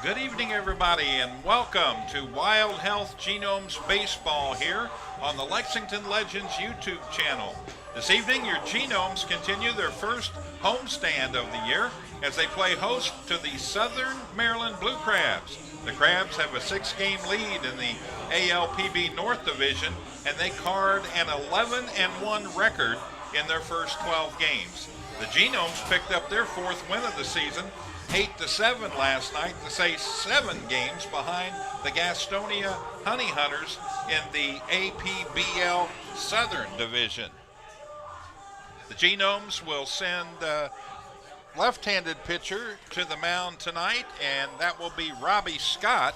Good evening, everybody, and welcome to Wild Health Genomes Baseball here on the Lexington Legends YouTube channel. This evening, your Genomes continue their first homestand of the year as they play host to the Southern Maryland Blue Crabs. The Crabs have a 6-game lead in the ALPB North Division, and they card an 11-1 record in their first 12 games. The Genomes picked up their fourth win of the season, 8-7 last night, to stay 7 games behind the Gastonia Honey Hunters in the APBL Southern Division. The Genomes will send a left-handed pitcher to the mound tonight, and that will be Robbie Scott.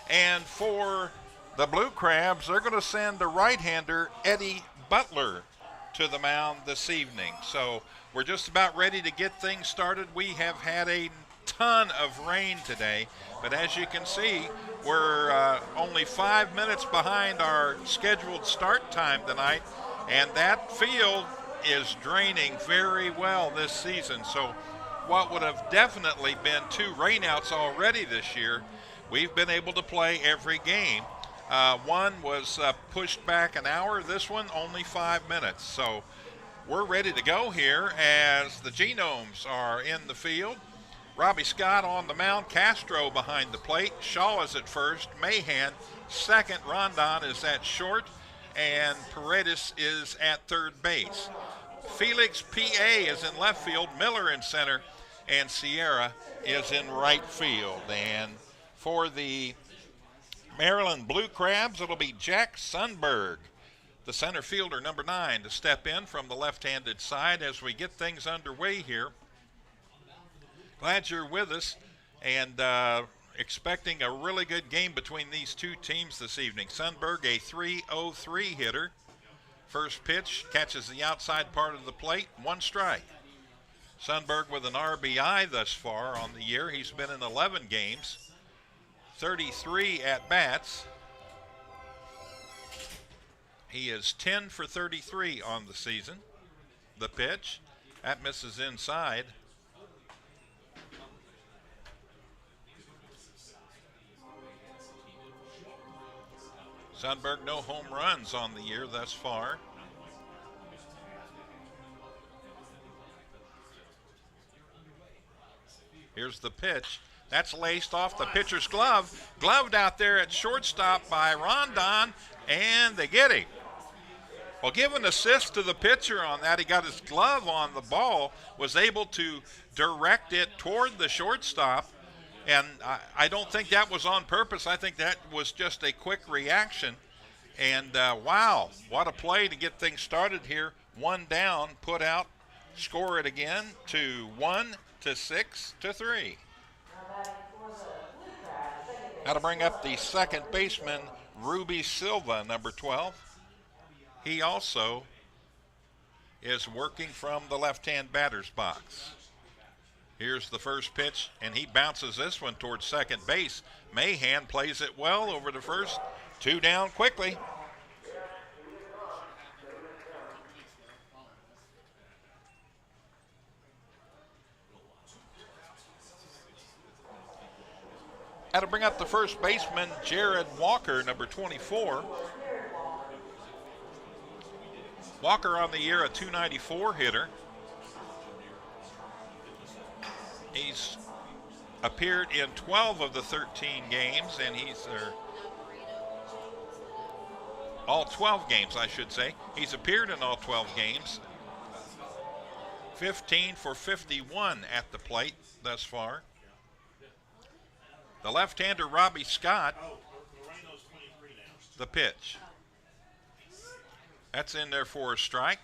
And for the Blue Crabs, they're going to send a right-hander, Eddie Butler, to the mound this evening. So we're just about ready to get things started. We have had a ton of rain today, but as you can see, we're only 5 minutes behind our scheduled start time tonight, and that field is draining very well this season. So what would have definitely been 2 rainouts already this year, we've been able to play every game. One was pushed back an hour, this one only 5 minutes. So we're ready to go here as the Genomes are in the field. Robbie Scott on the mound, Castro behind the plate, Shaw is at first, Mahan second, Rondon is at short, and Paredes is at third base. Felix P.A. is in left field, Miller in center, and Sierra is in right field. And for the Maryland Blue Crabs, it'll be Jack Sundberg, the center fielder, number 9, to step in from the left-handed side as we get things underway here. Glad you're with us, and expecting a really good game between these two teams this evening. Sundberg, a .303 hitter. First pitch catches the outside part of the plate, 1 strike. Sundberg with an RBI thus far on the year. He's been in 11 games, 33 at-bats. He is 10 for 33 on the season. The pitch, that misses inside. Sundberg, no home runs on the year thus far. Here's the pitch. That's laced off the pitcher's glove. Gloved out there at shortstop by Rondon, and they get him. Well, give an assist to the pitcher on that. He got his glove on the ball, was able to direct it toward the shortstop. And I don't think that was on purpose. I think that was just a quick reaction. And wow, what a play to get things started here. 1 down, put out, score it again to 1-6-3. Now to bring up the second baseman, Ruby Silva, number 12. He also is working from the left-hand batter's box. Here's the first pitch, and he bounces this one towards second base. Mahan plays it well over the first. 2 down quickly. Now to bring up the first baseman, Jared Walker, number 24. Walker on the year, a .294 hitter. He's appeared in 12 of the 13 games, and he's all 12 games, I should say. He's appeared in all 12 games. 15 for 51 at the plate thus far. The left-hander, Robbie Scott, the pitch. That's in there for a strike.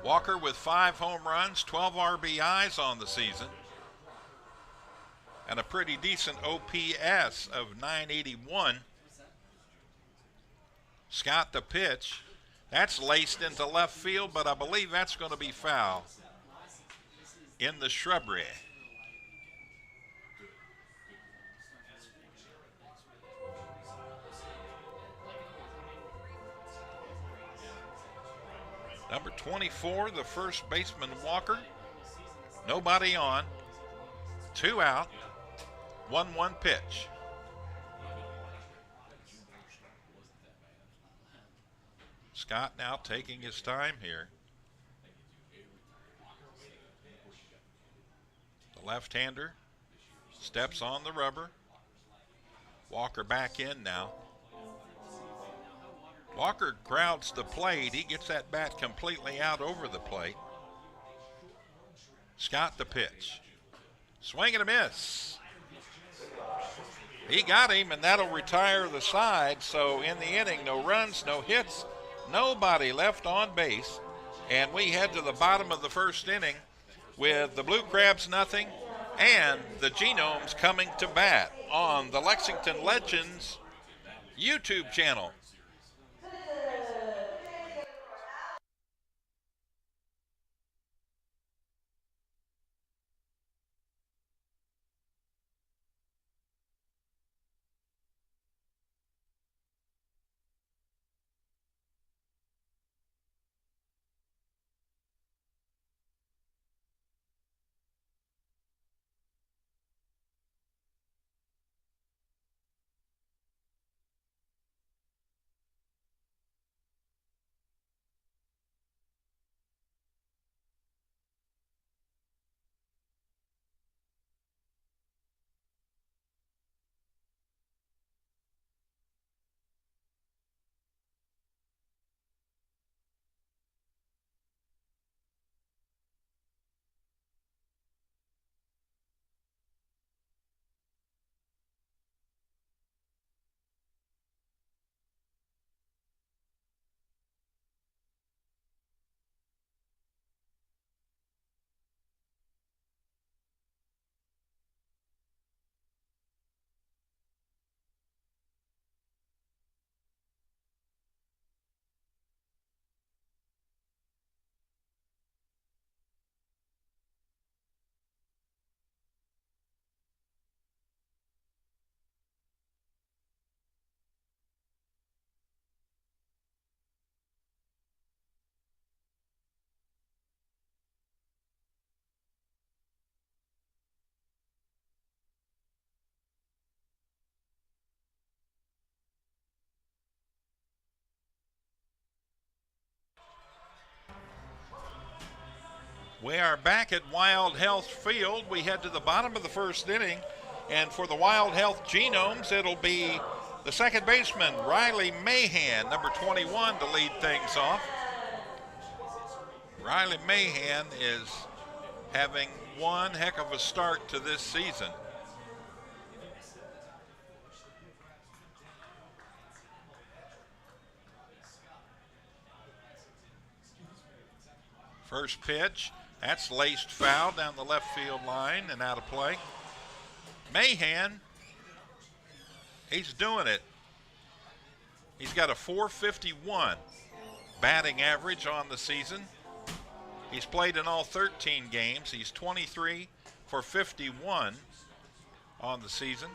Walker with 5 home runs, 12 RBIs on the season, and a pretty decent OPS of 981. Scott the pitch. That's laced into left field, but I believe that's going to be foul in the shrubbery. Number 24, the first baseman, Walker. Nobody on. 2 out, 1-1 pitch. Scott now taking his time here. The left-hander steps on the rubber. Walker back in now. Walker crowds the plate. He gets that bat completely out over the plate. Scott the pitch. Swing and a miss. He got him, and that'll retire the side. So in the inning, no runs, no hits, nobody left on base. And we head to the bottom of the first inning with the Blue Crabs nothing and the Genomes coming to bat on the Lexington Legends YouTube channel. We are back at Wild Health Field. We head to the bottom of the first inning, and for the Wild Health Genomes, it'll be the second baseman, Riley Mahan, number 21, to lead things off. Riley Mahan is having one heck of a start to this season. First pitch, that's laced foul down the left field line and out of play. Mahan, he's doing it. He's got a .451 batting average on the season. He's played in all 13 games. He's 23 for 51 on the season.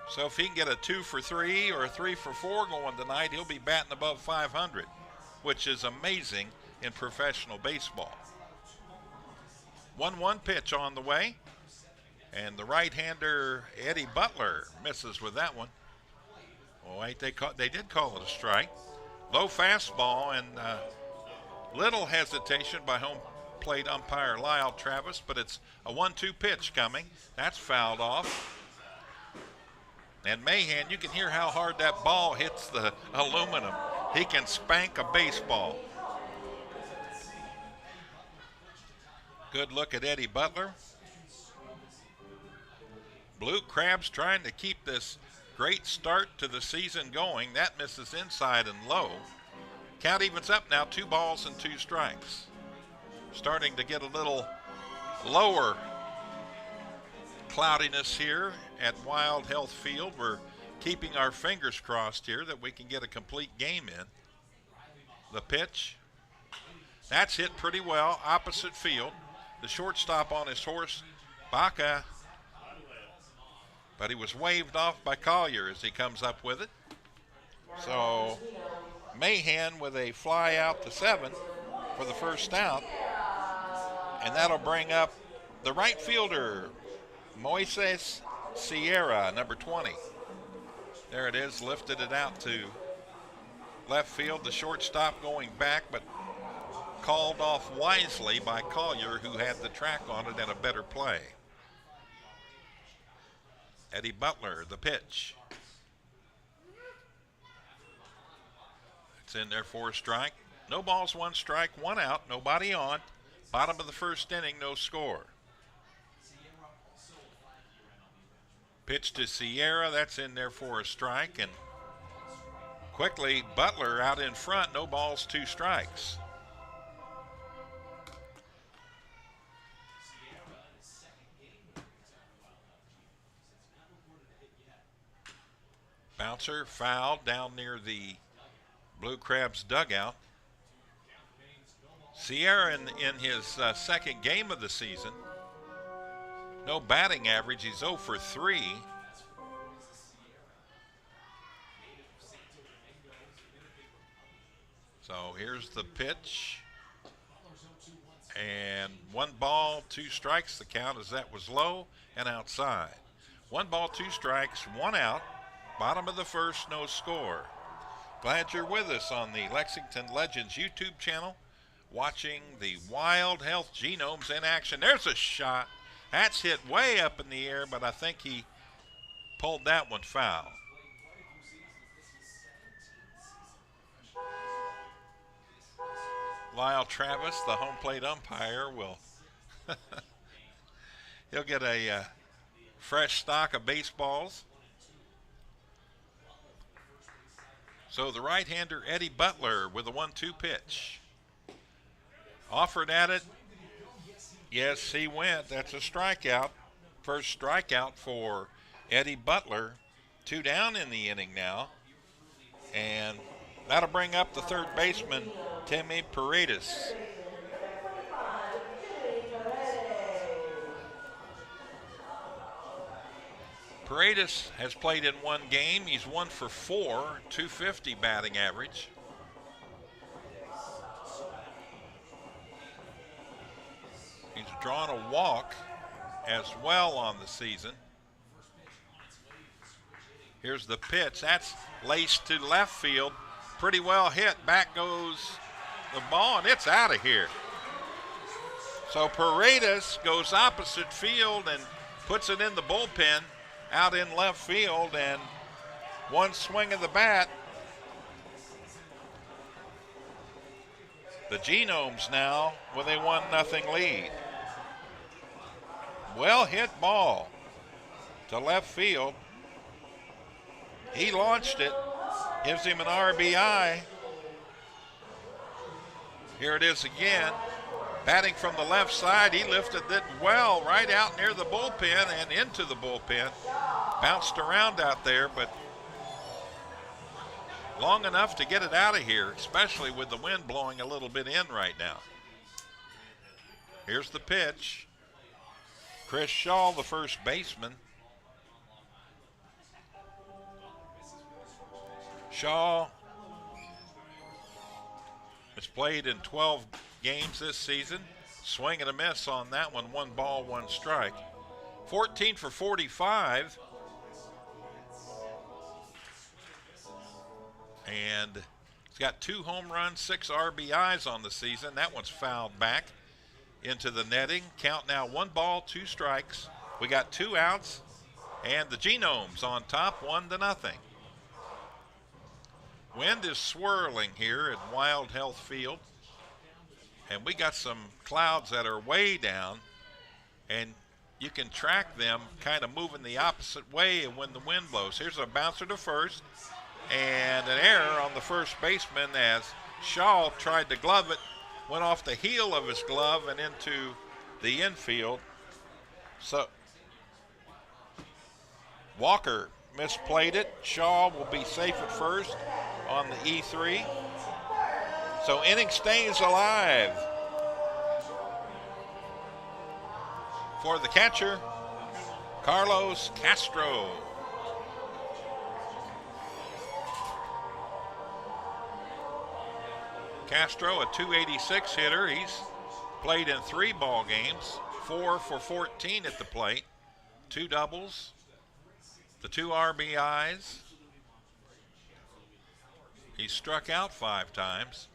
So if he can get a 2 for 3 or a 3 for 4 going tonight, he'll be batting above 500, which is amazing in professional baseball. 1-1 pitch on the way, and the right-hander Eddie Butler misses with that one. Oh wait, they did call it a strike. Low fastball, and little hesitation by home plate umpire Lyle Travis, but it's a 1-2 pitch coming. That's fouled off. And Mahan, you can hear how hard that ball hits the aluminum. He can spank a baseball. Good look at Eddie Butler. Blue Crabs trying to keep this great start to the season going. That misses inside and low. Count evens up now, 2 balls and 2 strikes. Starting to get a little lower cloudiness here at Wild Health Field. We're keeping our fingers crossed here that we can get a complete game in. The pitch, that's hit pretty well, opposite field. The shortstop on his horse, Baca, but he was waved off by Collier as he comes up with it. So Mahan with a fly out to 7 for the first out, and that'll bring up the right fielder, Moises Sierra, number 20. There it is, lifted it out to left field. The shortstop going back, but called off wisely by Collier, who had the track on it and a better play. Eddie Butler, the pitch. It's in there for a strike. No balls, one strike, one out, nobody on. Bottom of the first inning, no score. Pitch to Sierra, that's in there for a strike. And quickly, Butler out in front, no balls, two strikes. Bouncer fouled down near the Blue Crabs dugout. Sierra in his second game of the season. No batting average. He's 0 for 3. So here's the pitch. And 1 ball, 2 strikes the count, as that was low and outside. 1 ball, 2 strikes, 1 out. Bottom of the first, no score. Glad you're with us on the Lexington Legends YouTube channel, watching the Wild Health Genomes in action. There's a shot. That's hit way up in the air, but I think he pulled that one foul. Lyle Travis, the home plate umpire, will he'll get a fresh stock of baseballs. So the right-hander Eddie Butler with a 1-2 pitch. Offered at it. Yes, he went. That's a strikeout. First strikeout for Eddie Butler. 2 down in the inning now. And that'll bring up the third baseman, Timmy Paredes. Paredes has played in 1 game. He's 1 for 4, 250 batting average. He's drawn a walk as well on the season. Here's the pitch. That's laced to left field. Pretty well hit. Back goes the ball, and it's out of here. So Paredes goes opposite field and puts it in the bullpen out in left field, and 1 swing of the bat. The Genomes now with a 1-0 lead. Well hit ball to left field. He launched it, gives him an RBI. Here it is again. Batting from the left side, he lifted it well right out near the bullpen and into the bullpen. Bounced around out there, but long enough to get it out of here, especially with the wind blowing a little bit in right now. Here's the pitch. Chris Shaw, the first baseman. Shaw has played in 12 games this season. Swing and a miss on that one. 1 ball, 1 strike. 14 for 45. And he's got 2 home runs, 6 RBIs on the season. That one's fouled back into the netting. Count now 1 ball, 2 strikes. We got 2 outs, and the Genomes on top, 1-0. Wind is swirling here at Wild Health Field, and we got some clouds that are way down, and you can track them kind of moving the opposite way when the wind blows. Here's a bouncer to first, and an error on the first baseman as Shaw tried to glove it, went off the heel of his glove and into the infield. So Walker misplayed it. Shaw will be safe at first on the E3. So inning stays alive for the catcher, Carlos Castro. Castro, a .286 hitter. He's Played in 3 ball games, 4 for 14 at the plate, 2 doubles, the 2 RBIs. He struck out 5 times,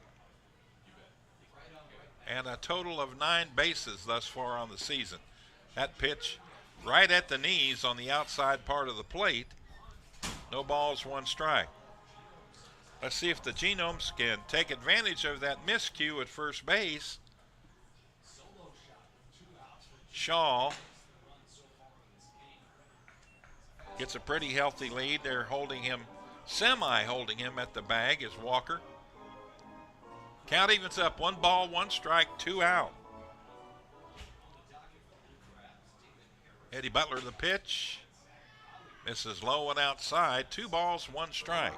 and a total of 9 bases thus far on the season. That pitch right at the knees on the outside part of the plate. No balls, 1 strike. Let's see if the Genomes can take advantage of that miscue at first base. Shaw gets a pretty healthy lead. They're holding him, semi-holding him at the bag as Walker. Count evens up, 1 ball, 1 strike, 2 out. Eddie Butler the pitch. Misses low and outside. 2 balls, 1 strike.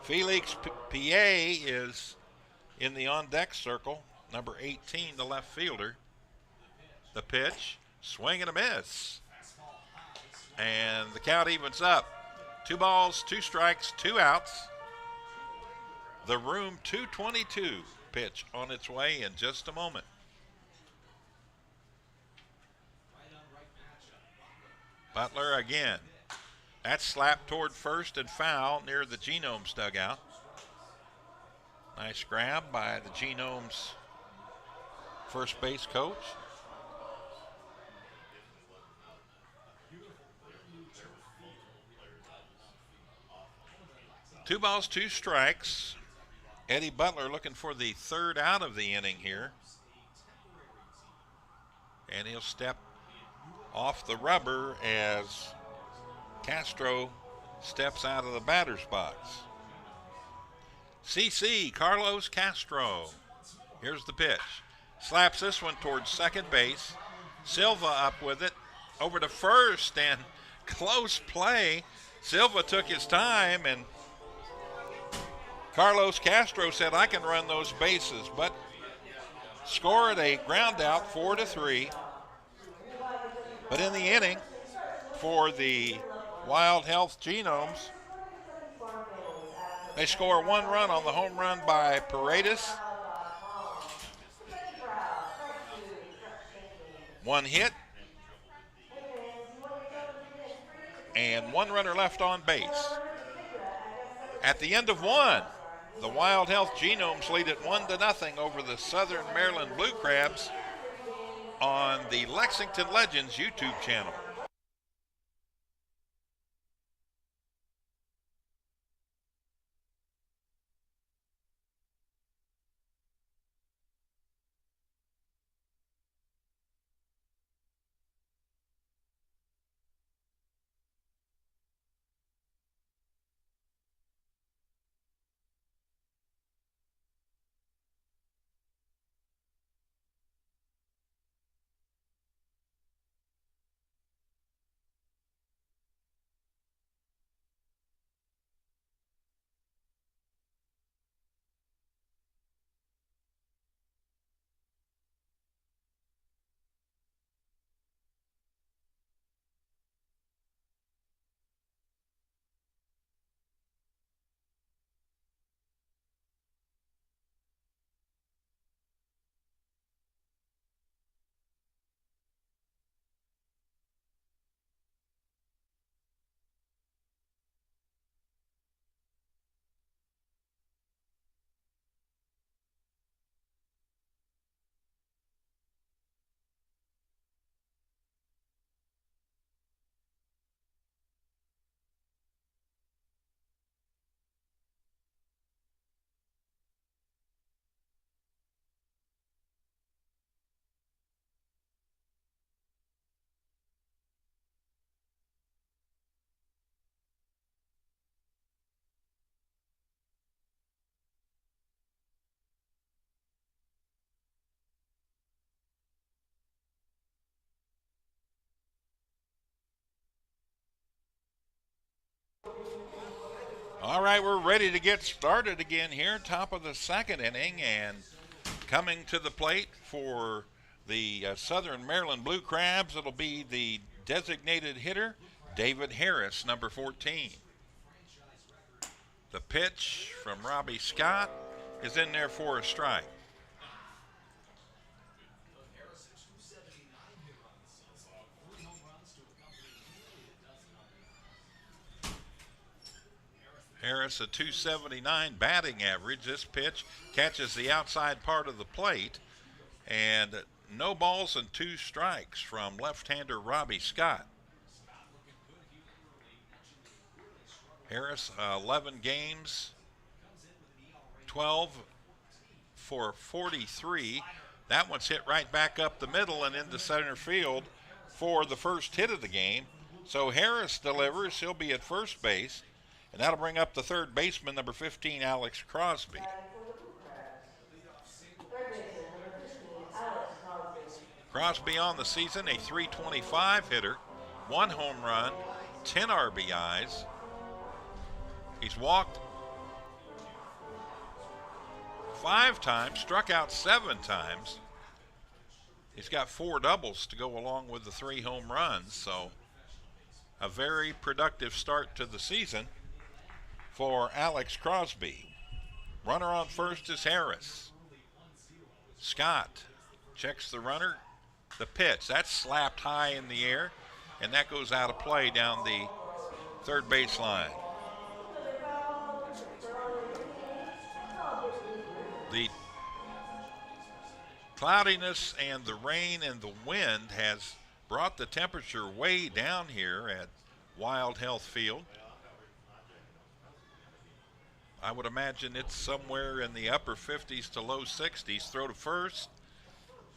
Felix Piet is in the on-deck circle. Number 18, the left fielder. The pitch, swing and a miss. And the count evens up. 2 balls, 2 strikes, 2 outs. The Room 222 pitch on its way in just a moment. Butler again. That's slapped toward first and foul near the Genomes dugout. Nice grab by the Genomes first base coach. Two balls, 2 strikes. Eddie Butler looking for the 3rd out of the inning here. And he'll step off the rubber as Castro steps out of the batter's box. CC, Carlos Castro. Here's the pitch. Slaps this one towards second base. Silva up with it. Over to first, and close play. Silva took his time, and Carlos Castro said, I can run those bases, but scored a ground out 4-3. But in the inning, for the Wild Health Genomes, they score 1 run on the home run by Paredes. 1 hit. And 1 runner left on base. At the end of 1, the Wild Health Genomes lead it 1-0 over the Southern Maryland Blue Crabs on the Lexington Legends YouTube channel. All right, we're ready to get started again here, top of the 2nd inning, and coming to the plate for the Southern Maryland Blue Crabs, it'll be the designated hitter, David Harris, number 14. The pitch from Robbie Scott is in there for a strike. Harris, a 279 batting average. This pitch catches the outside part of the plate, and no balls and 2 strikes from left-hander Robbie Scott. Harris, 11 games, 12 for 43. That one's hit right back up the middle and into center field for the first hit of the game. So Harris delivers. He'll be at first base, and that'll bring up the third baseman, number 15, Alex Crosby. Crosby on the season, a .325 hitter, 1 home run, 10 RBIs. He's walked 5 times, struck out 7 times. He's got 4 doubles to go along with the 3 home runs, so a very productive start to the season for Alex Crosby. Runner on first is Harris. Scott checks the runner. The pitch, that's slapped high in the air, and that goes out of play down the third baseline. The cloudiness and the rain and the wind has brought the temperature way down here at Wild Health Field. I would imagine it's somewhere in the upper 50s to low 60s. Throw to first.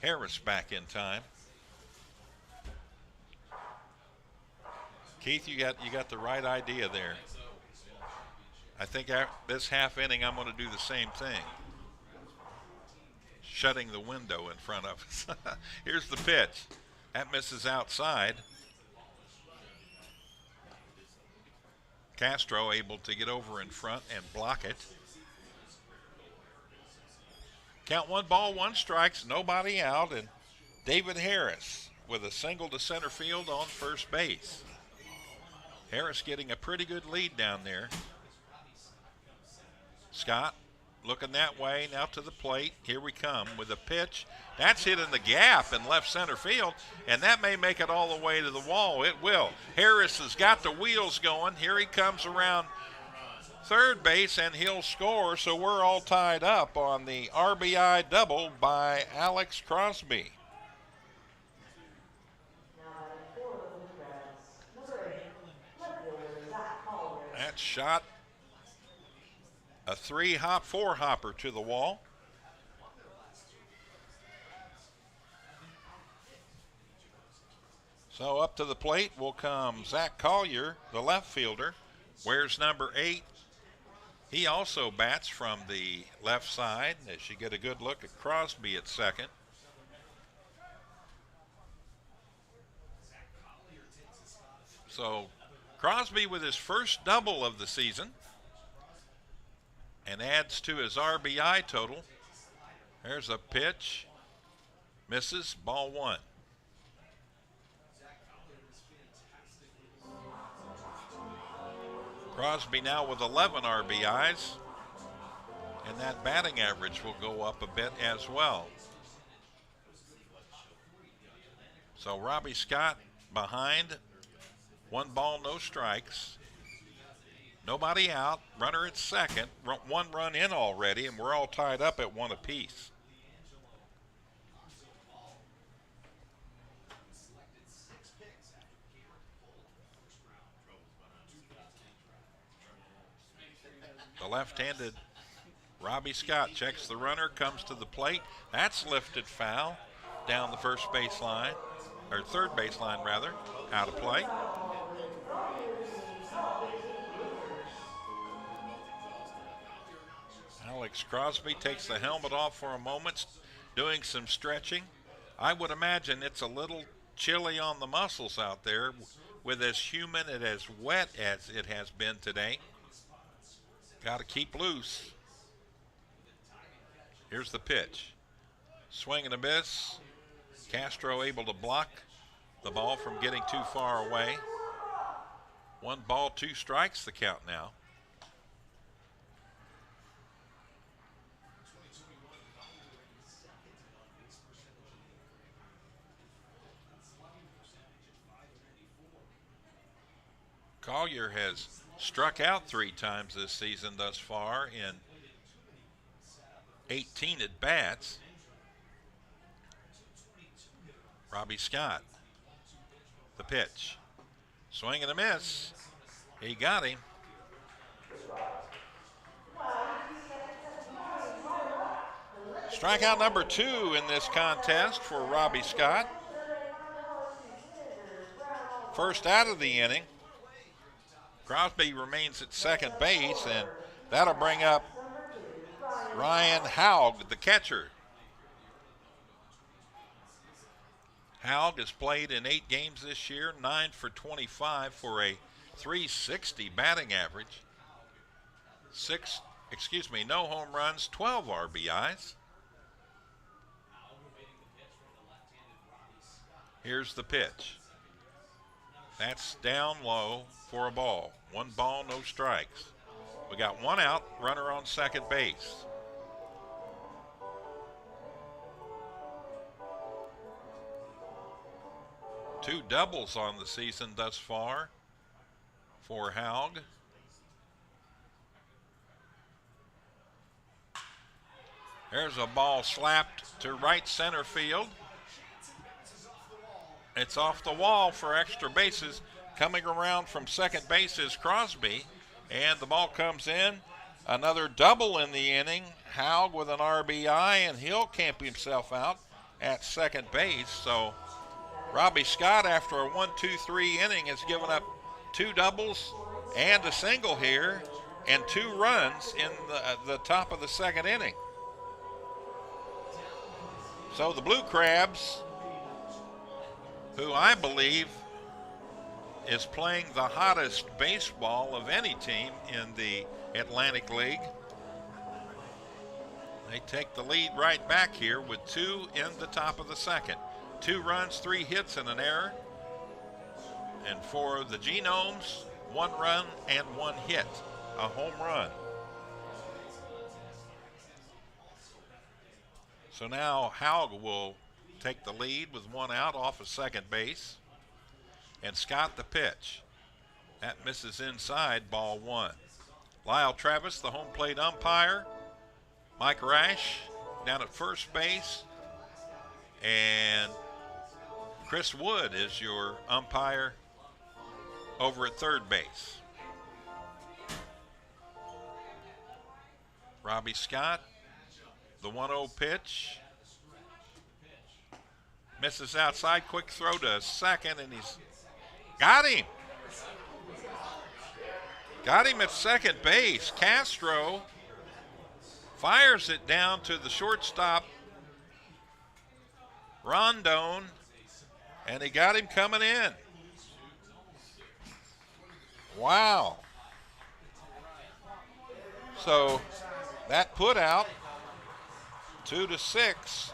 Harris back in time. Keith, you got the right idea there. I think this half inning I'm going to do the same thing. Shutting the window in front of us. Here's the pitch. That misses outside. Castro able to get over in front and block it. Count 1 ball, 1 strikes, nobody out, and David Harris with a single to center field on first base. Harris getting a pretty good lead down there. Scott looking that way, now to the plate. Here we come with a pitch. That's hit in the gap in left center field, and that may make it all the way to the wall. It will. Harris has got the wheels going. Here he comes around third base, and he'll score, so we're all tied up on the RBI double by Alex Crosby. That shot a 4-hopper to the wall. So up to the plate will come Zach Collier, the left fielder. Wears number 8. He also bats from the left side as you get a good look at Crosby at second. So Crosby with his first double of the season and adds to his RBI total. There's a pitch. Misses. Ball 1. Crosby now with 11 RBIs, and that batting average will go up a bit as well. So Robbie Scott behind, 1 ball, no strikes. Nobody out, runner at second, 1 run in already, and we're all tied up at 1 apiece. The left-handed Robbie Scott checks the runner, comes to the plate. That's lifted foul down the first baseline, or third baseline rather, out of play. Alex Crosby takes the helmet off for a moment, doing some stretching. I would imagine it's a little chilly on the muscles out there with as humid and as wet as it has been today. Got to keep loose. Here's the pitch. Swing and a miss. Castro able to block the ball from getting too far away. 1 ball, 2 strikes the count now. Collier has struck out 3 times this season thus far in 18 at bats. Robbie Scott, the pitch. Swing and a miss. He got him. Strikeout number 2 in this contest for Robbie Scott. First out of the inning. Crosby remains at second base, and that'll bring up Ryan Haug, the catcher. Haug has played in 8 games this year, 9 for 25 for a .360 batting average. No home runs, 12 RBIs. Here's the pitch. That's down low for a ball. 1 ball, no strikes. We got 1 out, runner on second base. Two doubles on the season thus far for Haug. There's a ball slapped to right center field. It's off the wall for extra bases. Coming around from second base is Crosby, and the ball comes in. Another double in the inning. Haug with an RBI, and he'll camp himself out at second base. So Robbie Scott, after a 1-2-3 inning, has given up 2 doubles and a single here and 2 runs in the top of the second inning. So the Blue Crabs, who I believe is playing the hottest baseball of any team in the Atlantic League, they take the lead right back here with 2 in the top of the second. 2 runs, 3 hits, and an error. And for the Genomes, 1 run and 1 hit, a home run. So now Haug will take the lead with 1 out off of second base. And Scott the pitch. That misses inside, ball 1. Lyle Travis, the home plate umpire. Mike Rash down at first base. And Chris Wood is your umpire over at third base. Robbie Scott, the 1-0 pitch. Misses outside, quick throw to second, and he's got him. Got him at second base. Castro fires it down to the shortstop, Rondon, and he got him coming in. Wow. So that put out 2-6.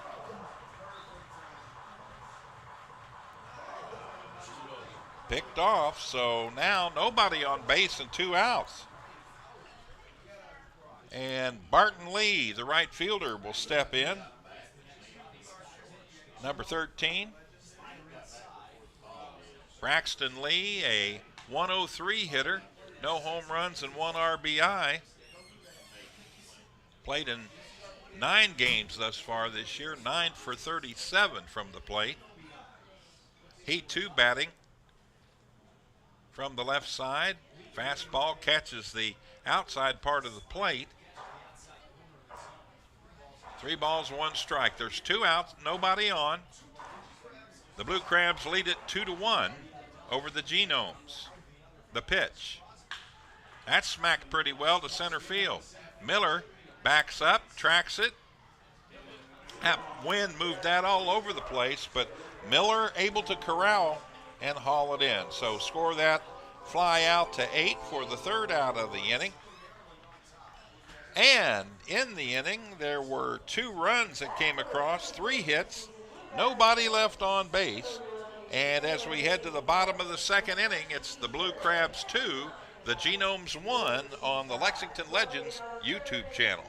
Picked off, so now nobody on base and 2 outs. And Barton Lee, the right fielder, will step in. Number 13. Braxton Lee, a 103 hitter, no home runs and 1 RBI. Played in 9 games thus far this year, 9 for 37 from the plate. He too batting from the left side. Fastball catches the outside part of the plate. 3 balls, 1 strike. There's 2 outs, nobody on. The Blue Crabs lead it 2-1 over the Genomes. The pitch. That's smacked pretty well to center field. Miller backs up, tracks it. That wind moved that all over the place, but Miller able to corral and haul it in. So score that fly out to 8 for the 3rd out of the inning. And in the inning, there were 2 runs that came across, 3 hits, nobody left on base. And as we head to the bottom of the second inning, it's the Blue Crabs 2, the Genomes 1 on the Lexington Legends YouTube channel.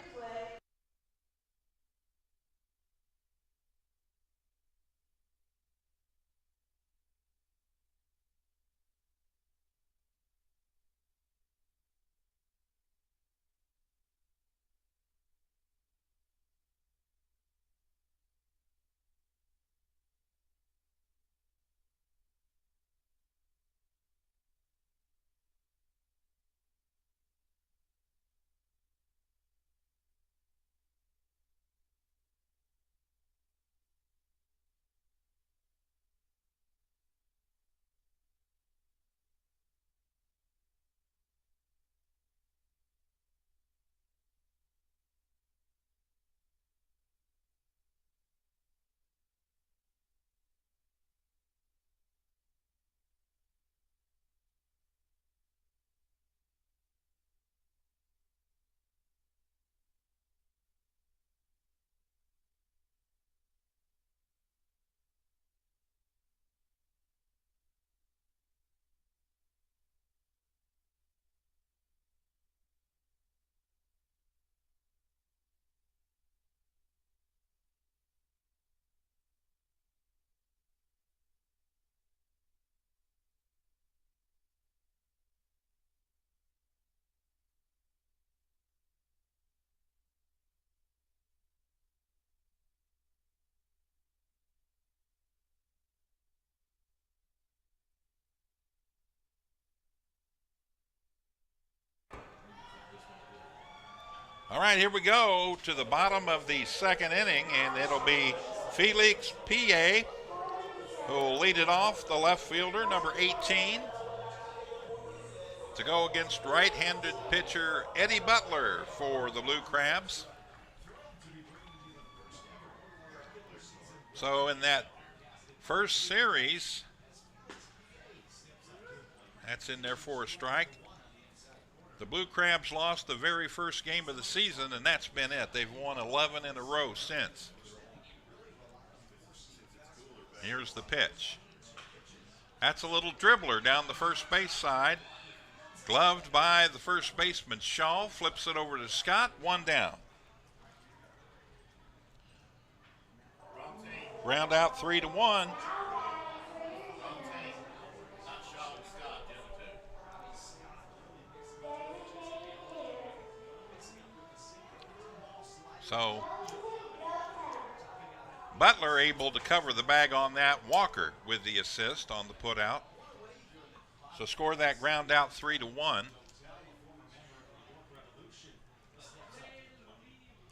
All right, here we go to the bottom of the second inning, and it'll be Felix P.A. who will lead it off, the left fielder, number 18, to go against right-handed pitcher Eddie Butler for the Blue Crabs. So in that first series, that's in there for a strike. The Blue Crabs lost the very first game of the season, and that's been it. They've won 11 in a row since. Here's the pitch. That's a little dribbler down the first base side. Gloved by the first baseman, Shaw. Flips it over to Scott. One down. Round out 3-1. So Butler able to cover the bag on that. Walker with the assist on the put out. So score that ground out 3-1.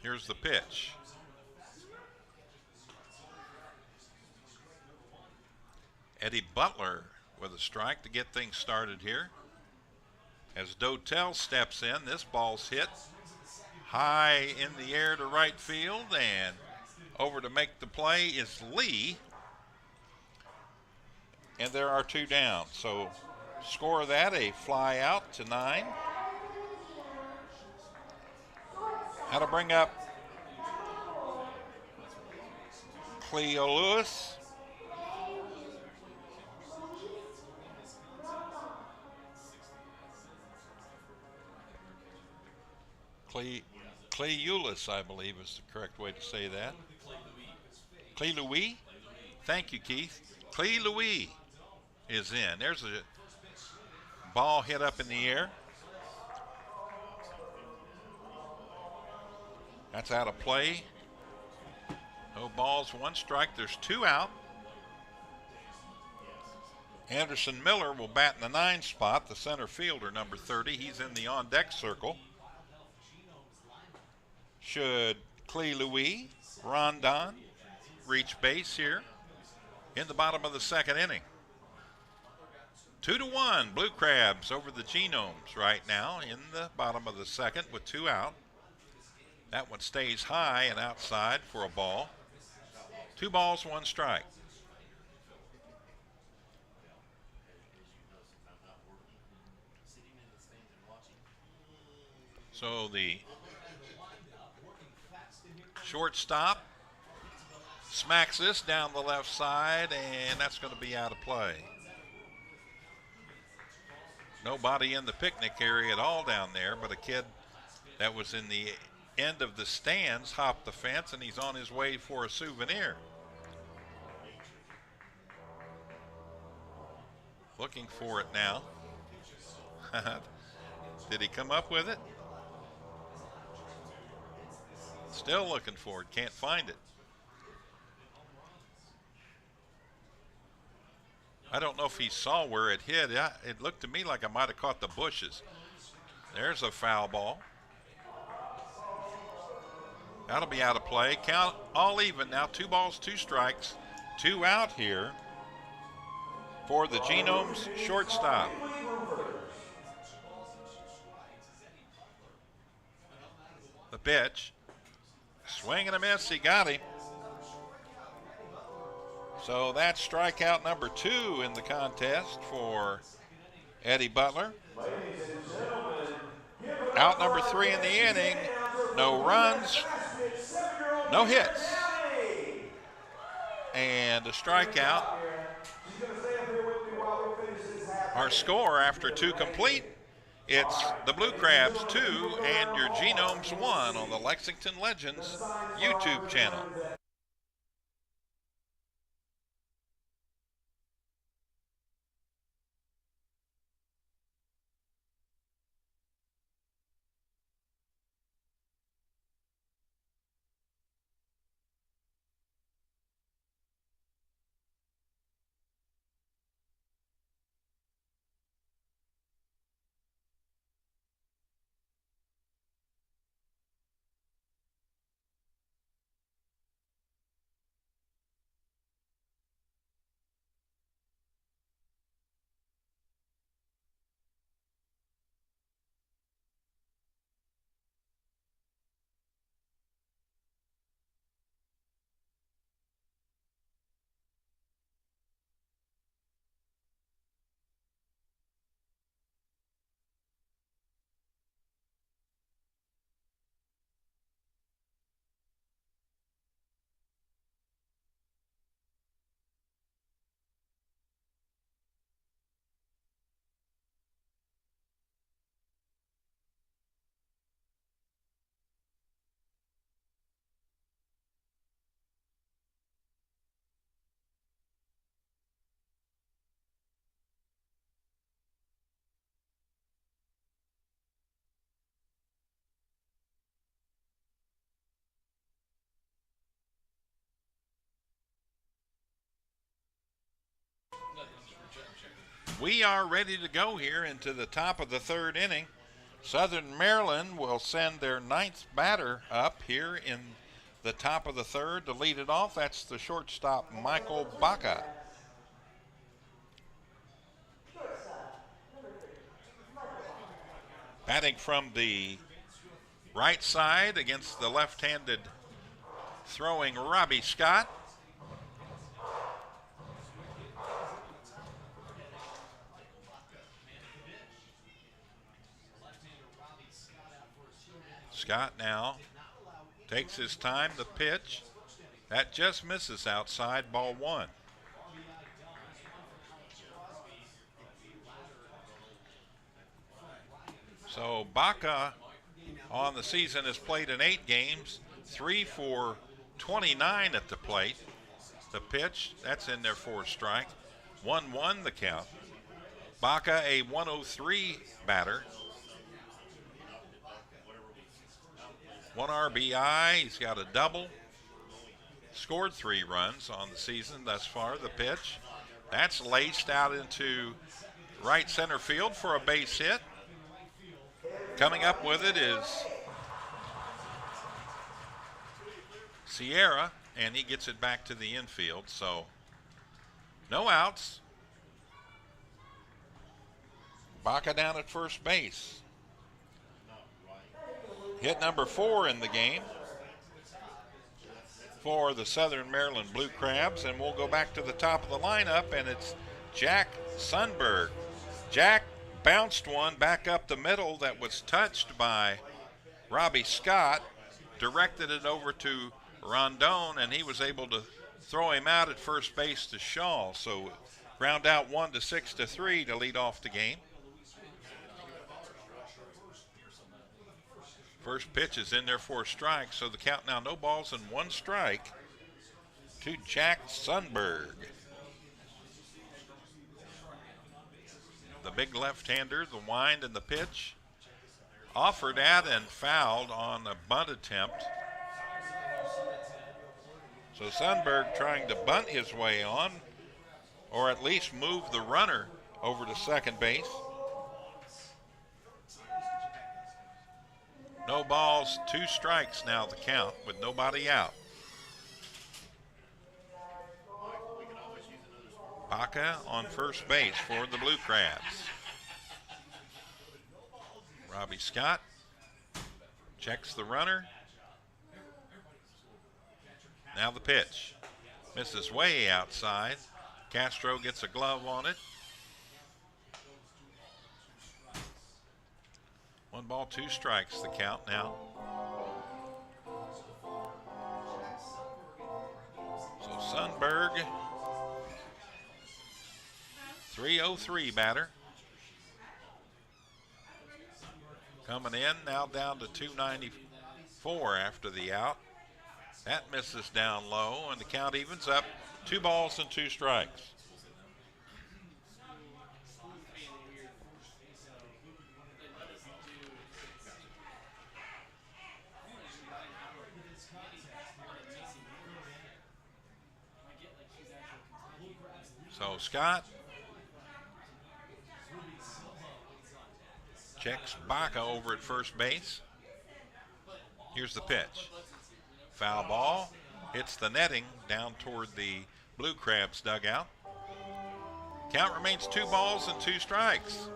Here's the pitch. Eddie Butler with a strike to get things started here. As Dotel steps in, this ball's hit high in the air to right field, and over to make the play is Lee. And there are two down. So score that, a fly out to 9. That'll bring up Cleo Lewis. Clay Eulis, I believe, is the correct way to say that. Clay Louis. Thank you, Keith. Clay Louis is in. There's a ball hit up in the air. That's out of play. No balls, one strike. There's two out. Anderson Miller will bat in the 9 spot, the center fielder, number 30. He's in the on-deck circle. Should Clay Louis, Rondon reach base here in the bottom of the second inning. 2-1, Blue Crabs over the Genomes right now in the bottom of the second with 2 out. That one stays high and outside for a ball. 2 balls, 1 strike. So the shortstop smacks this down the left side, and that's going to be out of play. Nobody in the picnic area at all down there, but a kid that was in the end of the stands hopped the fence, and he's on his way for a souvenir. Looking for it now. Did he come up with it? Still looking for it, can't find it. I don't know if he saw where it hit. It looked to me like I might have caught the bushes. There's a foul ball. That'll be out of play. Count all even now. 2 balls, 2 strikes, 2 out here for the Genomes shortstop. The pitch. Swing and a miss, he got him. So that's strikeout number 2 in the contest for Eddie Butler. Out number 3 in the inning. No runs, no hits. And a strikeout. Our score after 2 complete, it's the Blue Crabs 2 and your Genomes 1 on the Lexington Legends YouTube channel. We are ready to go here into the top of the third inning. Southern Maryland will send their ninth batter up here in the top of the third to lead it off. That's the shortstop, Michael Baca. Batting from the right side against the left-handed throwing Robbie Scott. Scott now takes his time, the pitch. That just misses outside, ball one. So Baca on the season has played in 8 games, 3 for 29 at the plate. The pitch, that's in there for a strike. 1-1 the count. Baca a 103 batter. 1 RBI, he's got a double. Scored 3 runs on the season thus far. The pitch, that's laced out into right center field for a base hit. Coming up with it is Sierra, and he gets it back to the infield. So no outs. Baca down at first base. Hit number 4 in the game for the Southern Maryland Blue Crabs, and we'll go back to the top of the lineup, and it's Jack Sundberg. Jack bounced one back up the middle that was touched by Robbie Scott, directed it over to Rondon, and he was able to throw him out at first base to Shaw. So ground out 1 to 6 to 3 to lead off the game. First pitch is in there for a strike, so the count now no balls and 1 strike to Jack Sundberg. The big left-hander, the wind and the pitch. Offered at and fouled on a bunt attempt. So Sundberg trying to bunt his way on, or at least move the runner over to second base. No balls, 2 strikes now the count with nobody out. Baca on first base for the Blue Crabs. Robbie Scott checks the runner. Now the pitch. Misses way outside. Castro gets a glove on it. 1 ball, 2 strikes the count now. So Sundberg, 303 batter. Coming in now down to 294 after the out. That misses down low, and the count evens up. 2 balls and 2 strikes. So Scott checks Baca over at first base. Here's the pitch. Foul ball. Hits the netting down toward the Blue Crabs dugout. Count remains 2 balls and 2 strikes.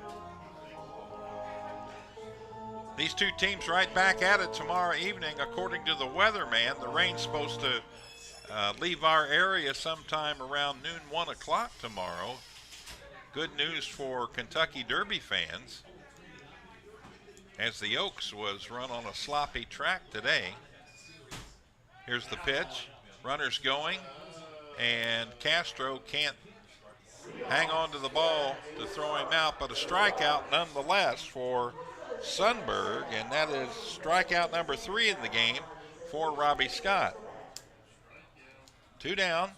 These 2 teams right back at it tomorrow evening. According to the weatherman, the rain's supposed to leave our area sometime around noon, 1 o'clock tomorrow. Good news for Kentucky Derby fans, as the Oaks was run on a sloppy track today. Here's the pitch. Runner's going, and Castro can't hang on to the ball to throw him out, but a strikeout nonetheless for Sundberg, and that is strikeout number 3 in the game for Robbie Scott. 2 down.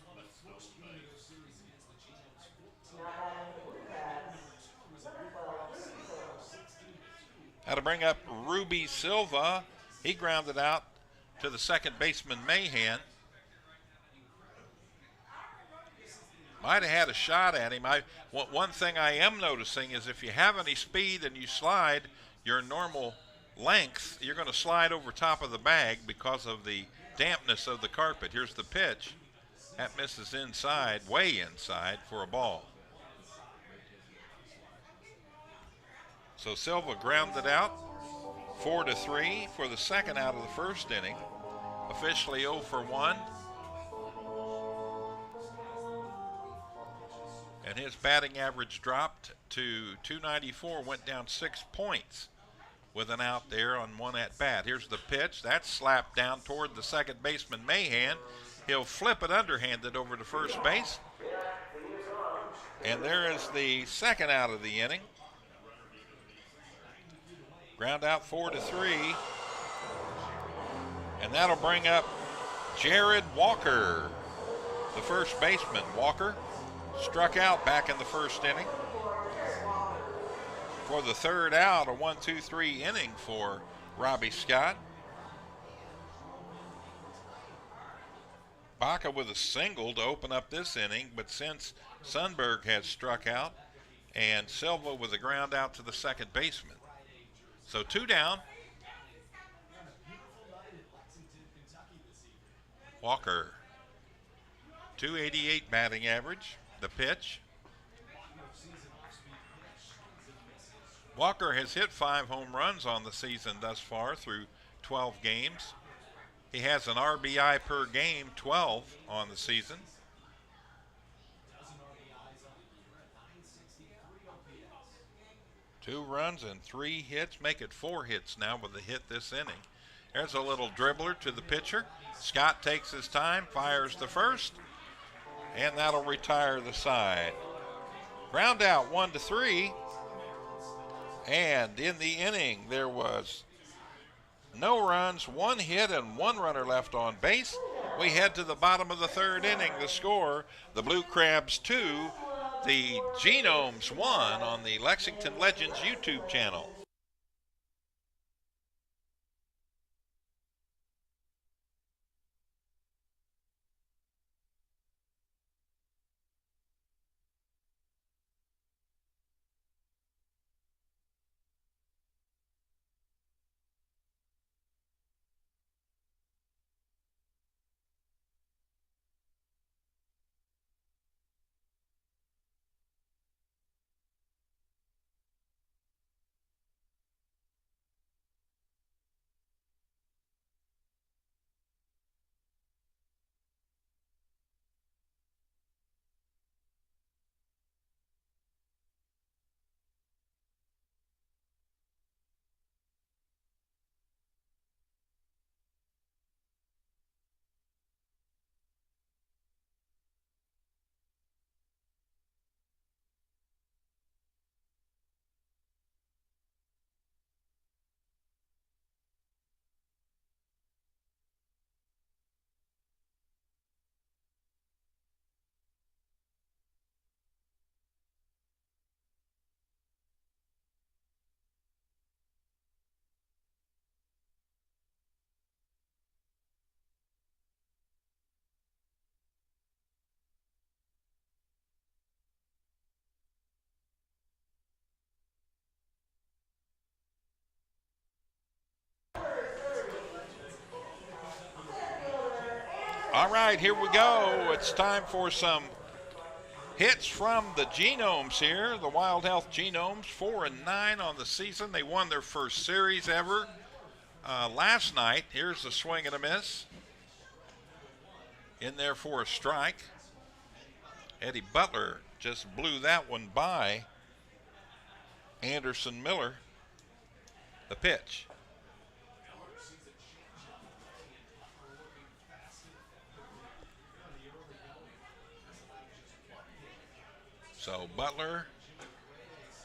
Had to bring up Ruby Silva. He grounded out to the second baseman, Mahan. Might have had a shot at him. One thing I am noticing is if you have any speed and you slide your normal length, you're going to slide over top of the bag because of the dampness of the carpet. Here's the pitch. That misses inside, way inside for a ball. So Silva grounded out, 4-3 for the second out of the first inning. Officially 0 for 1. And his batting average dropped to 294, went down 6 points with an out there on one at bat. Here's the pitch. That's slapped down toward the second baseman, Mahan. He'll flip it underhanded over to first base. And there is the second out of the inning. Ground out 4-3. And that'll bring up Jared Walker, the first baseman. Walker struck out back in the first inning. For the third out, a 1-2-3 inning for Robbie Scott. Baca with a single to open up this inning, but since Sundberg has struck out, and Silva with a ground out to the second baseman. So 2 down. Walker, 288 batting average. The pitch. Walker has hit 5 home runs on the season thus far through 12 games. He has an RBI per game, 12 on the season. Two runs and 3 hits, make it 4 hits now with a hit this inning. There's a little dribbler to the pitcher. Scott takes his time, fires the first, and that'll retire the side. Ground out 1-3, and in the inning there was no runs, 1 hit, and 1 runner left on base. We head to the bottom of the third inning. The score, the Blue Crabs 2, the Genomes 1 on the Lexington Legends YouTube channel. All right, here we go. It's time for some hits from the Genomes here. The Wild Health Genomes, 4-9 on the season. They won their first series ever last night. Here's a swing and a miss. In there for a strike. Eddie Butler just blew that one by Anderson Miller. The pitch. So Butler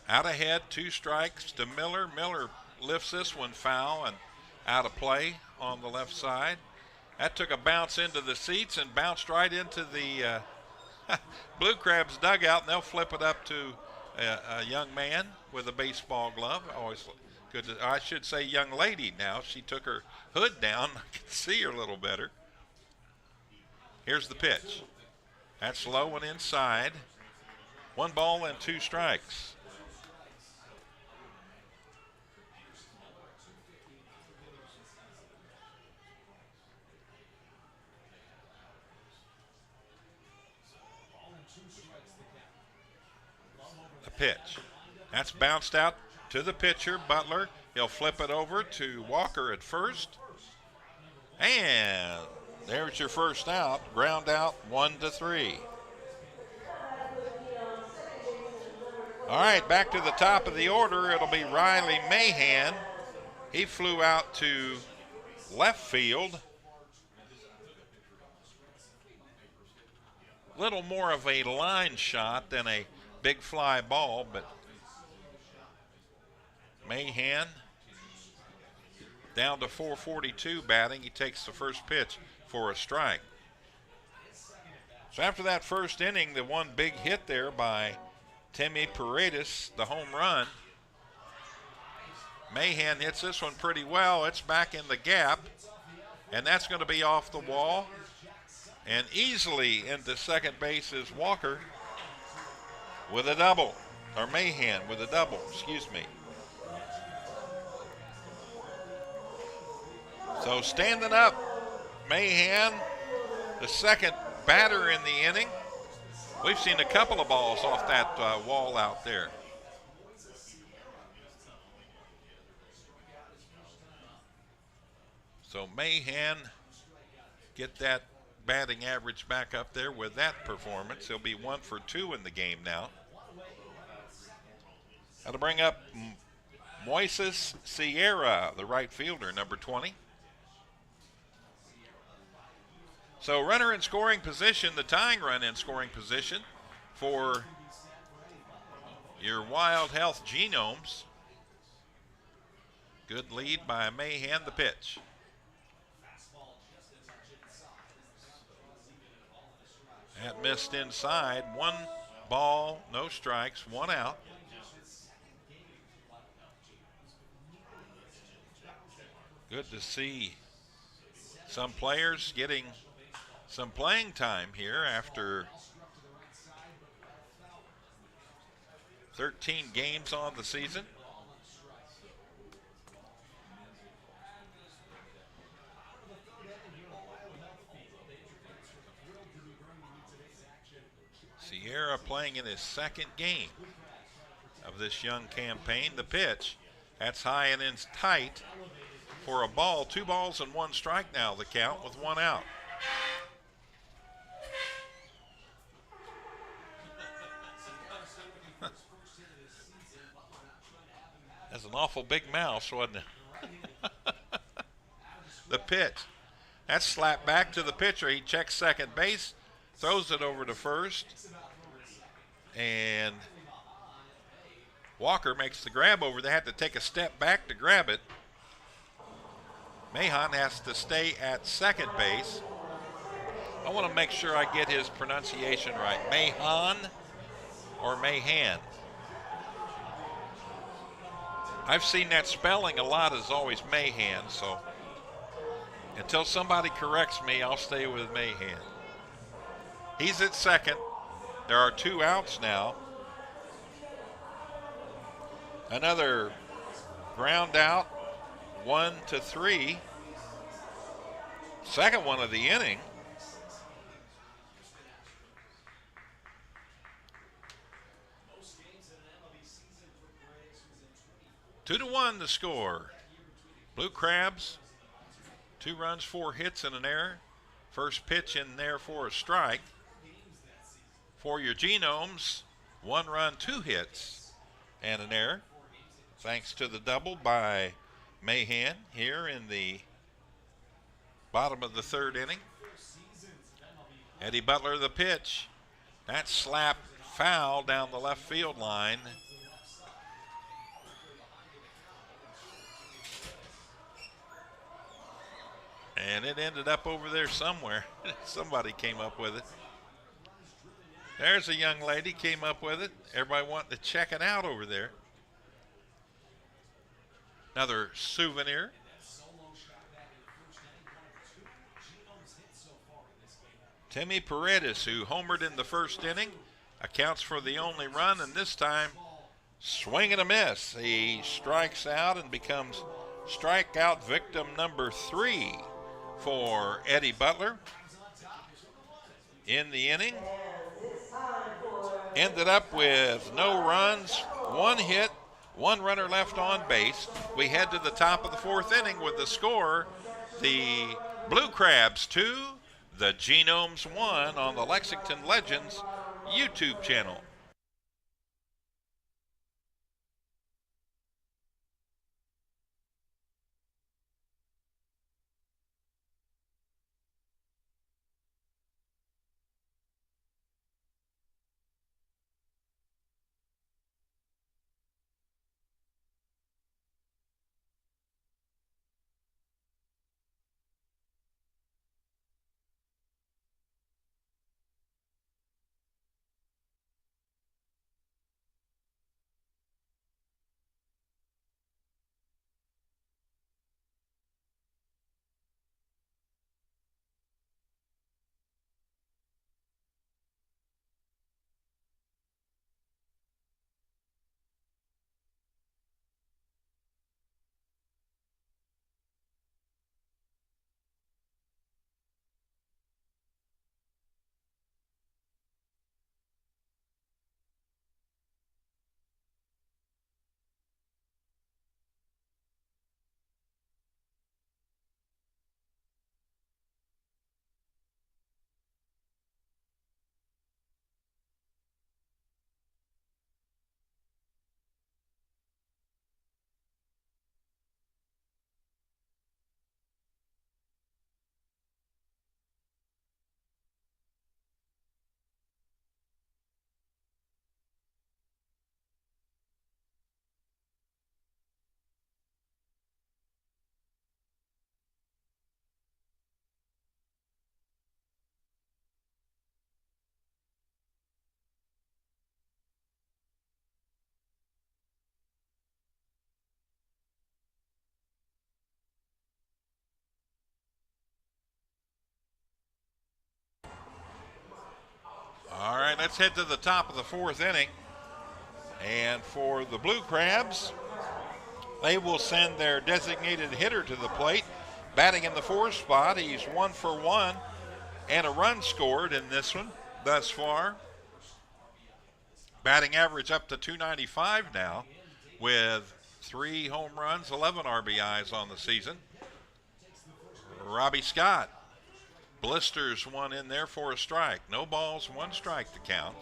out ahead, 2 strikes to Miller. Miller lifts this one foul and out of play on the left side. That took a bounce into the seats and bounced right into the Blue Crabs dugout, and they'll flip it up to a young man with a baseball glove. Always good to, I should say young lady now. She took her hood down. I can see her a little better. Here's the pitch. That's low and inside. 1 ball and 2 strikes. The pitch. That's bounced out to the pitcher, Butler. He'll flip it over to Walker at first. And there's your first out. Ground out 1-3. All right, back to the top of the order. It'll be Riley Mahan. He flew out to left field. Little more of a line shot than a big fly ball, but Mahan down to 442 batting. He takes the first pitch for a strike. So after that first inning, the one big hit there by Timmy Paredes, the home run. Mahan hits this one pretty well. It's back in the gap, and that's going to be off the wall. And easily into second base is Walker with a double, or Mahan with a double, excuse me. So standing up, Mahan, the second batter in the inning. We've seen a couple of balls off that wall out there. So Mahan get that batting average back up there with that performance. He'll be 1 for 2 in the game now. That'll bring up Moises Sierra, the right fielder, number 20. So runner in scoring position, the tying run in scoring position for your Wild Health Genomes. Good lead by Mahan, the pitch. That missed inside. 1 ball, no strikes, 1 out. Good to see some players getting some playing time here after 13 games on the season. Sierra playing in his second game of this young campaign. The pitch, that's high and in tight for a ball. 2 balls and 1 strike now, the count, with 1 out. That's an awful big mouse, wasn't it? The pitch. That's slapped back to the pitcher. He checks second base, throws it over to first, and Walker makes the grab over. They had to take a step back to grab it. Mahan has to stay at second base. I want to make sure I get his pronunciation right. Mahan or Mahan? I've seen that spelling a lot as always Mahan, so until somebody corrects me, I'll stay with Mahan. He's at second. There are 2 outs now. Another ground out, 1-3. Second one of the inning. Two to 1 the score. Blue Crabs, 2 runs, 4 hits, and an error. First pitch in there for a strike. For your Genomes, 1 run, 2 hits, and an error. Thanks to the double by Mahan here in the bottom of the 3rd inning. Eddie Butler, the pitch. That slap foul down the left field line. And it ended up over there somewhere. Somebody came up with it. There's a young lady came up with it. Everybody wanting to check it out over there. Another souvenir. Timmy Paredes, who homered in the first inning, accounts for the only run, and this time swing and a miss. He strikes out and becomes strikeout victim number 3 for Eddie Butler. In the inning, ended up with no runs, 1 hit, 1 runner left on base. We head to the top of the 4th inning with the score, the Blue Crabs 2, the Genomes 1 on the Lexington Legends YouTube channel. All right, let's head to the top of the 4th inning. And for the Blue Crabs, they will send their designated hitter to the plate. Batting in the 4th spot, he's 1 for 1 and a run scored in this one thus far. Batting average up to 295 now with 3 home runs, 11 RBIs on the season. Robbie Scott blisters 1 in there for a strike. No balls, 1 strike to count.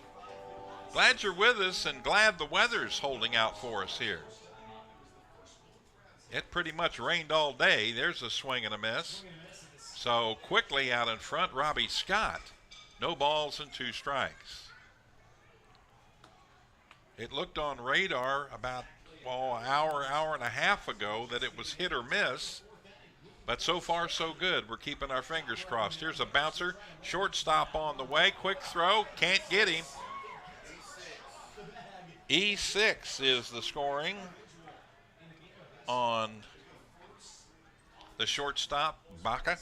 Glad you're with us and glad the weather's holding out for us here. It pretty much rained all day. There's a swing and a miss. So quickly out in front, Robbie Scott. No balls and 2 strikes. It looked on radar about an hour and a half ago that it was hit or miss. But so far, so good. We're keeping our fingers crossed. Here's a bouncer. Shortstop on the way. Quick throw. Can't get him. E6 is the scoring on the shortstop, Baca.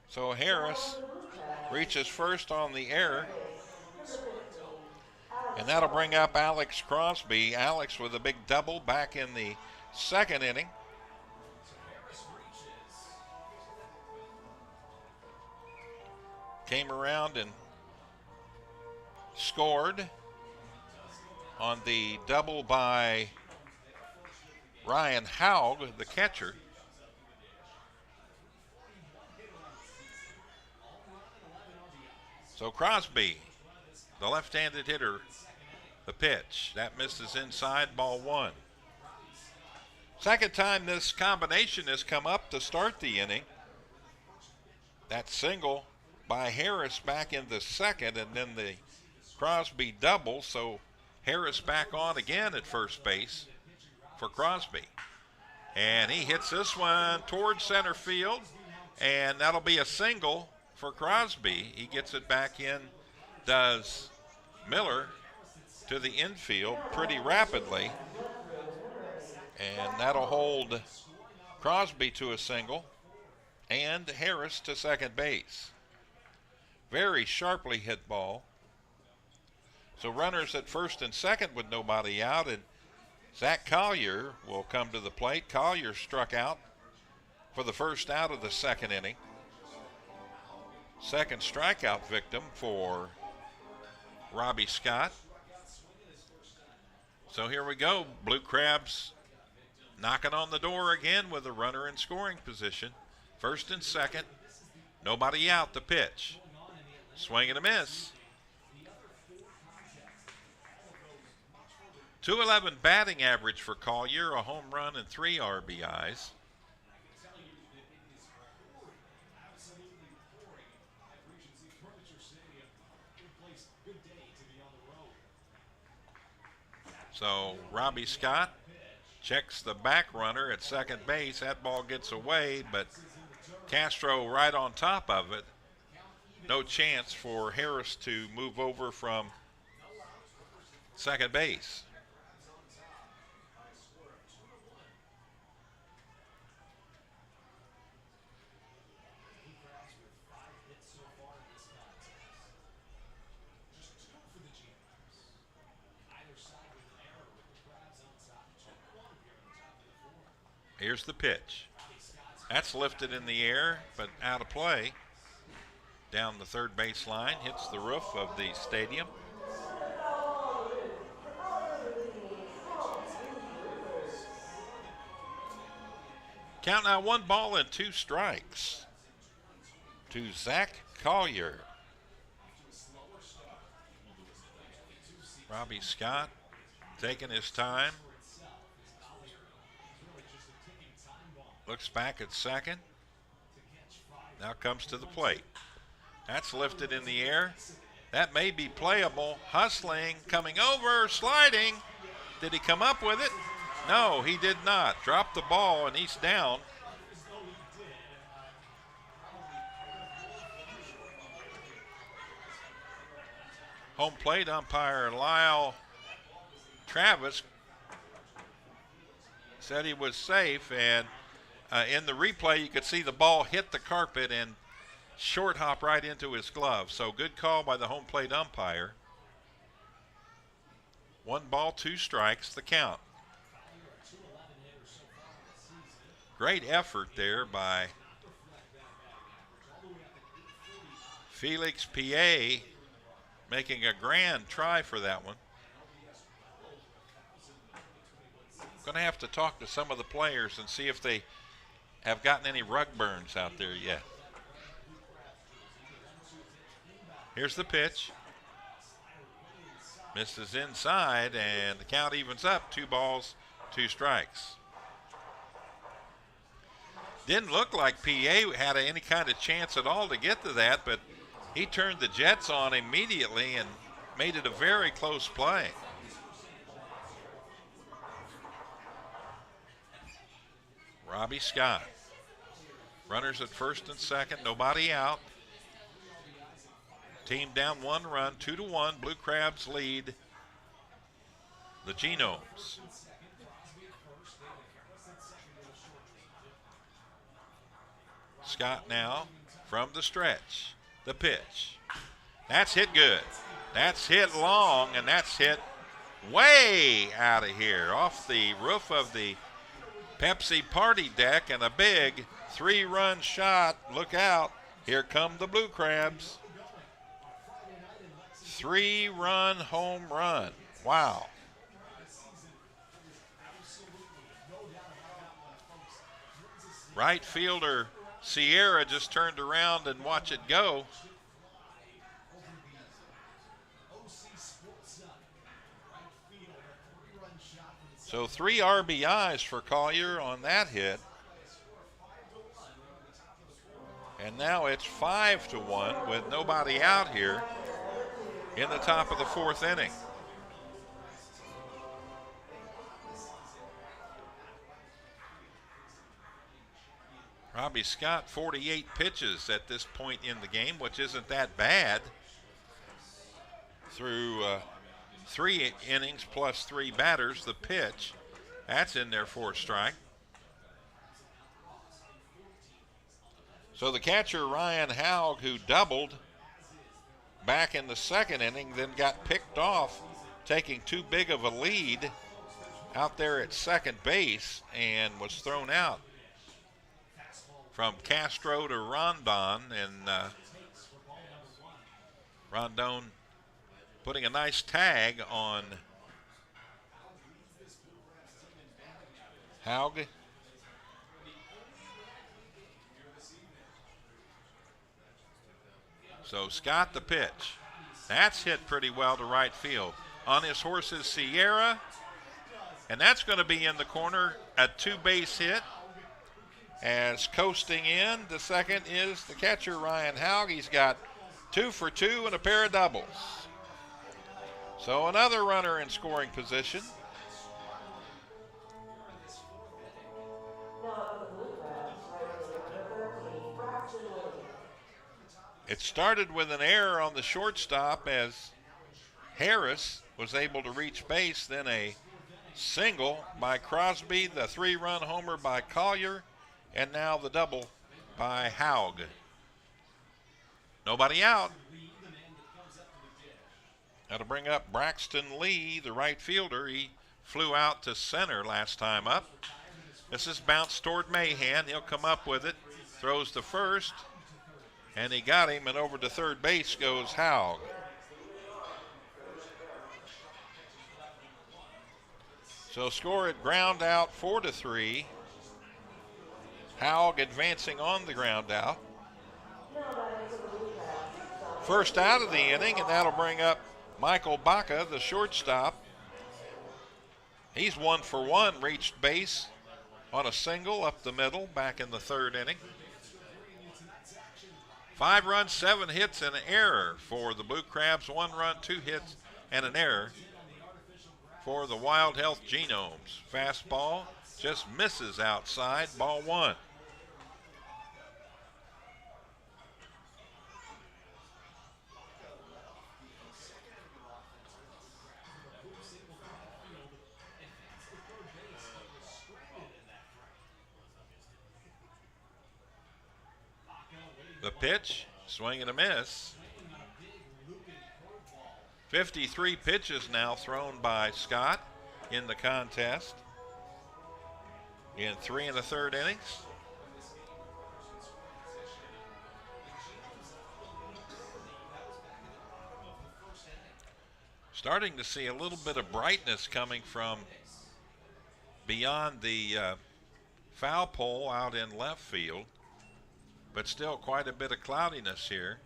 So Harris reaches first on the error. And that'll bring up Alex Crosby. Alex with a big double back in the 2nd inning. Came around and scored on the double by Ryan Haug, the catcher. So Crosby, the left-handed hitter, the pitch. That misses inside, ball 1. Second time this combination has come up to start the inning. That single by Harris back in the 2nd, and then the Crosby double. So Harris back on again at first base for Crosby. And he hits this one towards center field, and that'll be a single for Crosby. He gets it back in, does Miller, to the infield pretty rapidly. And that'll hold Crosby to a single. and Harris to second base. Very sharply hit ball. So runners at first and second with nobody out, and Zach Collier will come to the plate. Collier struck out for the first out of the second inning. Second strikeout victim for Robbie Scott. So here we go. Blue Crabs knocking on the door again with a runner in scoring position. First and second. Nobody out. The pitch. Swing and a miss. 211 batting average for Collier, a home run and 3 RBIs. So Robbie Scott checks the back runner at second base. That ball gets away, but Castro right on top of it. No chance for Harris to move over from second base. Here's the pitch. That's lifted in the air, but out of play. Down the third baseline, hits the roof of the stadium. Count now 1 ball and 2 strikes to Zach Collier. Robbie Scott taking his time. Looks back at second. Now comes to the plate. That's lifted in the air. That may be playable. Hustling, coming over, sliding. Did he come up with it? No, he did not. Dropped the ball and he's down. Home plate umpire Lyle Travis said he was safe, and in the replay, you could see the ball hit the carpet and short hop right into his glove. So good call by the home plate umpire. 1 ball, 2 strikes, the count. Great effort there by Felix P.A. making a grand try for that one. Going to have to talk to some of the players and see if they have gotten any rug burns out there yet. Here's the pitch. Misses inside, and the count evens up. 2 balls, 2 strikes. Didn't look like PA had any kind of chance at all to get to that, but he turned the Jets on immediately and made it a very close play. Robbie Scott. Runners at first and second, nobody out. Team down 1 run, 2-1. Blue Crabs lead the Genomes. Scott now from the stretch. The pitch. That's hit good. That's hit long, and that's hit way out of here off the roof of the Pepsi party deck, and a big 3-run shot. Look out. Here come the Blue Crabs. 3-run home run. Wow. Right fielder Sierra just turned around and watched it go. So 3 RBIs for Collier on that hit. And now it's 5-1 with nobody out here in the top of the 4th inning. Robbie Scott, 48 pitches at this point in the game, which isn't that bad. Through 3 innings plus 3 batters, the pitch, that's in there for a strike. So the catcher, Ryan Haug, who doubled back in the second inning, then got picked off, taking too big of a lead out there at second base and was thrown out from Castro to Rondon, and Rondon putting a nice tag on Haug. So Scott the pitch. That's hit pretty well to right field. On his horse's Sierra, and that's going to be in the corner, a two-base hit. As coasting in, the second is the catcher, Ryan Haug. He's got 2 for 2 and a pair of doubles. So another runner in scoring position. It started with an error on the shortstop as Harris was able to reach base, then a single by Crosby, the 3-run homer by Collier, and now the double by Haug. Nobody out. That'll bring up Braxton Lee, the right fielder. He flew out to center last time up. This is bounced toward Mahan. He'll come up with it, throws to first, and he got him, and over to third base goes Haug. So score it ground out 4-3. Haug advancing on the ground out. First out of the inning, and that'll bring up Michael Baca, the shortstop. He's 1 for 1, reached base on a single up the middle back in the third inning. 5 runs, 7 hits, and an error for the Blue Crabs. 1 run, 2 hits, and an error for the Wild Health Genomes. Fastball just misses outside, ball 1. The pitch, swing and a miss. 53 pitches now thrown by Scott in the contest in 3 1/3 innings. Starting to see a little bit of brightness coming from beyond the foul pole out in left field, but still quite a bit of cloudiness here.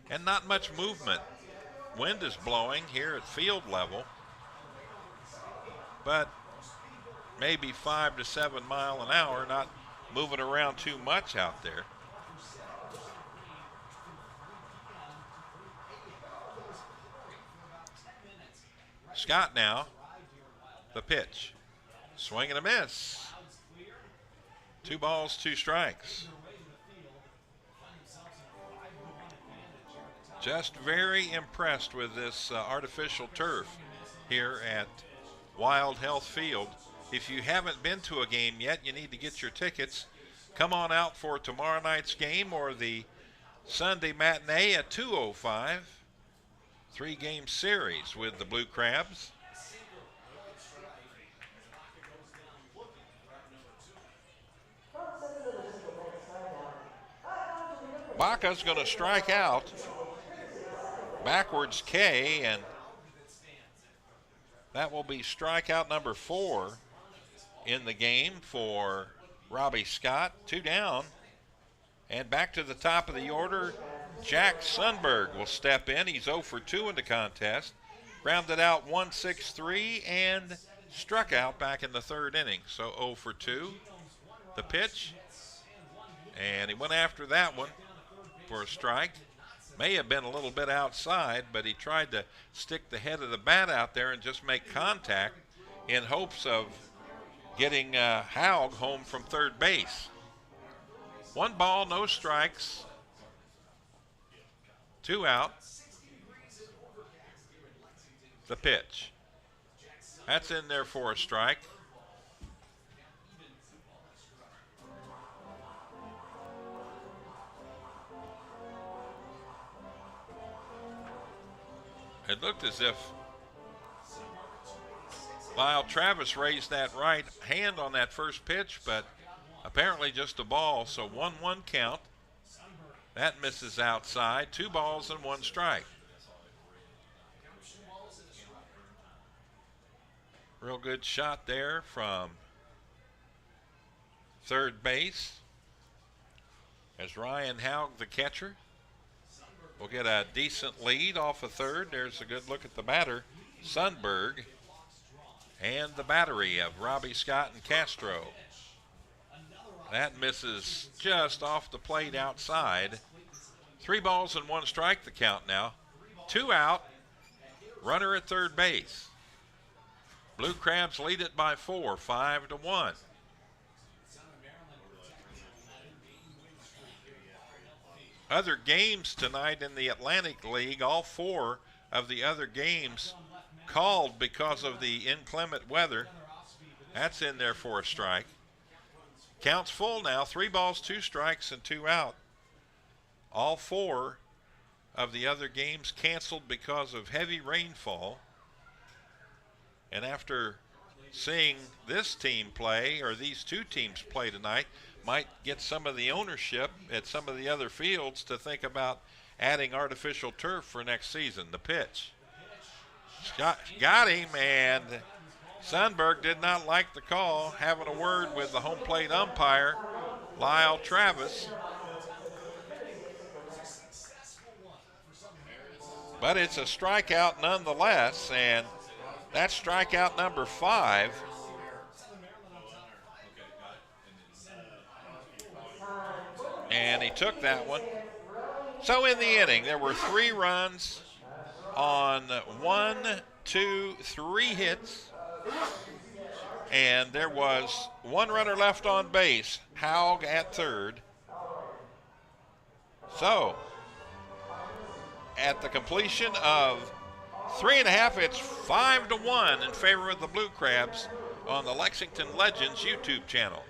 And not much movement. Wind is blowing here at field level, but maybe 5 to 7 mile an hour, not moving around too much out there. Scott now, the pitch. Swing and a miss. 2 balls, 2 strikes. Just very impressed with this artificial turf here at Wild Health Field. If you haven't been to a game yet, you need to get your tickets. Come on out for tomorrow night's game or the Sunday matinee at 2:05. 3-game series with the Blue Crabs. Baca's going to strike out. Backwards K, and that will be strikeout number 4 in the game for Robbie Scott. 2 down, and back to the top of the order, Jack Sundberg will step in. He's 0 for 2 in the contest. Grounded out 1-6-3 and struck out back in the third inning. So 0 for 2. The pitch, and he went after that one for a strike. May have been a little bit outside, but he tried to stick the head of the bat out there and just make contact in hopes of getting Haug home from third base. 1 ball, no strikes. 2 out. The pitch. That's in there for a strike. It looked as if Lyle Travis raised that right hand on that first pitch, but apparently just a ball. So 1-1 count. That misses outside. 2 balls and 1 strike. Real good shot there from third base as Ryan Haug, the catcher, will get a decent lead off of third. There's a good look at the batter, Sundberg, and the battery of Robbie Scott and Castro. That misses just off the plate outside. 3 balls and 1 strike the count now. 2 out, runner at third base. Blue Crabs lead it by 4, 5-1. Other games tonight in the Atlantic League, all 4 of the other games called because of the inclement weather. That's in there for a strike. Count's full now, 3 balls, 2 strikes, and 2 out. All 4 of the other games canceled because of heavy rainfall. And after seeing this team play, or these 2 teams play tonight, might get some of the ownership at some of the other fields to think about adding artificial turf for next season. The pitch. Got him, and Sundberg did not like the call, having a word with the home plate umpire, Lyle Travis. But it's a strikeout nonetheless, and that's strikeout number 5. And he took that one. So in the inning, there were 3 runs on 1, 2, 3 hits. And there was 1 runner left on base, Haug at third. So, at the completion of 3.5, it's 5-1 in favor of the Blue Crabs on the Lexington Legends YouTube channel.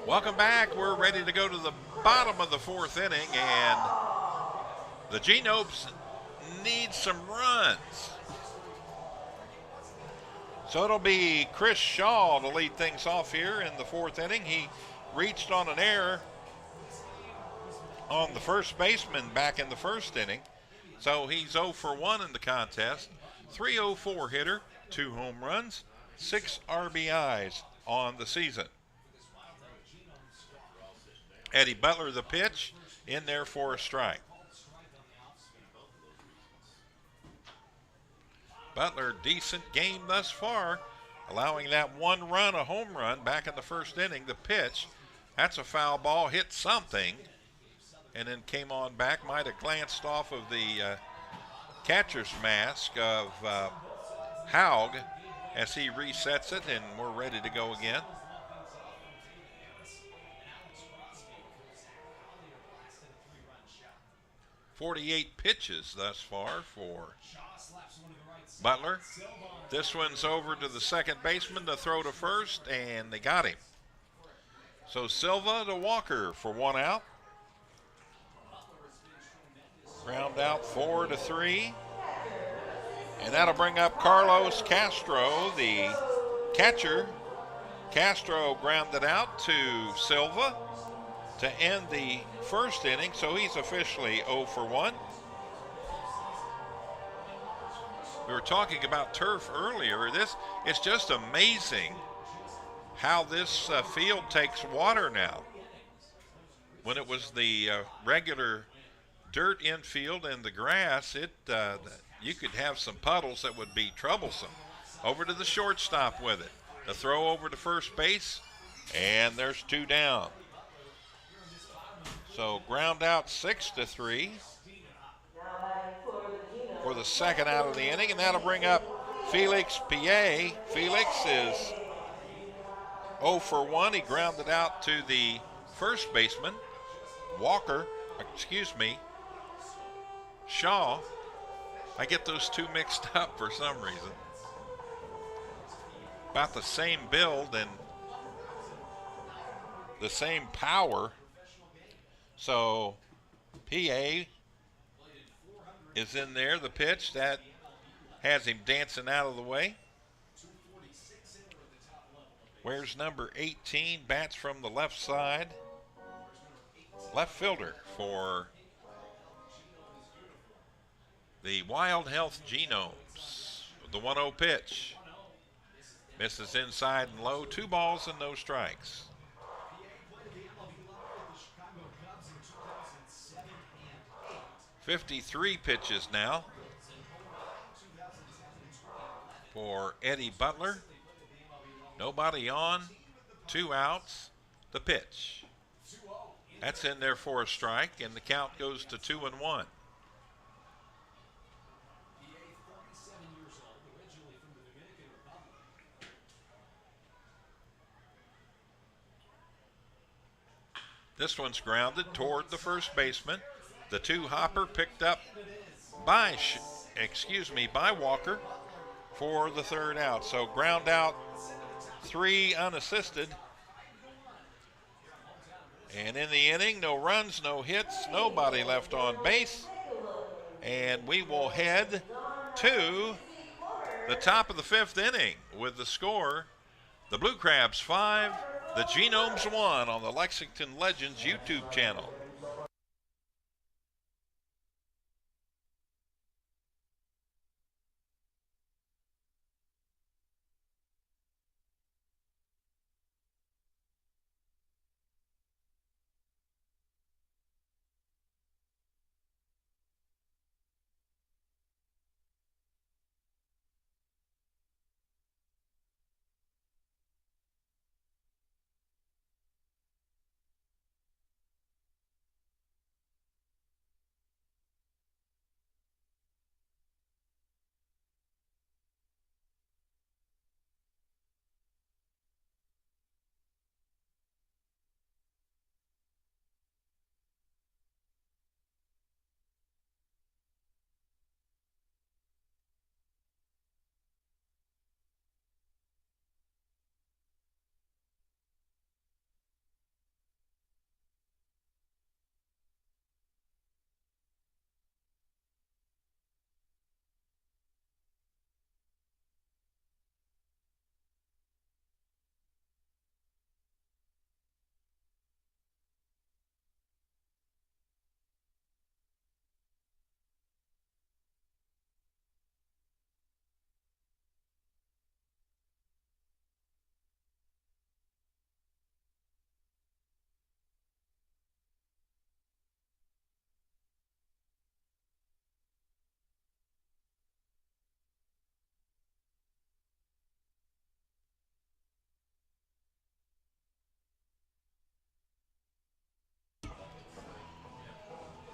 Welcome back. We're ready to go to the bottom of the 4th inning, and the Genomes need some runs. So it'll be Chris Shaw to lead things off here in the 4th inning. He reached on an error on the first baseman back in the 1st inning. So he's 0 for 1 in the contest. 304 hitter, 2 home runs, 6 RBIs on the season. Eddie Butler, the pitch, in there for a strike. Butler, decent game thus far, allowing that 1 run, a home run, back in the 1st inning. The pitch, that's a foul ball, hit something, and then came on back. Might have glanced off of the catcher's mask of Haug as he resets it, and we're ready to go again. 48 pitches thus far for Butler. This one's over to the second baseman to throw to first, and they got him. So Silva to Walker for 1 out. Ground out 4-3. And that'll bring up Carlos Castro, the catcher. Castro grounded out to Silva to end the first inning, so he's officially 0 for 1. We were talking about turf earlier. It's just amazing how this field takes water now. When it was the regular dirt infield and the grass, you could have some puddles that would be troublesome. Over to the shortstop with it. The throw over to first base, and there's 2 down. So ground out 6-3 for the second out of the inning, and that'll bring up Felix Pie. Felix is 0 for 1. He grounded out to the first baseman, Shaw. I get those two mixed up for some reason. About the same build and the same power. So PA is in there. The pitch that has him dancing out of the way. Wears number 18, bats from the left side. Left fielder for the Wild Health Genomes. The 1-0 pitch. Misses inside and low. 2 balls and no strikes. .53 pitches now for Eddie Butler. Nobody on. 2 outs. The pitch. That's in there for a strike, and the count goes to 2-1. This one's grounded toward the first baseman. The 2-hopper picked up by Walker for the 3rd out. So ground out 3 unassisted. And in the inning, no runs, no hits, nobody left on base. And we will head to the top of the 5th inning with the score. The Blue Crabs 5, the Genomes 1 on the Lexington Legends YouTube channel.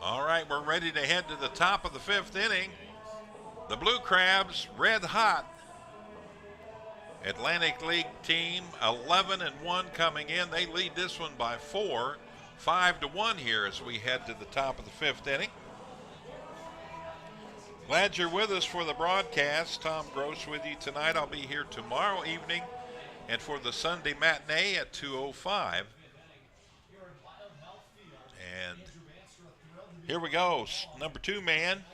All right, we're ready to head to the top of the 5th inning. The Blue Crabs, red hot. Atlantic League team, 11-1 coming in. They lead this one by 4, 5-1 here as we head to the top of the 5th inning. Glad you're with us for the broadcast. Tom Gross with you tonight. I'll be here tomorrow evening and for the Sunday matinee at 2:05. And here we go. Number 2 man.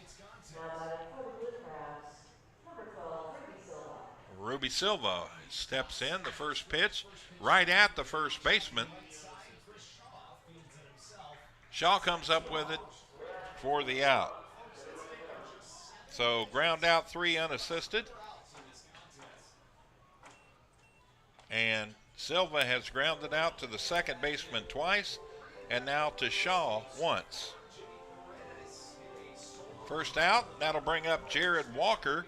Ruby Silva steps in. The first pitch right at the first baseman. Shaw comes up with it for the out. So ground out 3 unassisted. And Silva has grounded out to the second baseman twice and now to Shaw once. First out, that'll bring up Jared Walker.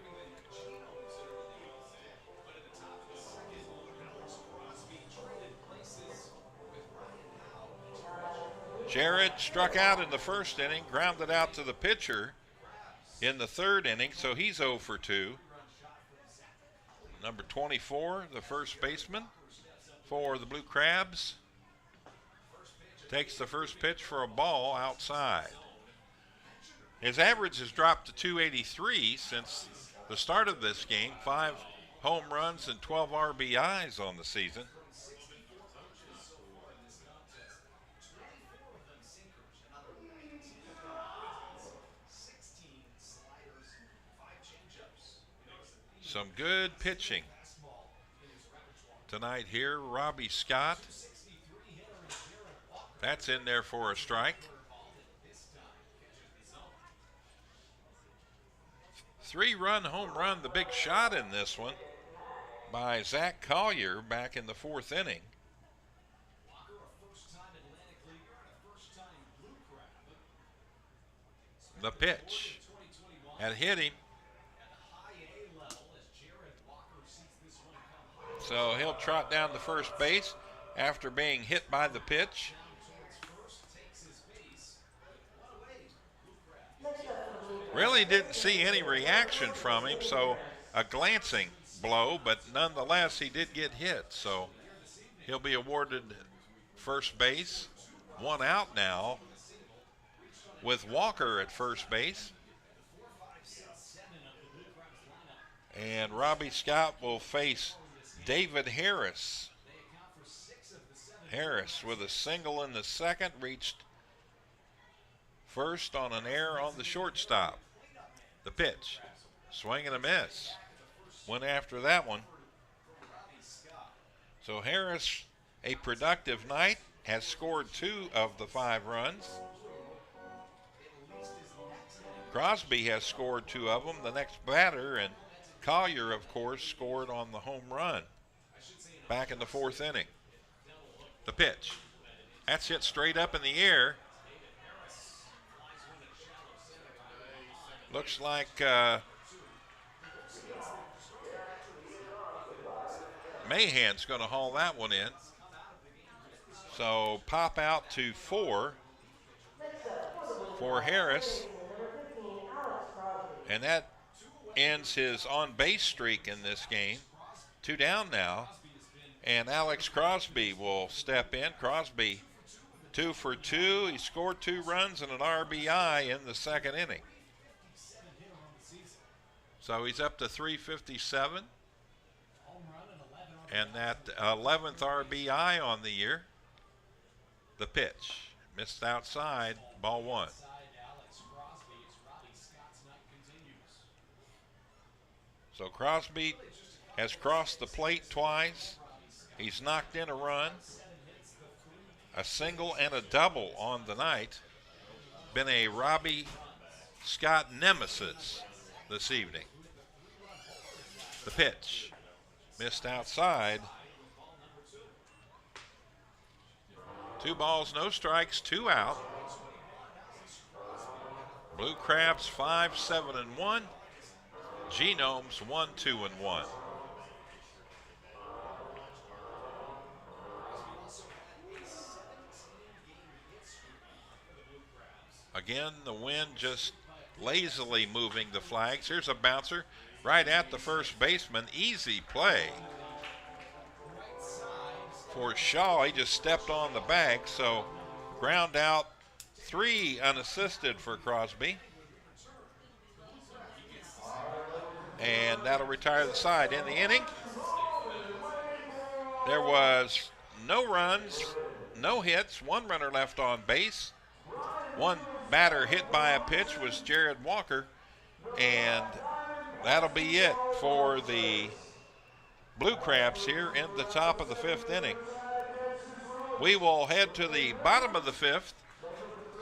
Jared struck out in the first inning, grounded out to the pitcher in the third inning, so he's 0 for 2. Number 24, the first baseman for the Blue Crabs, takes the first pitch for a ball outside. His average has dropped to 283 since the start of this game. 5 home runs and 12 RBIs on the season. Some good pitching tonight here. Robbie Scott, that's in there for a strike. 3-run home run, the big shot in this one by Zach Collier back in the 4th inning. The pitch had hit him. So he'll trot down to first base after being hit by the pitch. Really didn't see any reaction from him, so a glancing blow, but nonetheless he did get hit. So he'll be awarded first base. 1 out now with Walker at first base. And Robbie Scott will face David Harris. Harris with a single in the second, reached first on an error on the shortstop. The pitch, swing and a miss. Went after that one. So Harris, a productive night, has scored 2 of the 5 runs. Crosby has scored 2 of them. The next batter, and Collier, of course, scored on the home run back in the 4th inning. The pitch, that's hit straight up in the air. Looks like Mahan's going to haul that one in. So pop out to 4 for Harris. And that ends his on-base streak in this game. 2 down now. And Alex Crosby will step in. Crosby 2 for 2. He scored 2 runs and an RBI in the second inning. So he's up to 357. And that 11th RBI on the year. The pitch, missed outside, ball 1. So Crosby has crossed the plate twice. He's knocked in a run, a single and a double on the night. Been a Robbie Scott nemesis this evening. The pitch, missed outside. 2 balls, no strikes, 2 out. Blue Crabs 5-7-1. Genomes 1-2-1. Again, the wind just lazily moving the flags. Here's a bouncer right at the first baseman. Easy play for Shaw. He just stepped on the bag, so ground out 3 unassisted for Crosby. and that'll retire the side. In the inning, there was no runs, no hits, one runner left on base. One batter hit by a pitch was Jared Walker, and that'll be it for the Blue Crabs here in the top of the fifth inning. We will head to the bottom of the fifth.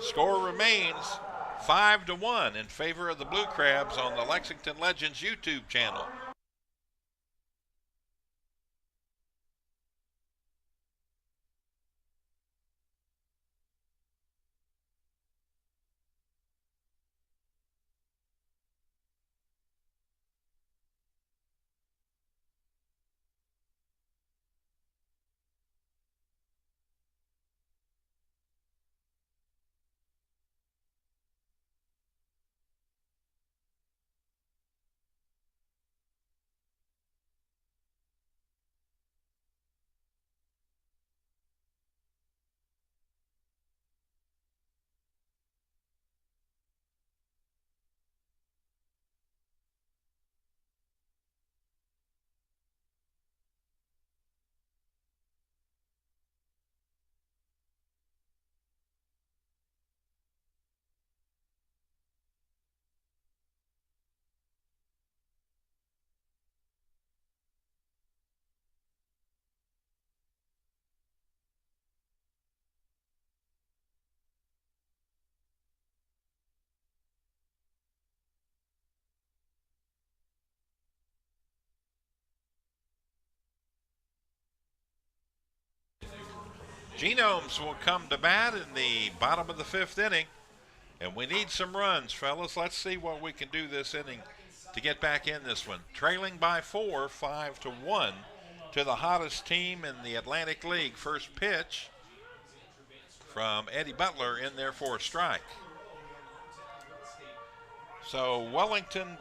Score remains 5-1 in favor of the Blue Crabs on the Lexington Legends YouTube channel. Genomes will come to bat in the bottom of the fifth inning, and we need some runs, fellas. Let's see what we can do this inning to get back in this one. Trailing by 4, 5-1 to the hottest team in the Atlantic League. First pitch from Eddie Butler in there for a strike. So Wellington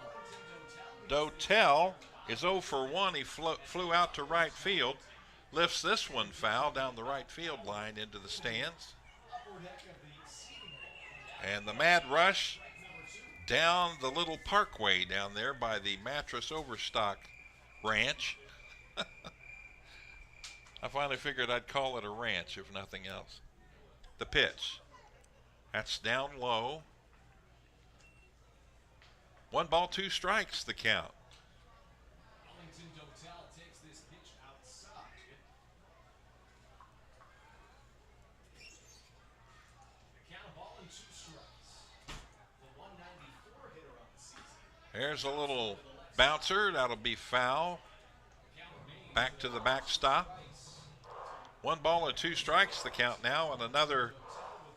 Dotel is 0 for 1. He flew out to right field. Lifts this one foul down the right field line into the stands. And the mad rush down the little parkway down there by the Mattress Overstock Ranch. I finally figured I'd call it a ranch if nothing else. The pitch. That's down low. 1 ball, 2 strikes, the count. There's a little bouncer. That'll be foul. Back to the backstop. 1 ball and 2 strikes, the count now, and another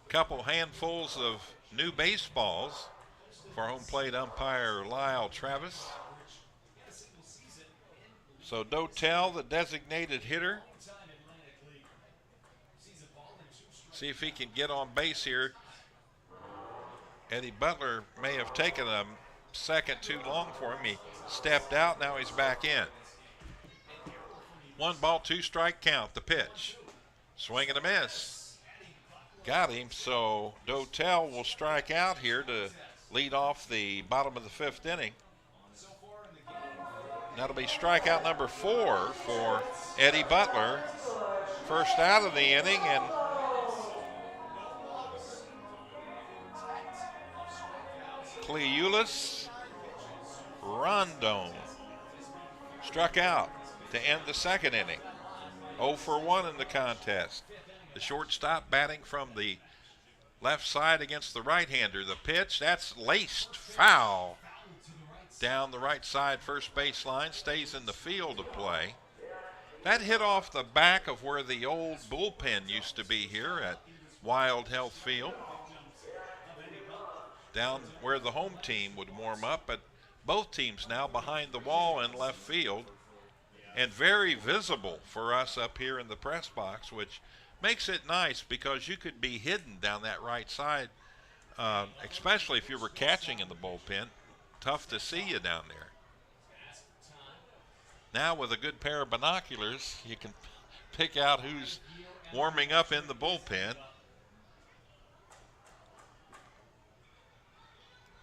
couple handfuls of new baseballs for home plate umpire Lyle Travis. So Dotel, the designated hitter. See if he can get on base here. Eddie Butler may have taken a second too long for him. He stepped out, now he's back in. 1 ball, 2 strike count, the pitch. Swing and a miss. Got him, so Dotel will strike out here to lead off the bottom of the fifth inning. That'll be strikeout number 4 for Eddie Butler. First out of the inning, and Cleulis Rondon struck out to end the second inning. 0 for 1 in the contest. The shortstop batting from the left side against the right-hander. The pitch, that's laced foul down the right side first baseline, stays in the field of play. That hit off the back of where the old bullpen used to be here at Wild Health Field, down where the home team would warm up, but both teams now behind the wall in left field, and very visible for us up here in the press box, which makes it nice because you could be hidden down that right side, especially if you were catching in the bullpen. Tough to see you down there. Now with a good pair of binoculars, you can pick out who's warming up in the bullpen.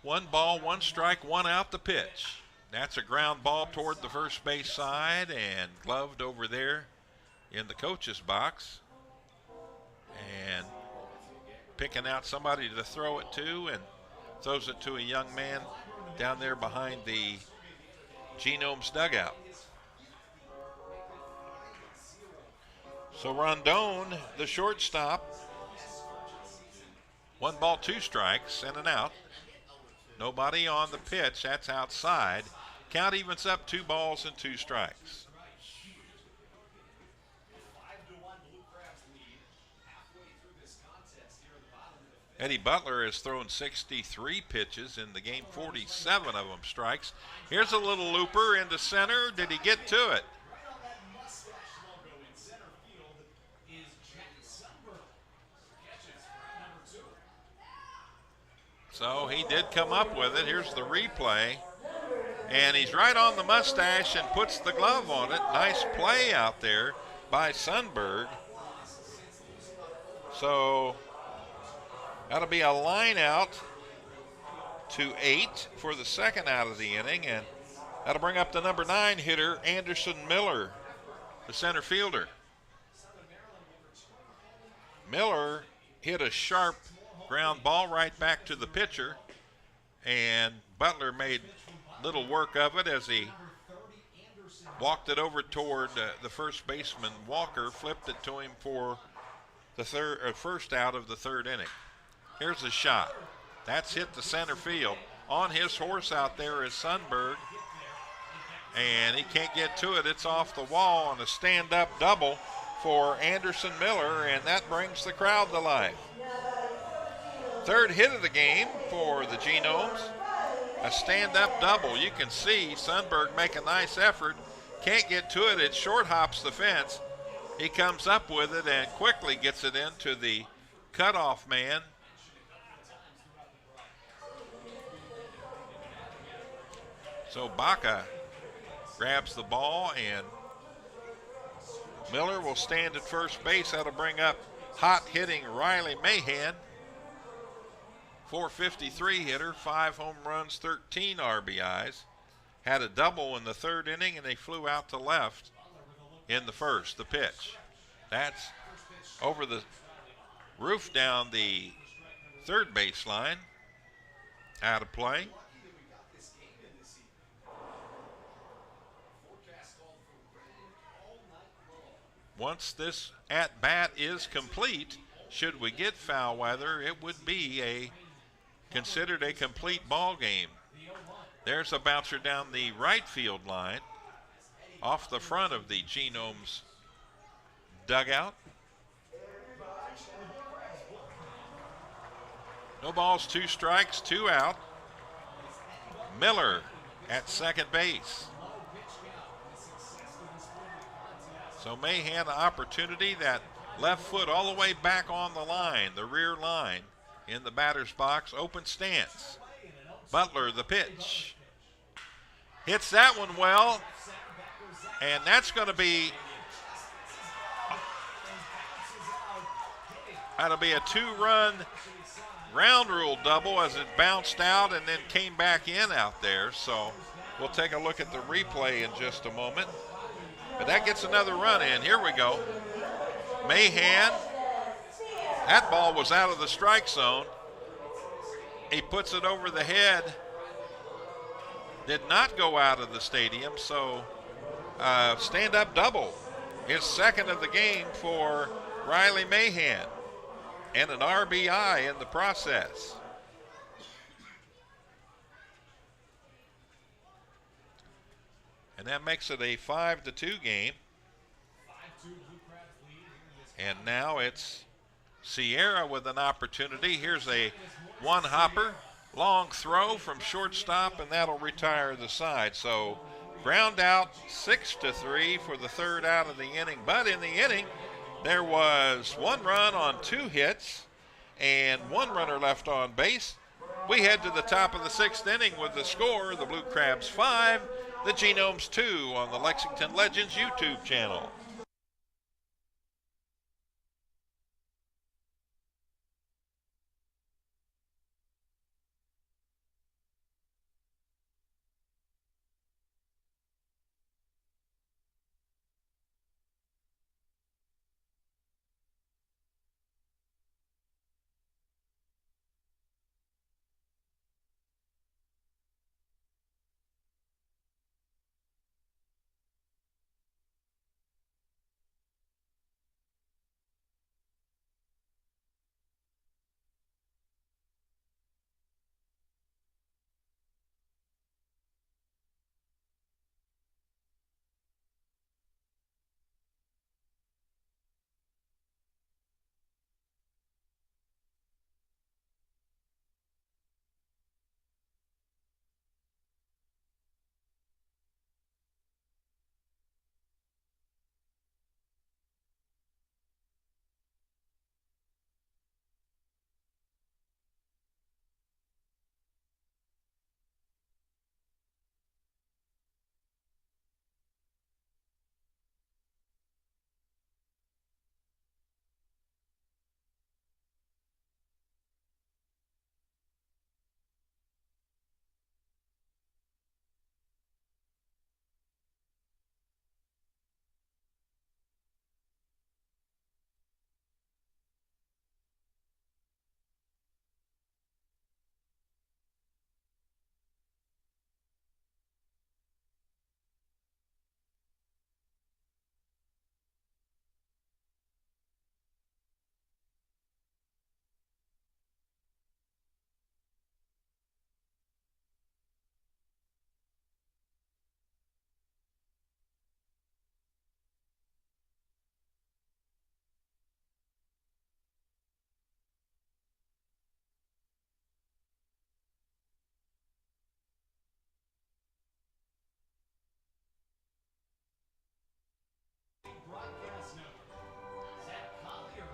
1 ball, 1 strike, 1 out, the pitch. That's a ground ball toward the first base side and gloved over there in the coach's box. And picking out somebody to throw it to, and throws it to a young man down there behind the Genomes dugout. So Rondon, the shortstop, 1 ball, 2 strikes, and an out. Nobody on the pitch. That's outside. Count evens up, 2 balls and 2 strikes. Eddie Butler has thrown 63 pitches in the game, 47 of them strikes. Here's a little looper into center. Did he get to it? So he did come up with it. Here's the replay. And he's right on the mustache and puts the glove on it. Nice play out there by Sundberg. So that'll be a line out to 8 for the second out of the inning. And that'll bring up the number 9 hitter, Anderson Miller, the center fielder. Miller hit a sharp ground ball right back to the pitcher, and Butler made little work of it as he walked it over toward the first baseman, Walker, flipped it to him for the first out of the third inning. Here's a shot. That's hit the center field. On his horse out there is Sundberg, and he can't get to it. It's off the wall on a stand-up double for Anderson Miller, and that brings the crowd to life. Third hit of the game for the Genomes, a stand-up double. You can see Sundberg make a nice effort. Can't get to it. It short hops the fence. He comes up with it and quickly gets it into the cutoff man. So Baca grabs the ball, and Miller will stand at first base. That'll bring up hot-hitting Riley Mahan. 453 hitter, 5 home runs, 13 RBIs. Had a double in the third inning, and they flew out to left in the first. The pitch. That's over the roof down the third baseline. Out of play. Once this at-bat is complete, should we get foul weather, it would be considered a complete ball game. There's a bouncer down the right field line off the front of the Genomes dugout. No balls, 2 strikes, 2 out. Miller at second base. So Mahan, an opportunity, that left foot all the way back on the line, the rear line in the batter's box, open stance. Butler, the pitch. Hits that one well, and that's going to be, that'll be a 2-run ground rule double as it bounced out and then came back in out there. So we'll take a look at the replay in just a moment. But that gets another run in. Here we go. Mahan, that ball was out of the strike zone. He puts it over the head. Did not go out of the stadium, so stand-up double. His second of the game for Riley Mahan, and an RBI in the process. And that makes it a 5-2 game. And now it's Sierra with an opportunity. Here's a one-hopper, long throw from shortstop, and that'll retire the side. So ground out, 6-3 for the third out of the inning. But in the inning, there was 1 run on 2 hits and 1 runner left on base. We head to the top of the 6th inning with the score: the Blue Crabs 5, the Genomes 2 on the Lexington Legends YouTube channel.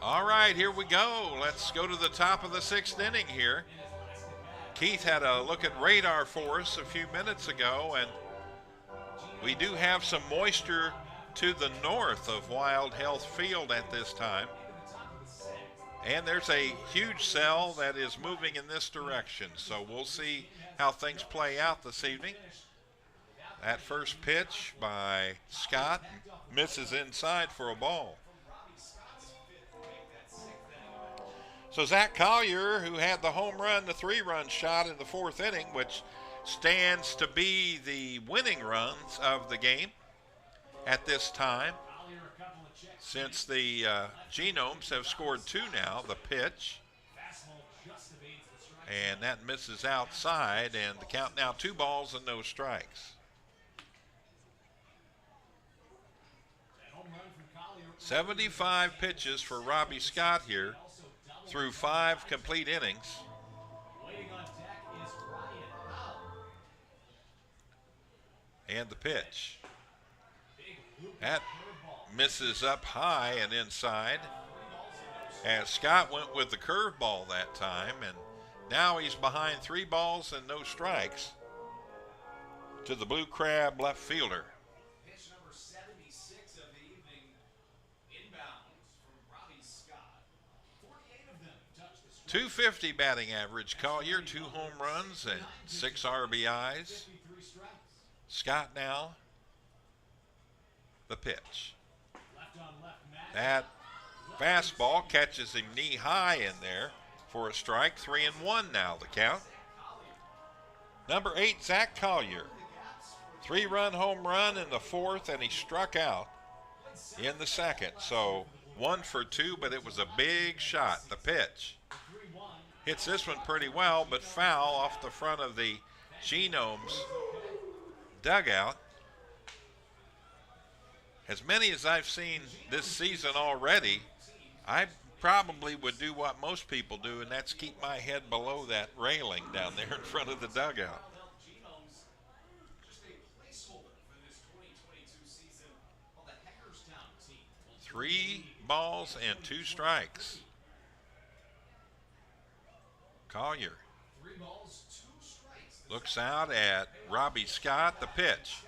All right, here we go. Let's go to the top of the 6th inning here. Keith had a look at radar for us a few minutes ago, and we do have some moisture to the north of Wild Health Field at this time. And there's a huge cell that is moving in this direction, so we'll see how things play out this evening. That first pitch by Scott misses inside for a ball. So Zach Collier, who had the home run, the 3-run shot in the 4th inning, which stands to be the winning runs of the game at this time, since the Genomes have scored 2 now. The pitch, and that misses outside, and the count now 2 balls and no strikes. 75 pitches for Robbie Scott here through 5 complete innings. And the pitch. That misses up high and inside, as Scott went with the curveball that time, and now he's behind 3 balls and no strikes to the Blue Crab left fielder. 250 batting average. Collier, 2 home runs and 6 RBIs. Scott now. The pitch. That fastball catches him knee high in there for a strike. 3-1 now the count. Number 8, Zach Collier. 3-run home run in the 4th, and he struck out in the 2nd. So 1 for 2, but it was a big shot. The pitch. Hits this one pretty well, but foul off the front of the Genomes dugout. As many as I've seen this season already, I probably would do what most people do, and that's keep my head below that railing down there in front of the dugout. 3 balls and 2 strikes. Collier looks out at Robbie Scott. The pitch.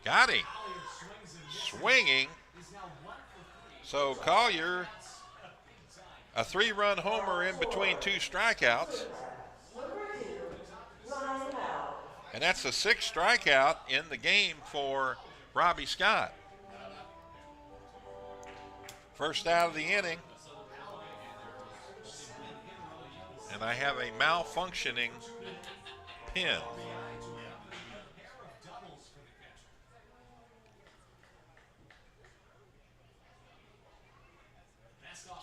Got him. Swinging. So Collier, a 3-run homer in between 2 strikeouts. And that's the 6th strikeout in the game for Robbie Scott. First out of the inning. And I have a malfunctioning pin.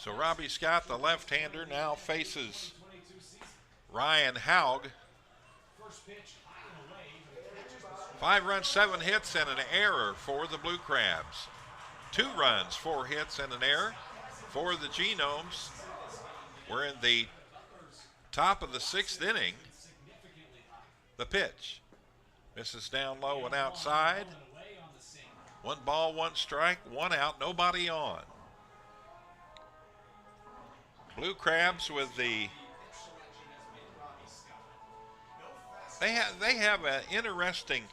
So Robbie Scott, the left-hander, now faces Ryan Haug. 5 runs, 7 hits, and an error for the Blue Crabs. 2 runs, 4 hits, and an error for the Genomes. We're in the top of the 6th inning. The pitch. Misses down low and outside. 1 ball, 1 strike, 1 out, nobody on. Blue Crabs with the... They have an interesting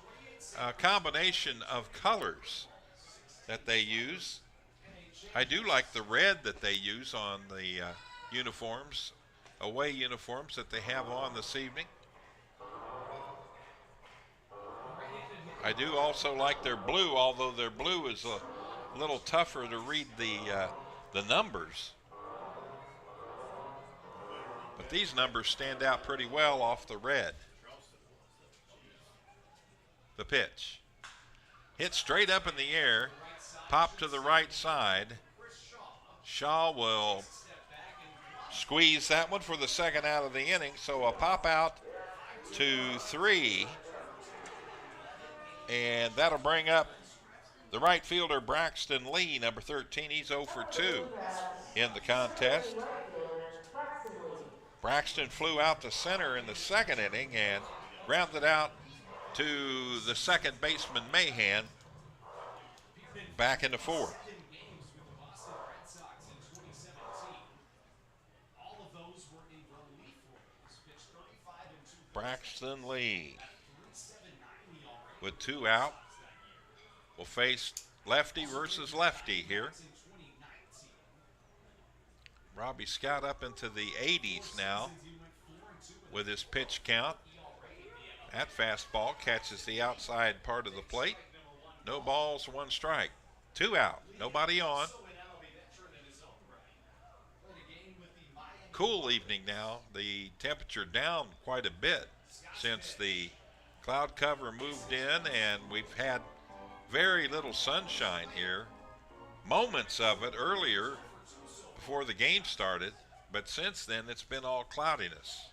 combination of colors that they use. I do like the red that they use on the uniforms, away uniforms that they have on this evening. I do also like their blue, although their blue is a little tougher to read the numbers. But these numbers stand out pretty well off the red. The pitch. Hit straight up in the air, pop to the right side. Shaw will squeeze that one for the 2nd out of the inning. So a pop out to 3. And that'll bring up the right fielder, Braxton Lee, number 13. He's 0 for 2 in the contest. Braxton flew out to center in the 2nd inning and grounded out to the 2nd baseman, Mahan, back in the 4th. Braxton Lee. With 2 out, we'll face lefty versus lefty here. Robbie Scott up into the 80s now with his pitch count. That fastball catches the outside part of the plate. No balls, 1 strike. 2 out, nobody on. Cool evening now. The temperature down quite a bit since the cloud cover moved in, and we've had very little sunshine here. Moments of it earlier before the game started, but since then it's been all cloudiness.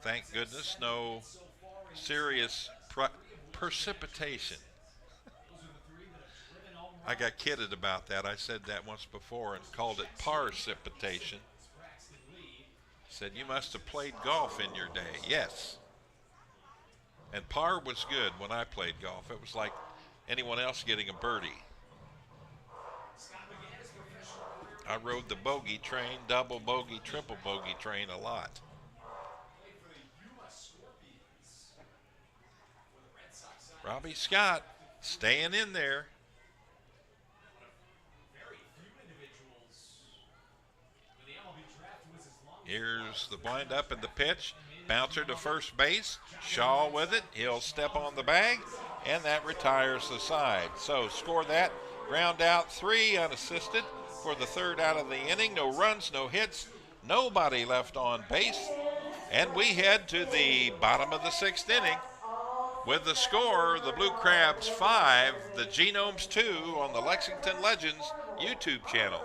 Thank goodness no serious precipitation. I got kidded about that. I said that once before and called it parsipitation. Said, you must have played golf in your day. Yes. And par was good when I played golf. It was like anyone else getting a birdie. I rode the bogey train, double bogey, triple bogey train a lot. Robbie Scott staying in there. Here's the windup and the pitch. Bouncer to first base. Shaw with it. He'll step on the bag, and that retires the side. So score that. Ground out 3 unassisted for the 3rd out of the inning. No runs, no hits, nobody left on base. And we head to the bottom of the 6th inning with the score, the Blue Crabs 5, the Genomes 2 on the Lexington Legends YouTube channel.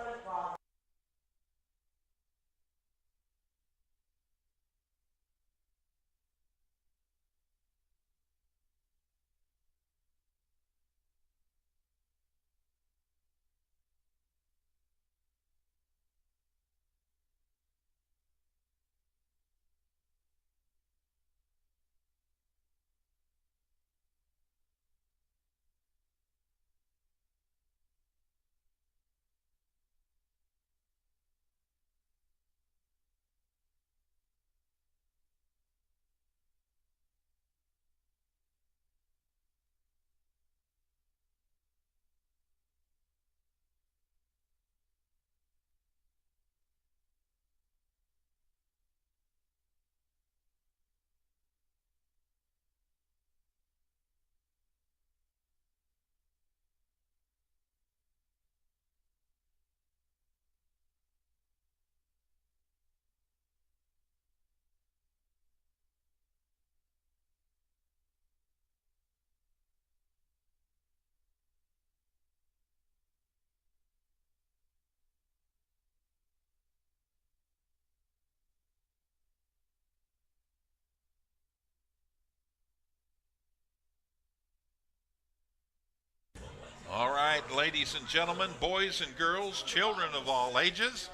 All right, ladies and gentlemen, boys and girls, children of all ages,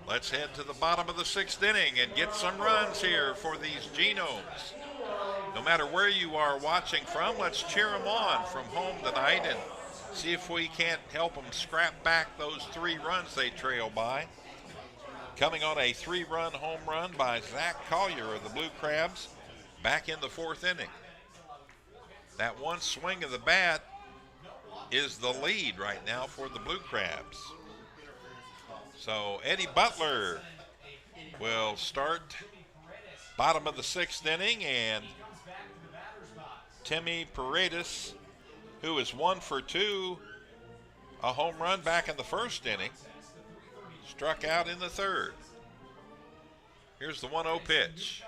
let's head to the bottom of the 6th inning and get some runs here for these Genomes. No matter where you are watching from, let's cheer them on from home tonight and see if we can't help them scrap back those 3 runs they trail by. Coming on a 3-run home run by Zach Collier of the Blue Crabs back in the 4th inning. That one swing of the bat is the lead right now for the Blue Crabs. So Eddie Butler will start bottom of the 6th inning, and Timmy Paredes, who is 1 for 2, a home run back in the 1st inning, struck out in the 3rd. Here's the 1-0 pitch.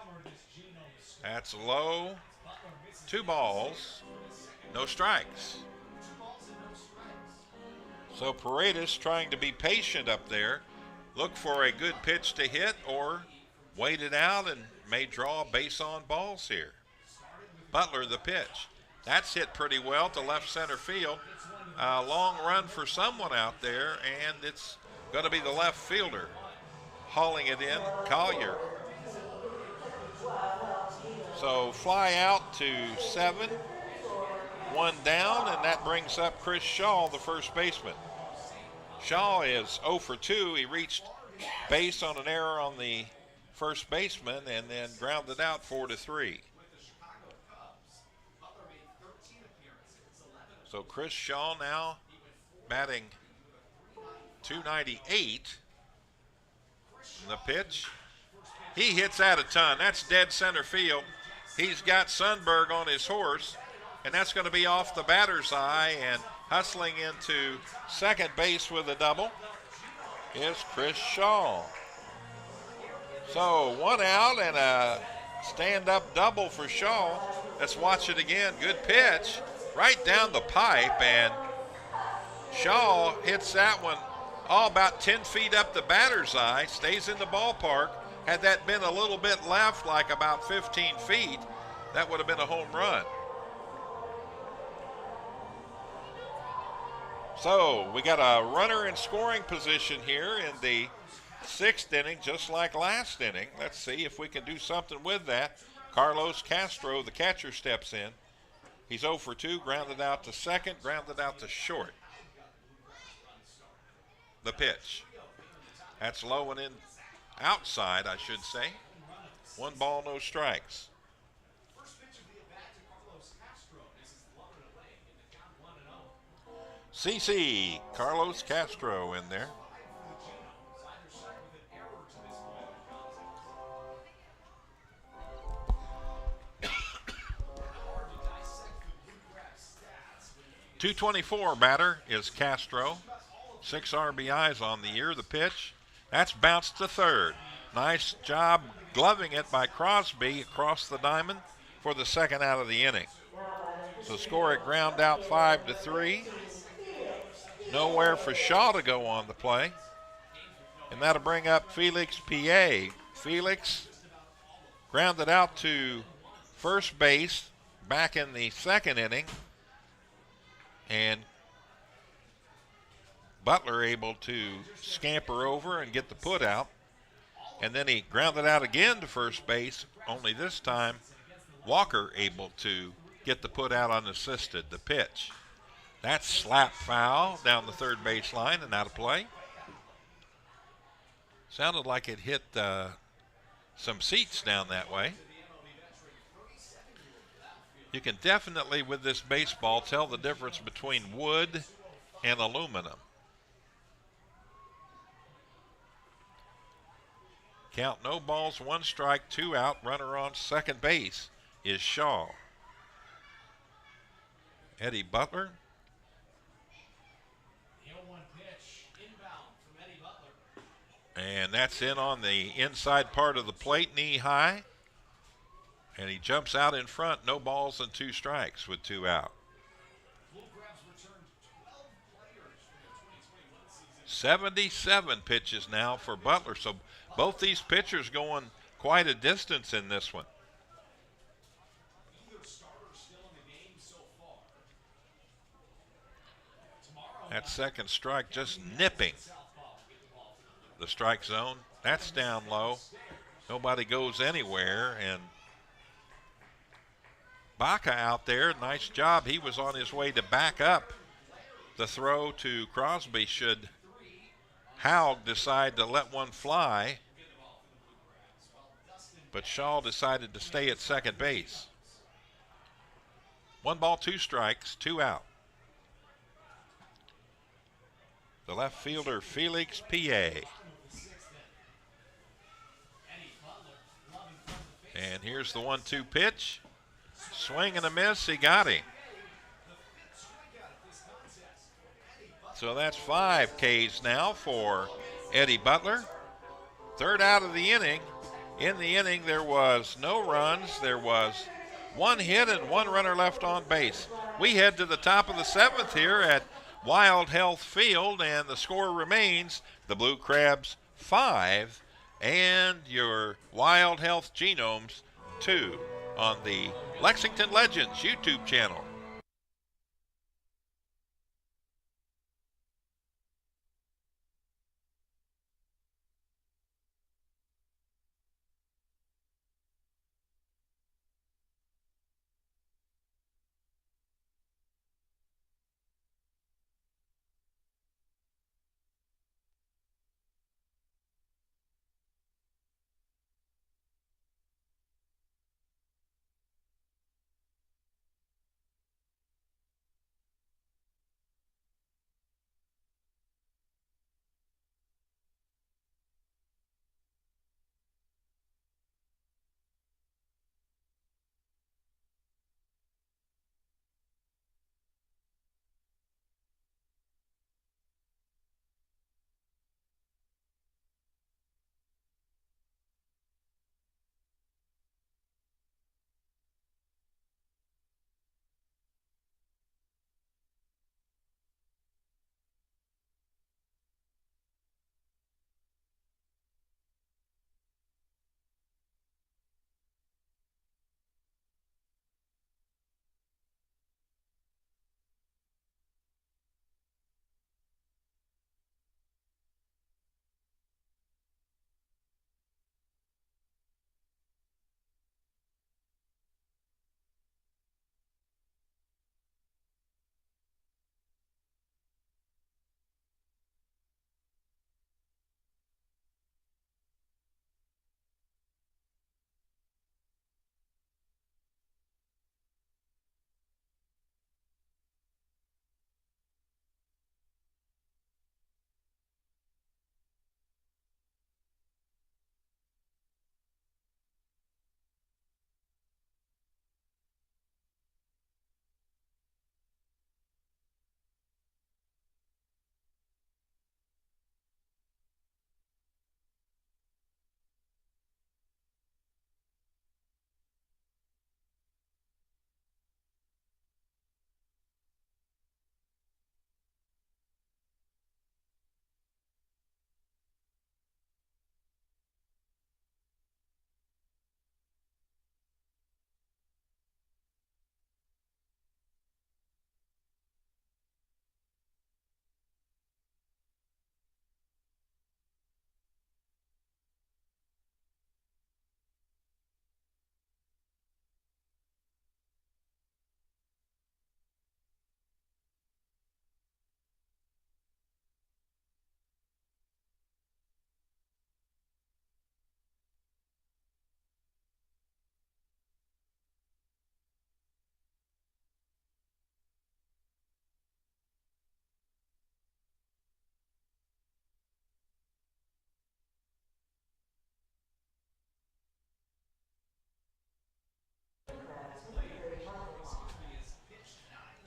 That's low. 2 balls, no strikes. So Paredes trying to be patient up there, look for a good pitch to hit or wait it out and may draw base on balls here. Butler the pitch. That's hit pretty well to left center field. A long run for someone out there, and it's going to be the left fielder hauling it in, Collier. So fly out to 7. 1 down, and that brings up Chris Shaw, the first baseman. Shaw is 0 for 2. He reached base on an error on the first baseman and then grounded out 4-3. So Chris Shaw now batting .298. And the pitch, he hits that a ton. That's dead center field. He's got Sundberg on his horse, and that's going to be off the batter's eye, and hustling into second base with a double is Chris Shaw. So 1 out and a stand-up double for Shaw. Let's watch it again. Good pitch right down the pipe, and Shaw hits that one about 10 feet up the batter's eye, stays in the ballpark. Had that been a little bit left, like about 15 feet, that would have been a home run. So we got a runner in scoring position here in the 6th inning, just like last inning. Let's see if we can do something with that. Carlos Castro, the catcher, steps in. He's 0 for 2, grounded out to second, grounded out to short. The pitch. That's low and in outside, I should say. 1 ball, no strikes. CC, Carlos Castro in there. .224 batter is Castro. 6 RBIs on the year. The pitch, that's bounced to third. Nice job gloving it by Crosby across the diamond for the 2nd out of the inning. So score at ground out 5-3. Nowhere for Shaw to go on the play. And that'll bring up Felix P.A. Felix grounded out to first base back in the 2nd inning. And Butler able to scamper over and get the put out. And then he grounded out again to first base, only this time Walker able to get the put out unassisted. The pitch, that's slap foul down the third baseline and out of play. Sounded like it hit some seats down that way. You can definitely, with this baseball, tell the difference between wood and aluminum. Count no balls, 1 strike, 2 out. Runner on second base is Shaw. Eddie Butler. And that's in on the inside part of the plate, knee high. And he jumps out in front, no balls and 2 strikes with 2 out. 77 pitches now for Butler. So both these pitchers going quite a distance in this one. That second strike just nipping the strike zone. That's down low. Nobody goes anywhere, and Baca out there, nice job. He was on his way to back up the throw to Crosby should Haug decide to let one fly. But Shaw decided to stay at second base. 1 ball, 2 strikes, 2 out. The left fielder, Felix P.A. And here's the 1-2 pitch. Swing and a miss, he got him. So that's 5 Ks now for Eddie Butler. 3rd out of the inning. In the inning, there was no runs. There was 1 hit and 1 runner left on base. We head to the top of the 7th here at Wild Health Field, and the score remains the Blue Crabs 5 and your Wild Health Genomes 2 on the Lexington Legends YouTube channel.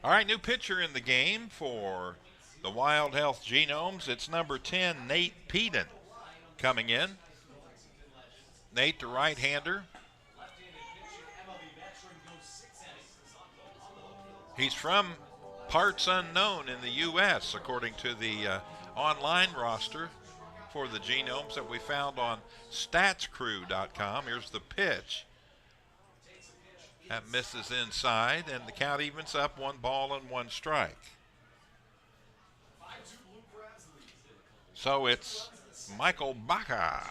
All right, new pitcher in the game for the Wild Health Genomes. It's number 10, Nate Peden, coming in. Nate, the right-hander. He's from parts unknown in the U.S., according to the online roster for the Genomes that we found on statscrew.com. Here's the pitch. That misses inside, and the count evens up, 1 ball and 1 strike. So it's Michael Baca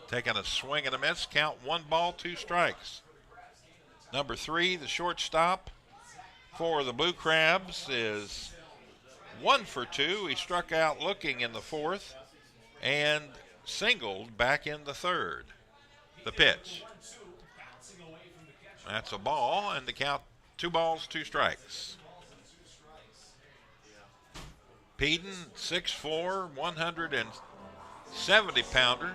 taking a swing and a miss. Count 1 ball, 2 strikes. Number 3, the shortstop for the Blue Crabs, is 1 for 2. He struck out looking in the 4th and singled back in the 3rd. The pitch. That's a ball, and the count 2 balls, 2 strikes. Peden, 6'4", 170-pounder.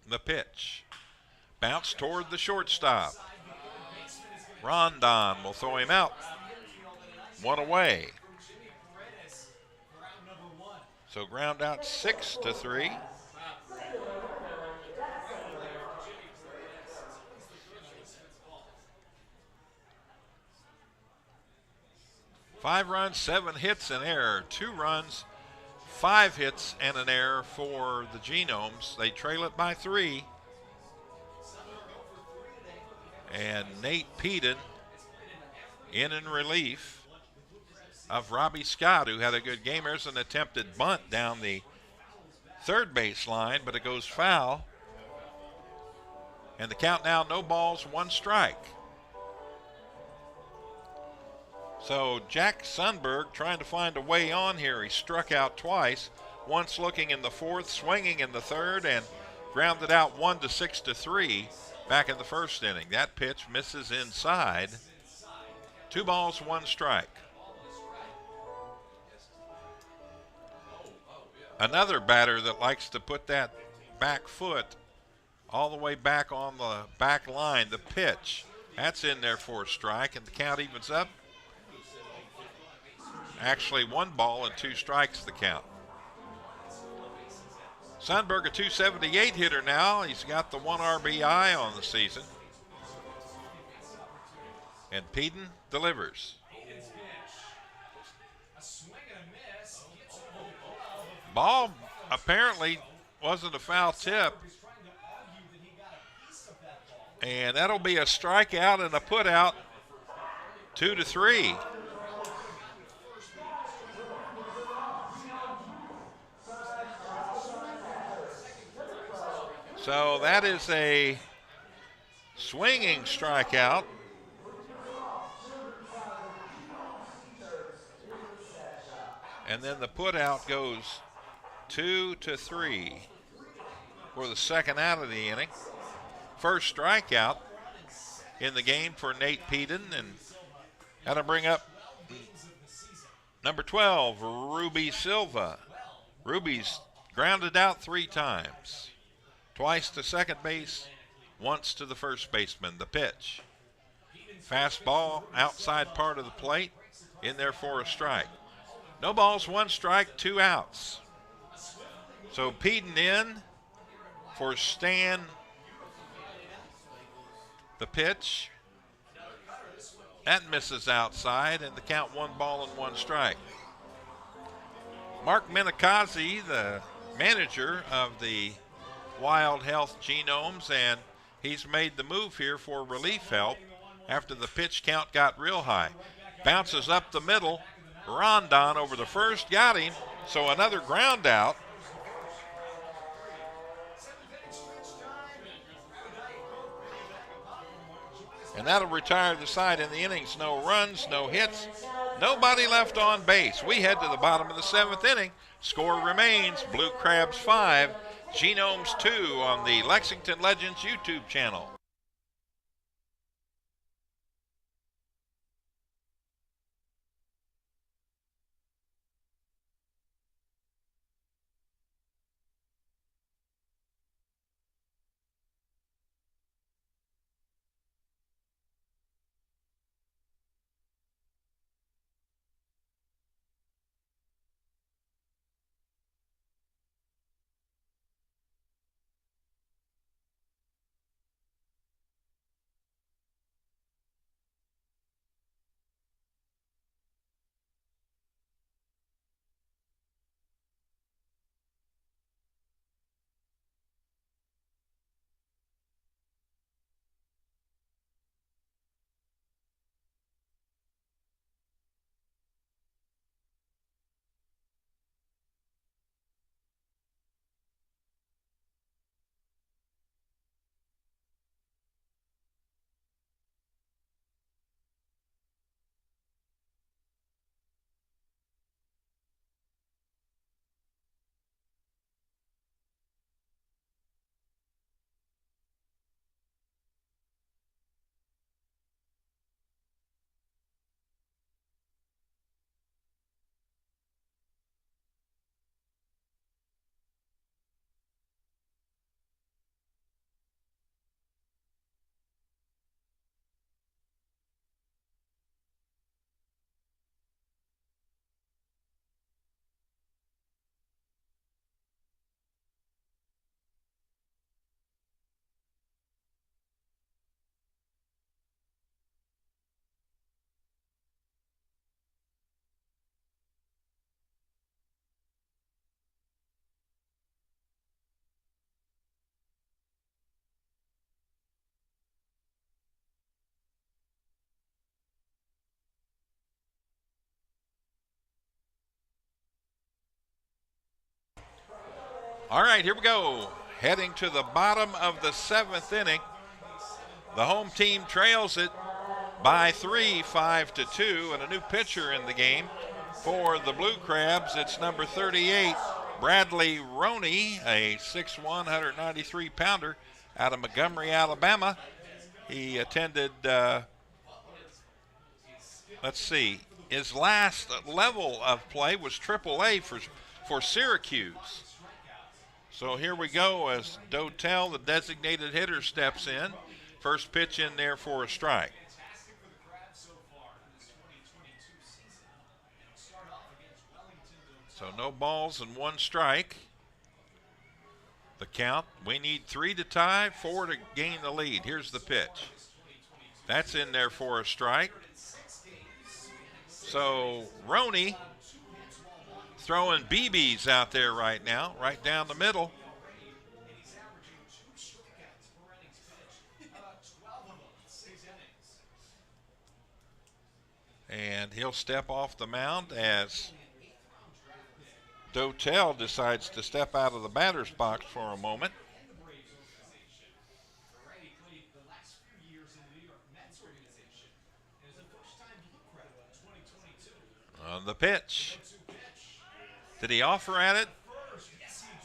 The pitch. Bounce toward the shortstop. Rondon will throw him out. 1 away. So ground out 6-3. Five runs, 7 hits, an error. 2 runs, 5 hits, and an error for the Genomes. They trail it by 3. And Nate Peden in relief of Robbie Scott, who had a good game. There's an attempted bunt down the third base line, but it goes foul. And the count now, no balls, 1 strike. So Jack Sundberg trying to find a way on here. He struck out twice, once looking in the 4th, swinging in the 3rd, and grounded out 1 to 6-3 back in the 1st inning. That pitch misses inside. 2 balls, 1 strike. Another batter that likes to put that back foot all the way back on the back line. The pitch. That's in there for a strike, and the count evens up. Actually, 1 ball and 2 strikes the count. Sundberg, a 278 hitter now. He's got the 1 RBI on the season. And Peden delivers. Ball apparently wasn't a foul tip. And that'll be a strikeout and a putout, 2-3. So that is a swinging strikeout. And then the putout goes 2-3 for the second out of the inning. First strikeout in the game for Nate Peden, and that'll bring up number 12, Ruby Silva. Ruby's grounded out 3 times. Twice to second base, once to the first baseman. The pitch. Fastball outside part of the plate, in there for a strike. No balls, 1 strike, 2 outs. So Peden in for Stan. The pitch. That misses outside, and the count 1 ball and 1 strike. Mark Minikazi, the manager of the Wild Health Genomes, and he's made the move here for relief help after the pitch count got real high. Bounces up the middle. Rondon over the first, got him. So another ground out. And that'll retire the side in the innings. No runs, no hits, nobody left on base. We head to the bottom of the 7th inning. Score remains Blue Crabs 5, Genomes 2 on the Lexington Legends YouTube channel. All right, here we go. Heading to the bottom of the 7th inning. The home team trails it by 3, 5-2, and a new pitcher in the game for the Blue Crabs. It's number 38, Bradley Roney, a 6'1", 193-pounder out of Montgomery, Alabama. He attended, his last level of play was AAA for Syracuse. So here we go as Dotel, the designated hitter, steps in. First pitch in there for a strike. So no balls and 1 strike. The count, we need 3 to tie, 4 to gain the lead. Here's the pitch. That's in there for a strike. So Roney throwing BBs out there right now, right down the middle. And he'll step off the mound as Dotel decides to step out of the batter's box for a moment. On the pitch. Did he offer at it?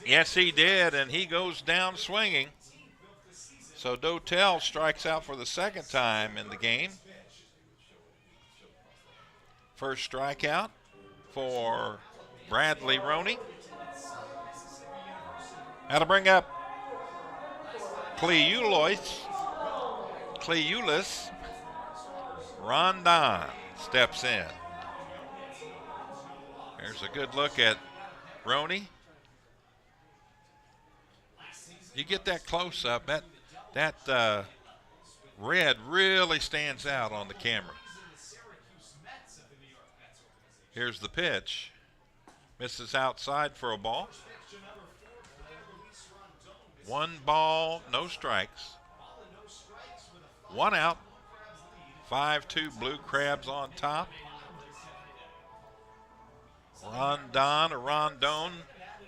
Yes, he did, and he goes down swinging. So Dotel strikes out for the 2nd time in the game. First strikeout for Bradley Roney. Now to bring up Cleulis. Rondon steps in. There's a good look at Roney. You get that close up, that red really stands out on the camera. Here's the pitch. Misses outside for a ball. 1 ball, no strikes. 1 out. 5-2 Blue Crabs on top. Rondon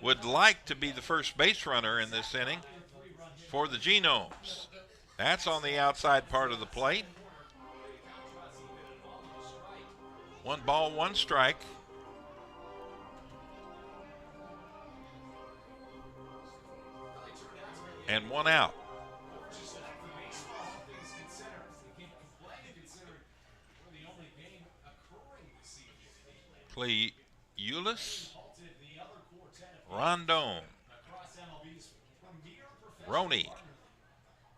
would like to be the first base runner in this inning for the Genomes. That's on the outside part of the plate. 1 ball, 1 strike. And 1 out. Cleulis, Rondon, Roney,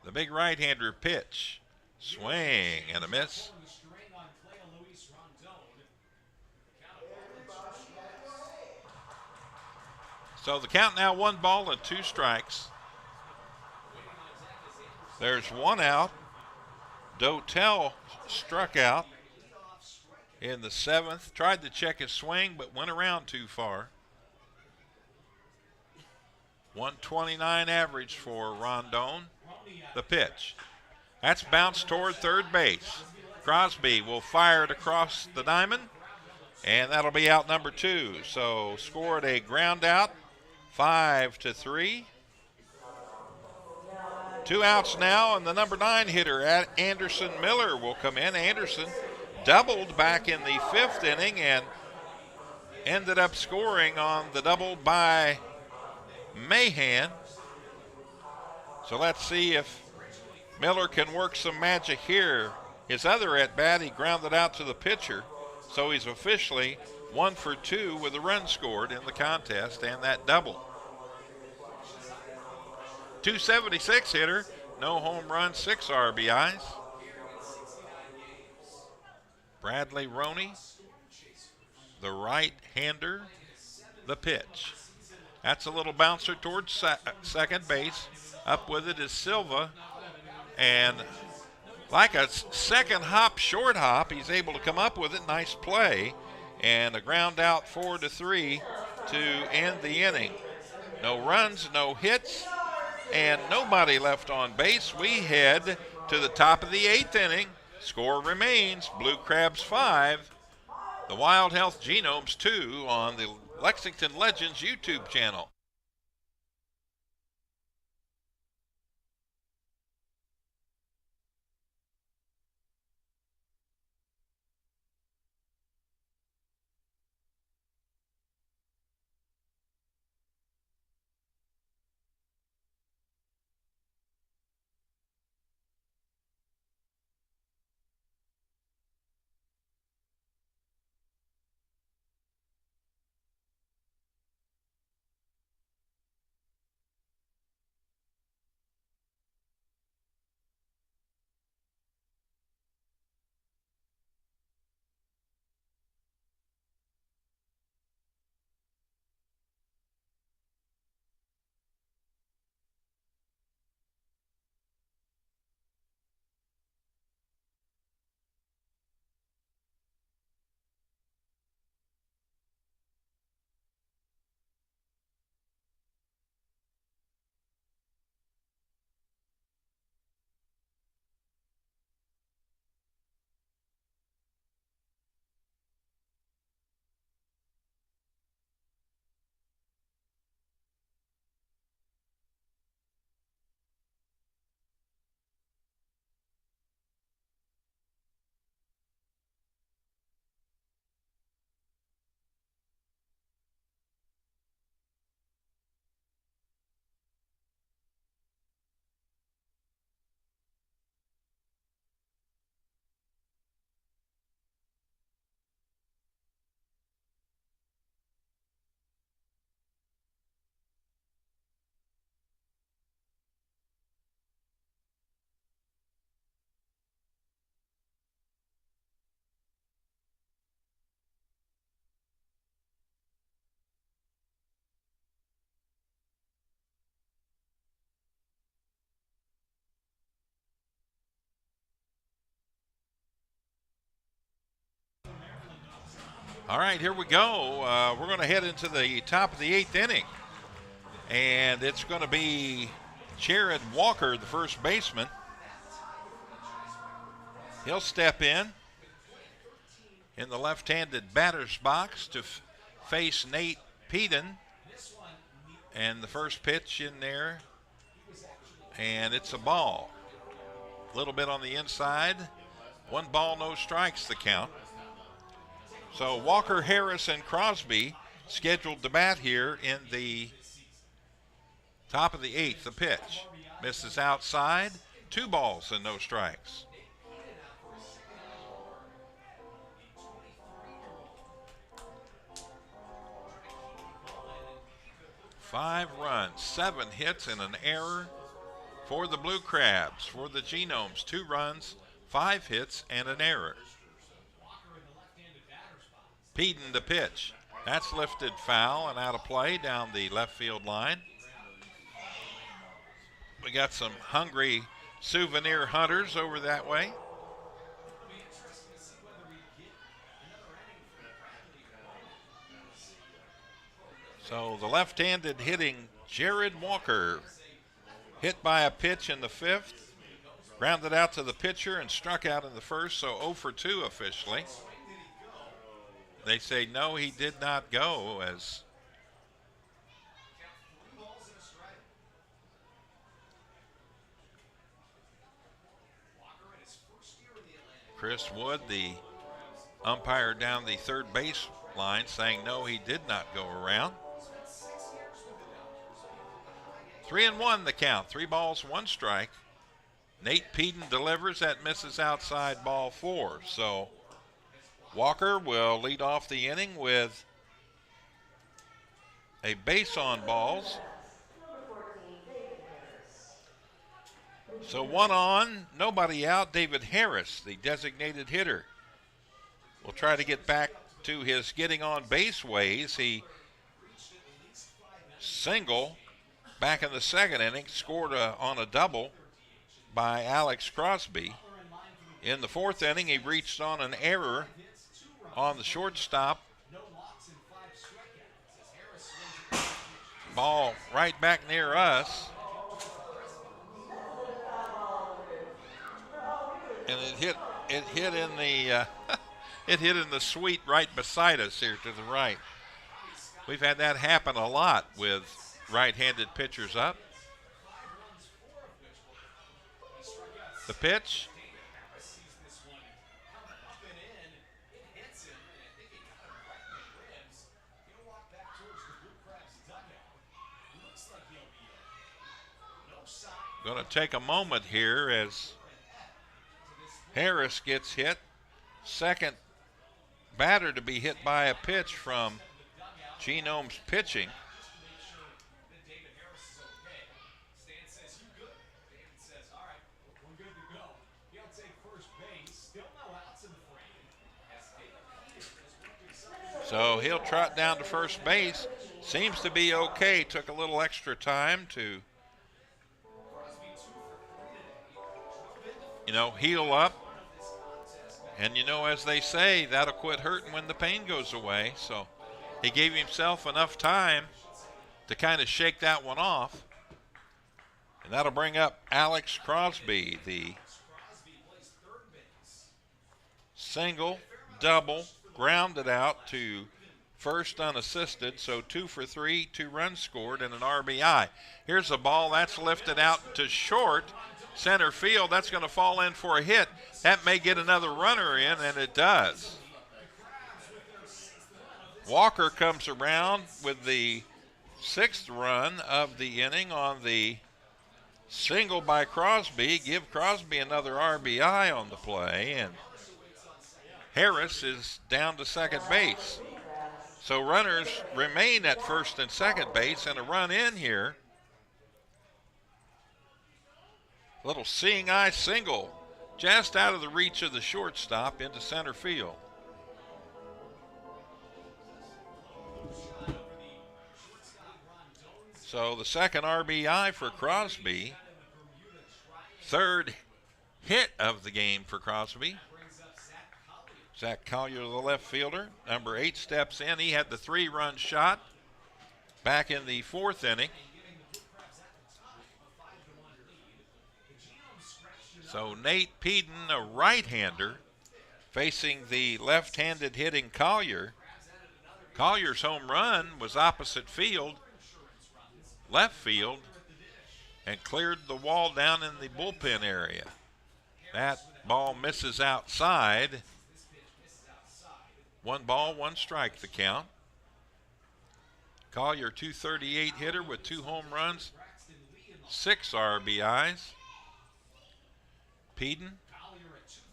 the big right-hander pitch, swing and a miss. So the count now 1 ball and 2 strikes. There's 1 out. Dotel struck out in the 7th. Tried to check his swing, but went around too far. 129 average for Rondon. The pitch. That's bounced toward third base. Crosby will fire it across the diamond, and that'll be out number 2. So scored a ground out, 5-3. 2 outs now, and the number 9 hitter, Anderson Miller, will come in. Anderson doubled back in the 5th inning and ended up scoring on the double by Mahan. So let's see if Miller can work some magic here. His other at-bat, he grounded out to the pitcher, so he's officially 1 for 2 with a run scored in the contest and that double. 276 hitter, no home runs, 6 RBIs. Bradley Roney, the right-hander, the pitch. That's a little bouncer towards second base. Up with it is Silva, and like a second hop, short hop, he's able to come up with it. Nice play, and a ground out 4-3 to end the inning. No runs, no hits, and nobody left on base. We head to the top of the 8th inning. Score remains Blue Crabs 5, the Wild Health Genomes 2 on the Lexington Legends YouTube channel. All right, here we go. We're going to head into the top of the 8th inning. And it's going to be Jared Walker, the first baseman. He'll step in the left-handed batter's box to face Nate Peden. And the first pitch in there, and it's a ball. A little bit on the inside. 1 ball, no strikes, the count. So Walker, Harris, and Crosby scheduled to bat here in the top of the 8th. The pitch misses outside. 2 balls and no strikes. Five runs, 7 hits, and an error for the Blue Crabs. For the Genomes, 2 runs, 5 hits, and an error. Peden the pitch. That's lifted foul and out of play down the left field line. We got some hungry souvenir hunters over that way. So the left-handed hitting Jared Walker hit by a pitch in the 5th, grounded out to the pitcher and struck out in the 1st, so 0 for 2 officially. They say no, he did not go, as Chris Wood, the umpire down the third base line, saying no, he did not go around. 3-1 the count, 3 balls, 1 strike. Nate Peden delivers, that misses outside, ball 4. So Walker will lead off the inning with a base on balls. So 1 on, nobody out. David Harris, the designated hitter, will try to get back to his getting on base ways. He single back in the 2nd inning, scored on a double by Alex Crosby. In the 4th inning, he reached on an error on the shortstop. Ball right back near us. And it hit in the it hit in the suite right beside us here to the right. We've had that happen a lot with right-handed pitchers up. The pitch. Going to take a moment here as Harris gets hit. Second batter to be hit by a pitch from Genomes pitching. So he'll trot down to first base. Seems to be okay. Took a little extra time to, heal up. And, as they say, that'll quit hurting when the pain goes away. So he gave himself enough time to kind of shake that one off. And that'll bring up Alex Crosby, the single, double, grounded out to first unassisted. So 2 for 3, 2 runs scored, and an RBI. Here's a ball that's lifted out to short. Center field, that's going to fall in for a hit. That may get another runner in, and it does. Walker comes around with the 6th run of the inning on the single by Crosby. Give Crosby another RBI on the play, and Harris is down to second base. So runners remain at first and second base, and a run in here. Little seeing eye single just out of the reach of the shortstop into center field. So the second RBI for Crosby. 3rd hit of the game for Crosby. Zach Collier, the left fielder. Number 8 steps in. He had the 3-run shot back in the 4th inning. So Nate Peden, a right-hander, facing the left-handed hitting Collier. Collier's home run was opposite field, left field, and cleared the wall down in the bullpen area. That ball misses outside. 1 ball, 1 strike the count. Collier, 238 hitter with 2 home runs, 6 RBIs. Peden,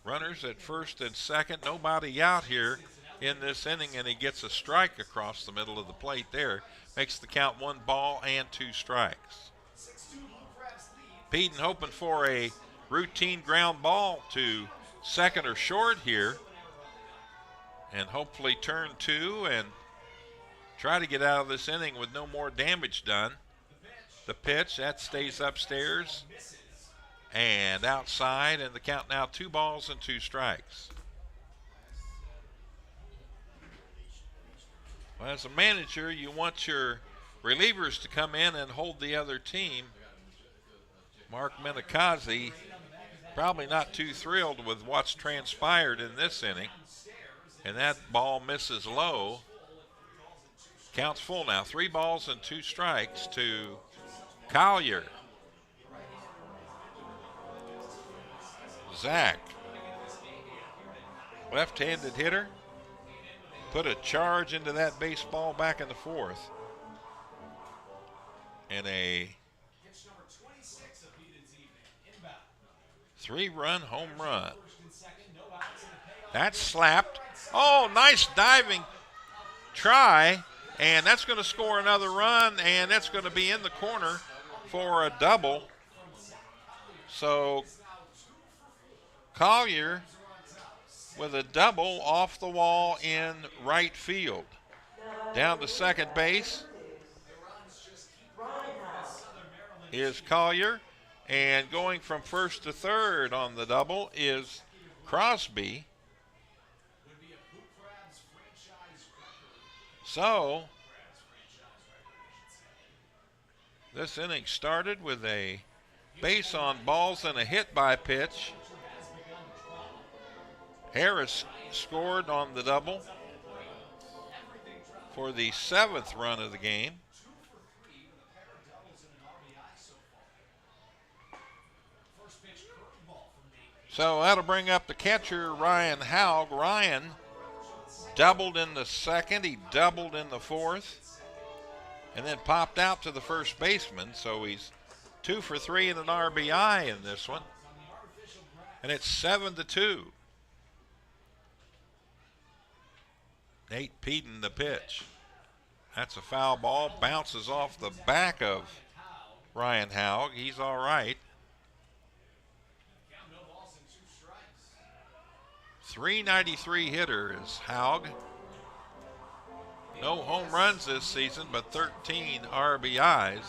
runners at first and second, nobody out here in this inning, and he gets a strike across the middle of the plate there. Makes the count 1 ball and 2 strikes. Peden hoping for a routine ground ball to second or short here, and hopefully turn 2 and try to get out of this inning with no more damage done. The pitch, that stays upstairs and outside, and the count now 2 balls and 2 strikes. Well, as a manager, you want your relievers to come in and hold the other team. Mark Menikazi probably not too thrilled with what's transpired in this inning, and that ball misses low. Count's full now, 3 balls and 2 strikes to Collier. Zach, left-handed hitter, put a charge into that baseball back in the 4th. And a 3-run home run. That's slapped. Oh, nice diving try. And that's going to score another run, and that's going to be in the corner for a double. So Collier with a double off the wall in right field. Down to second base is Collier, and going from first to third on the double is Crosby. So this inning started with a base on balls and a hit by pitch. Harris scored on the double for the 7th run of the game. So that'll bring up the catcher, Ryan Haug. Ryan doubled in the 2nd, he doubled in the 4th, and then popped out to the first baseman. So he's 2 for 3 and an RBI in this one. And it's 7-2. Nate Peden, the pitch. That's a foul ball, bounces off the back of Ryan Haug. He's all right. 393 hitter is Haug. No home runs this season, but 13 RBIs.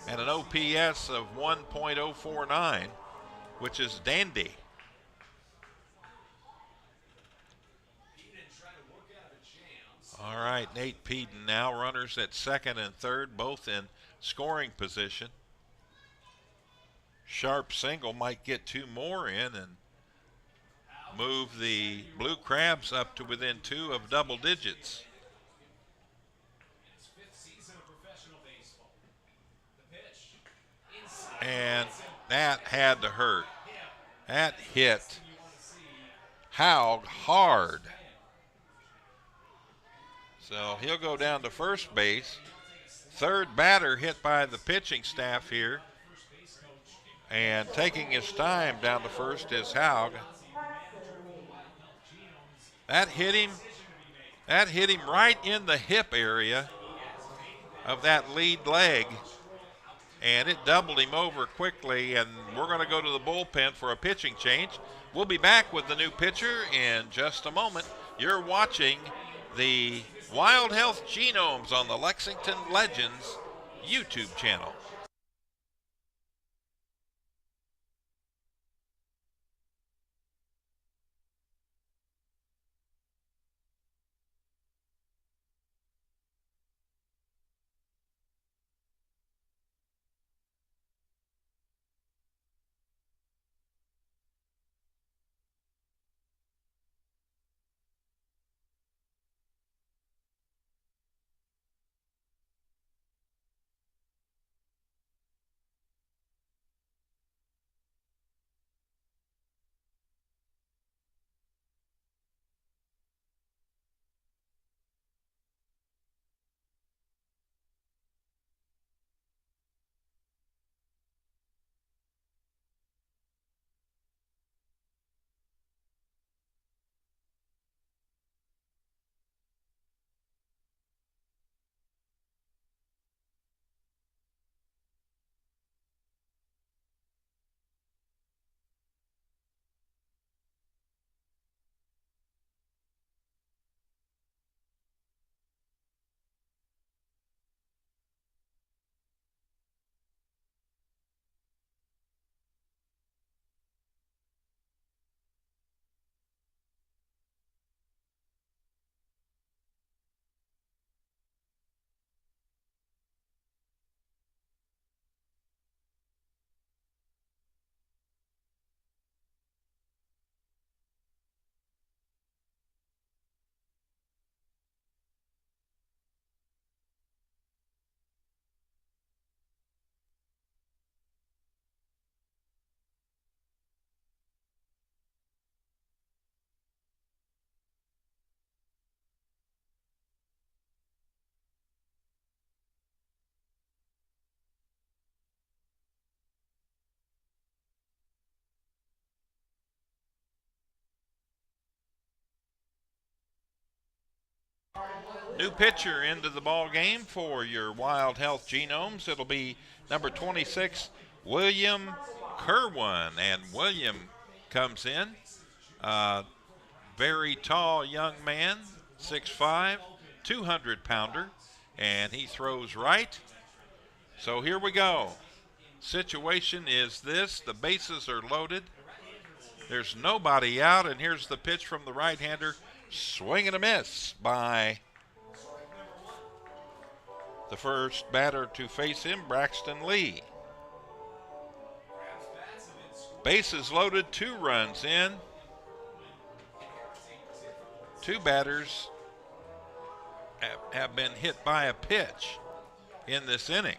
And an OPS of 1.049, which is dandy. All right, Nate Peden now, runners at second and third, both in scoring position. Sharp single might get 2 more in and move the Blue Crabs up to within 2 of double digits. And that had to hurt. That hit Haug hard. So he'll go down to first base. Third batter hit by the pitching staff here. And taking his time down to first is Haug. That hit him right in the hip area of that lead leg. And it doubled him over quickly, and we're going to go to the bullpen for a pitching change. We'll be back with the new pitcher in just a moment. You're watching the Wild Health Genomes on the Lexington Legends YouTube channel. New pitcher into the ball game for your Wild Health Genomes. It'll be number 26, William Kerwon. And William comes in. Very tall young man, 6'5", 200-pounder, and he throws right. So here we go. Situation is this. The bases are loaded. There's nobody out, and here's the pitch from the right-hander. Swing and a miss by the first batter to face him, Braxton Lee. Bases loaded, 2 runs in. 2 batters have been hit by a pitch in this inning.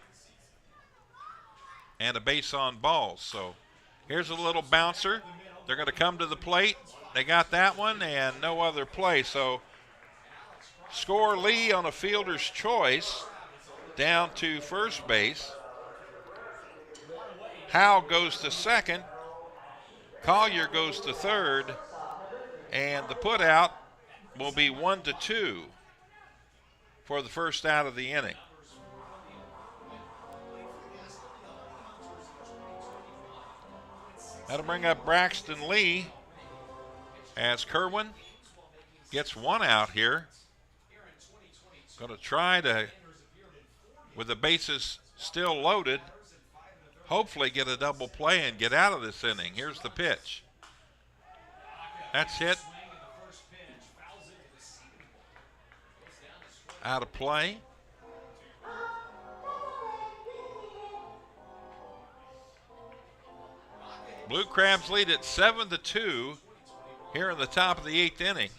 And a base on balls. So here's a little bouncer. They're going to come to the plate. They got that one and no other play. So score Lee on a fielder's choice down to first base. Howe goes to second. Collier goes to third. And the put out will be 1-2 for the first out of the inning. That'll bring up Braxton Lee as Kerwon gets 1 out here. Going to try to, with the bases still loaded, hopefully get a double play and get out of this inning. Here's the pitch. That's hit. Out of play. Blue Crabs lead at 7-2 here in the top of the 8th inning.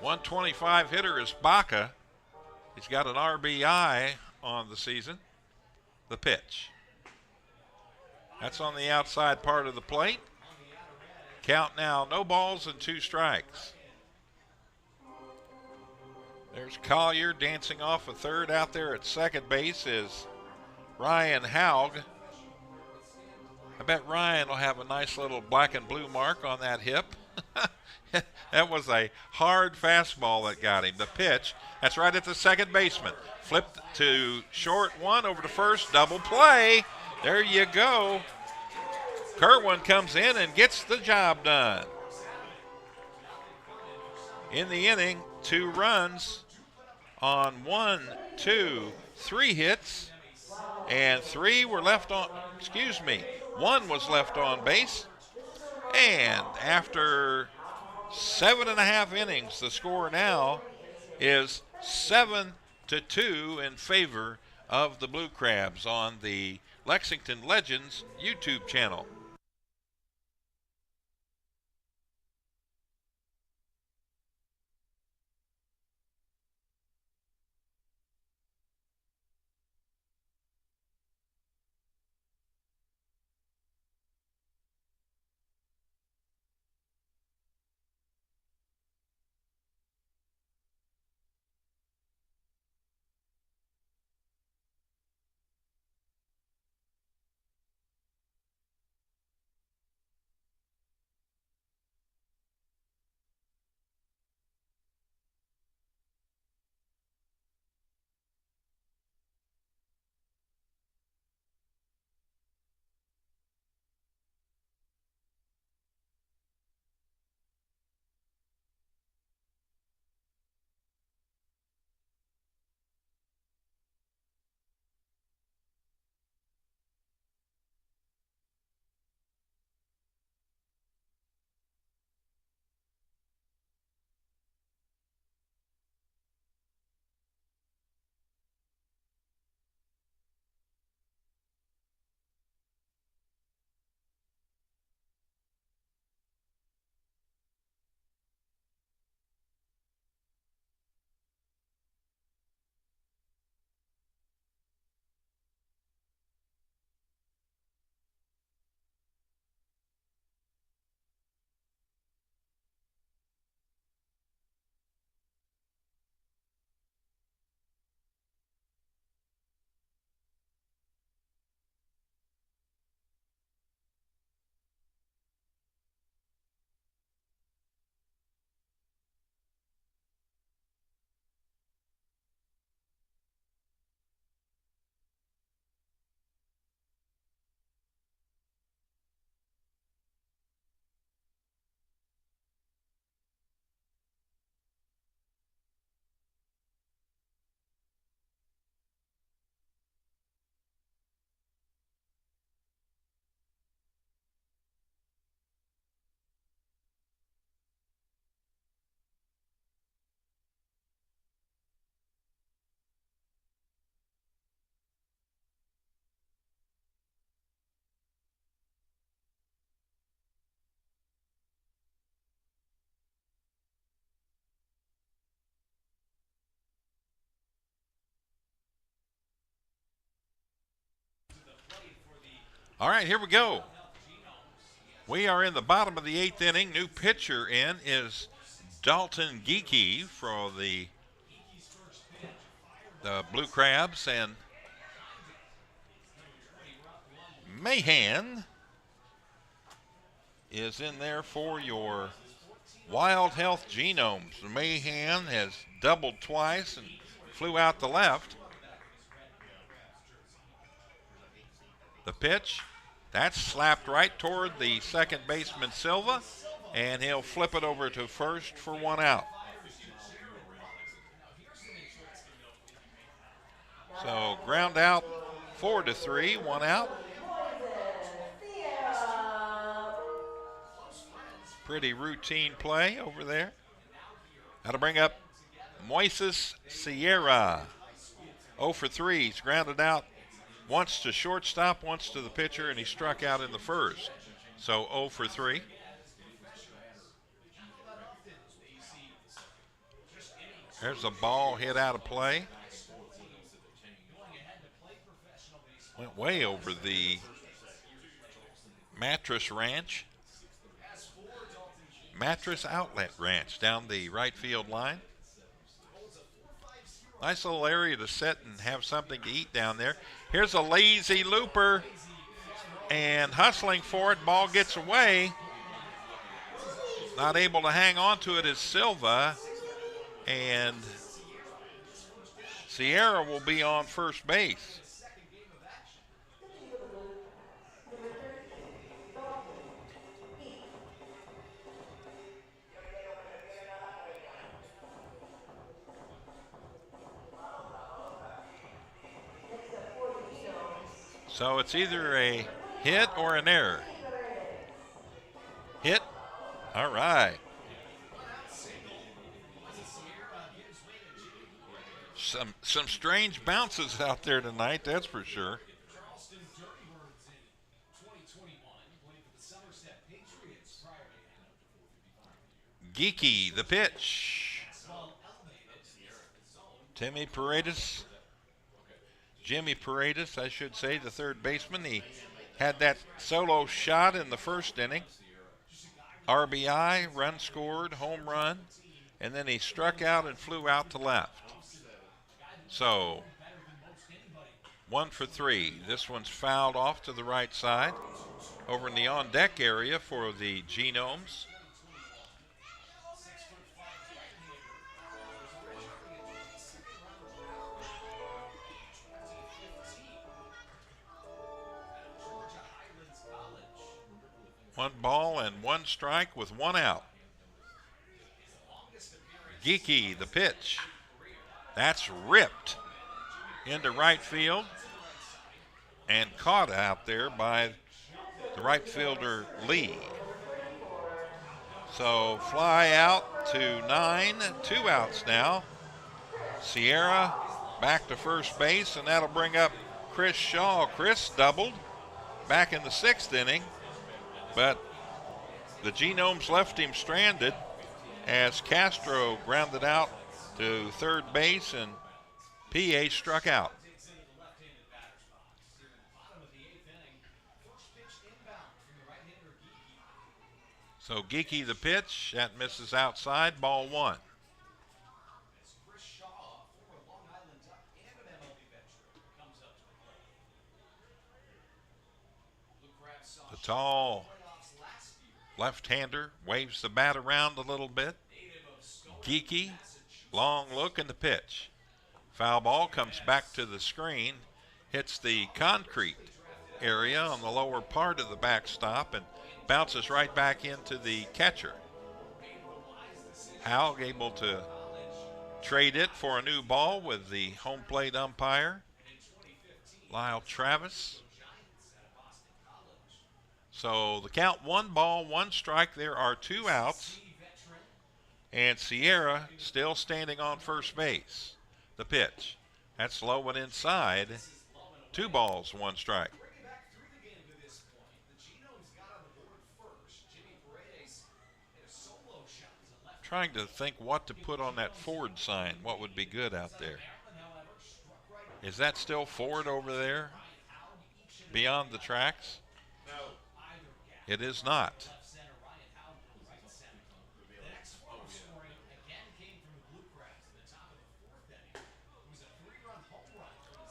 .125 hitter is Baca. He's got an RBI on the season. The pitch. That's on the outside part of the plate. Count now, no balls and 2 strikes. There's Collier dancing off a third. Out there at second base is Ryan Haug. I bet Ryan will have a nice little black and blue mark on that hip. That was a hard fastball that got him. The pitch, that's right at the second baseman. Flipped to short, 1 over to first, double play. There you go. Kerwon comes in and gets the job done. In the inning, 2 runs on 1, 2, 3 hits, and 3 were left on, 1 was left on base. And after 7.5 innings, the score now is 7-2 in favor of the Blue Crabs on the Lexington Legends YouTube channel. All right, here we go. We are in the bottom of the 8th inning. New pitcher in is Dalton Geeky for the Blue Crabs, and Mahan is in there for your Wild Health Genomes. Mahan has doubled twice and flew out the left. The pitch, that's slapped right toward the second baseman Silva, and he'll flip it over to first for 1 out. So ground out 4-3, 1 out. Pretty routine play over there. Now to bring up Moises Sierra. 0 for 3. He's grounded out once to shortstop, once to the pitcher, and he struck out in the first. So 0 for 3. There's a ball hit out of play. Went way over the mattress outlet ranch down the right field line. Nice little area to sit and have something to eat down there. Here's a lazy looper, and hustling for it. Ball gets away. Not able to hang on to it is Silva, and Sierra will be on first base. So it's either a hit or an error. Hit. All right. Some strange bounces out there tonight, that's for sure. Geeky, the pitch. Jimmy Paredes, I should say, the third baseman. He had that solo shot in the first inning. RBI, run scored, home run, and then he struck out and flew out to left. So 1 for 3. This one's fouled off to the right side. Over in the on-deck area for the Genomes. One ball and 1 strike with 1 out. Geeky, the pitch. That's ripped into right field and caught out there by the right fielder Lee. So fly out to 9, 2 outs now. Sierra back to first base, and that'll bring up Chris Shaw. Chris doubled back in the 6th inning. But the Genomes left him stranded as Castro grounded out to third base and PA struck out. So Geeky the pitch, that misses outside, ball 1. The tall left-hander waves the bat around a little bit. Geeky, long look in the pitch. Foul ball comes back to the screen, hits the concrete area on the lower part of the backstop and bounces right back into the catcher. Hal able to trade it for a new ball with the home plate umpire, Lyle Travis. So the count 1 ball, 1 strike. There are 2 outs. And Sierra still standing on first base. The pitch. That's low and inside. 2 balls, 1 strike. Trying to think what to put on that Ford sign. What would be good out there? Is that still Ford over there? Beyond the tracks? It is not.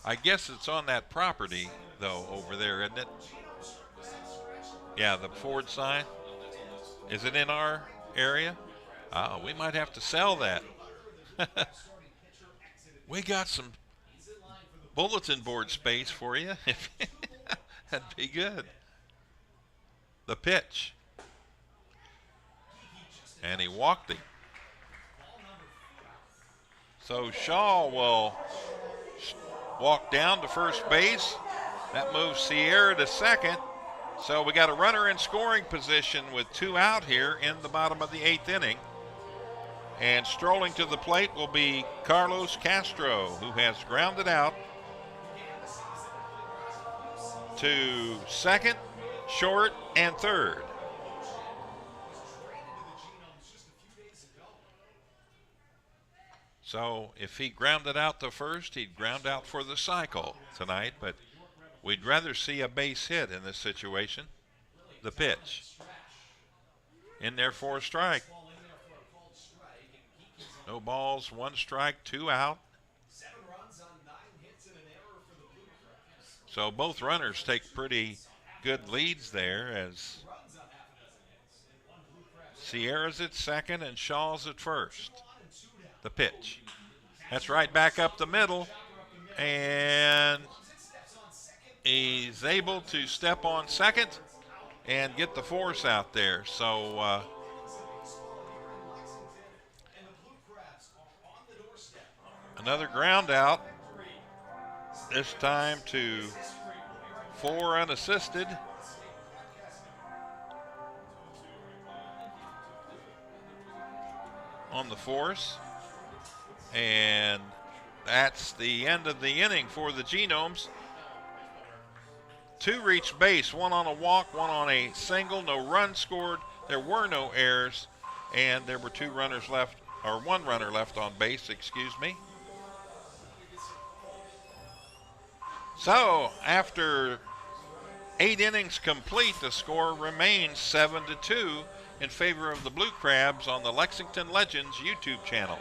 I guess it's on that property, though, over there, isn't it? Yeah, the Ford sign. Is it in our area? We might have to sell that. We got some bulletin board space for you. That'd be good. The pitch. And he walked it. So Shaw will walk down to first base. That moves Sierra to second. So we got a runner in scoring position with 2 out here in the bottom of the 8th inning. And strolling to the plate will be Carlos Castro, who has grounded out to second, short, and third. So if he grounded out to first, he'd ground out for the cycle tonight, but we'd rather see a base hit in this situation. The pitch. In there for a strike. No balls, 1 strike, 2 out. So both runners take pretty good leads there as Sierra's at second and Shaw's at first. The pitch. That's right back up the middle, and he's able to step on second and get the force out there. So another ground out, this time to 4 unassisted. On the force. And that's the end of the inning for the Genomes. 2 reached base, 1 on a walk, 1 on a single, no runs scored. There were no errors, and there were 2 runners left, or 1 runner left on base, excuse me. So after 8 innings complete, the score remains 7-2 in favor of the Blue Crabs on the Lexington Legends YouTube channel.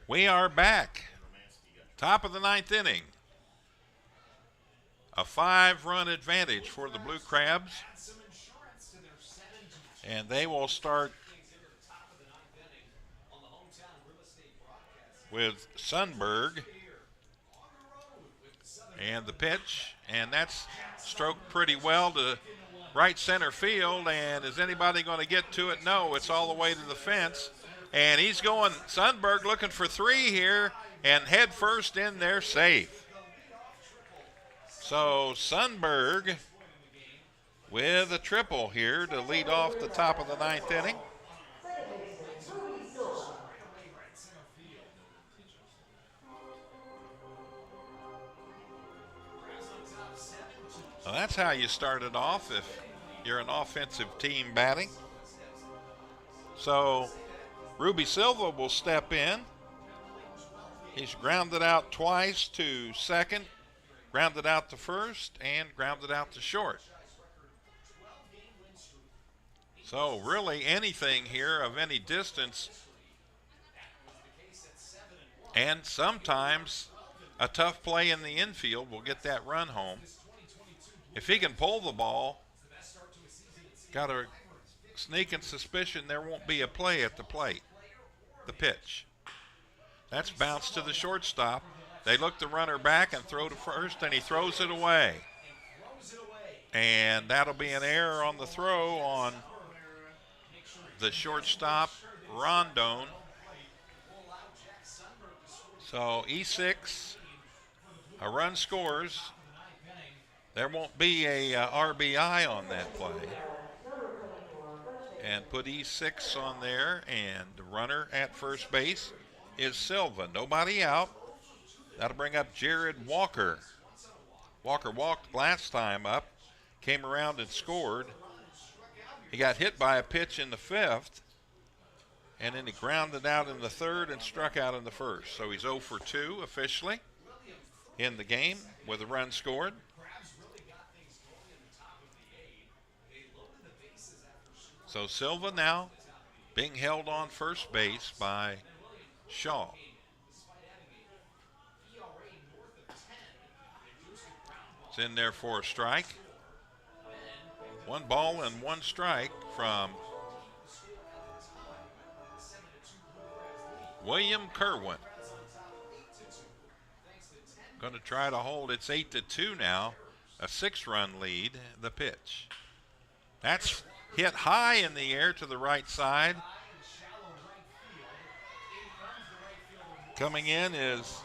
We are back. Top of the 9th inning. A 5-run advantage for the Blue Crabs. And they will start with Sundberg. And the pitch. And that's stroked pretty well to right center field. And is anybody going to get to it? No, it's all the way to the fence. And he's going, Sundberg looking for 3 here, and head first in there, safe. So Sundberg with a triple here to lead off the top of the 9th inning. Well, that's how you start it off if you're an offensive team batting. So Ruby Silva will step in. He's grounded out twice to second, grounded out to first, and grounded out to short. So really anything here of any distance, and sometimes a tough play in the infield will get that run home. If he can pull the ball, got a sneaking suspicion there won't be a play at the plate. The pitch. That's bounced to the shortstop. They look the runner back and throw to first, and he throws it away. And that'll be an error on the throw on the shortstop, Rondon. So E6, a run scores. There won't be a RBI on that play. And put E6 on there, and the runner at first base is Silva. Nobody out. That'll bring up Jared Walker. Walker walked last time up, came around and scored. He got hit by a pitch in the fifth, and then he grounded out in the third and struck out in the first. So he's 0 for 2 officially in the game with a run scored. So Silva now being held on first base by Shaw. It's in there for a strike. 1 ball and 1 strike from William Kerwon. Going to try to hold. It's 8-2 now. A 6-run lead. The pitch. That's hit high in the air to the right side. Coming in is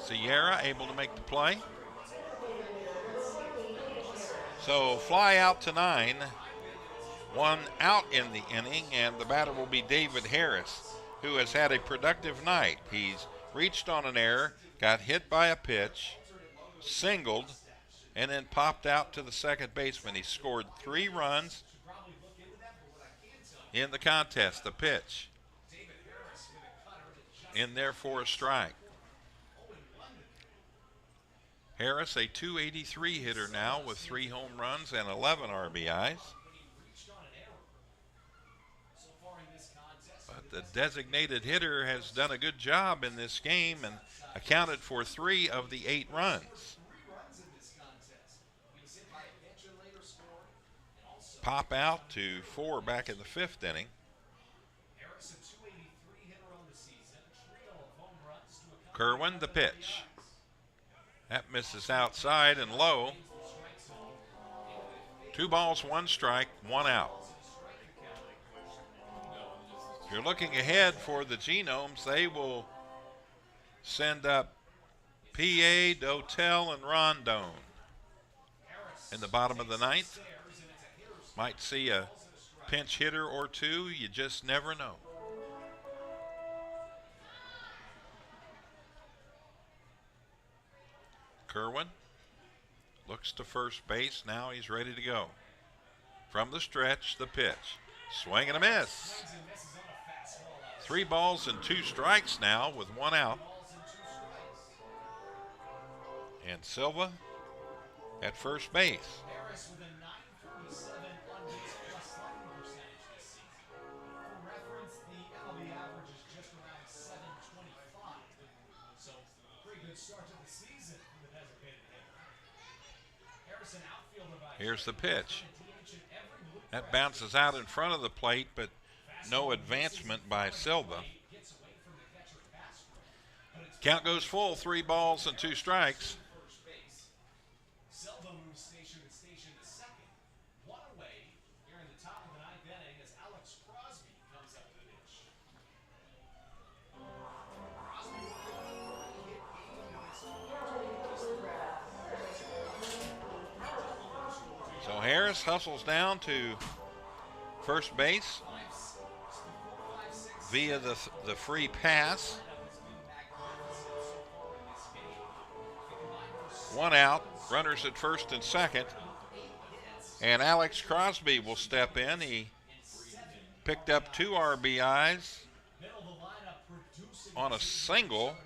Sierra, able to make the play. So fly out to 9. 1 out in the inning, and the batter will be David Harris, who has had a productive night. He's reached on an error, got hit by a pitch, singled, and then popped out to the second baseman. He scored 3 runs in the contest. The pitch in there for a strike. Harris, a .283 hitter now with 3 home runs and 11 RBIs. But the designated hitter has done a good job in this game and accounted for 3 of the 8 runs. Pop out to 4 back in the 5th inning. Kerwon, the pitch. That misses outside and low. 2 balls, 1 strike, 1 out. If you're looking ahead for the Genomes, they will send up P.A., Dotel, and Rondon in the bottom of the 9th. Might see a pinch hitter or 2. You just never know. Kerwon looks to first base. Now he's ready to go. From the stretch, the pitch. Swing and a miss. 3 balls and 2 strikes now with 1 out. And Silva at first base. Here's the pitch. That bounces out in front of the plate, but no advancement by Silva. Count goes full, 3 balls and 2 strikes. Silva moves station to second. 1 away here in the top of the 9th inning as Alex Crosby comes up to the pitch. So Harris hustles down to first base via the free pass. 1 out, runners at first and second. And Alex Crosby will step in. He picked up 2 RBIs on a single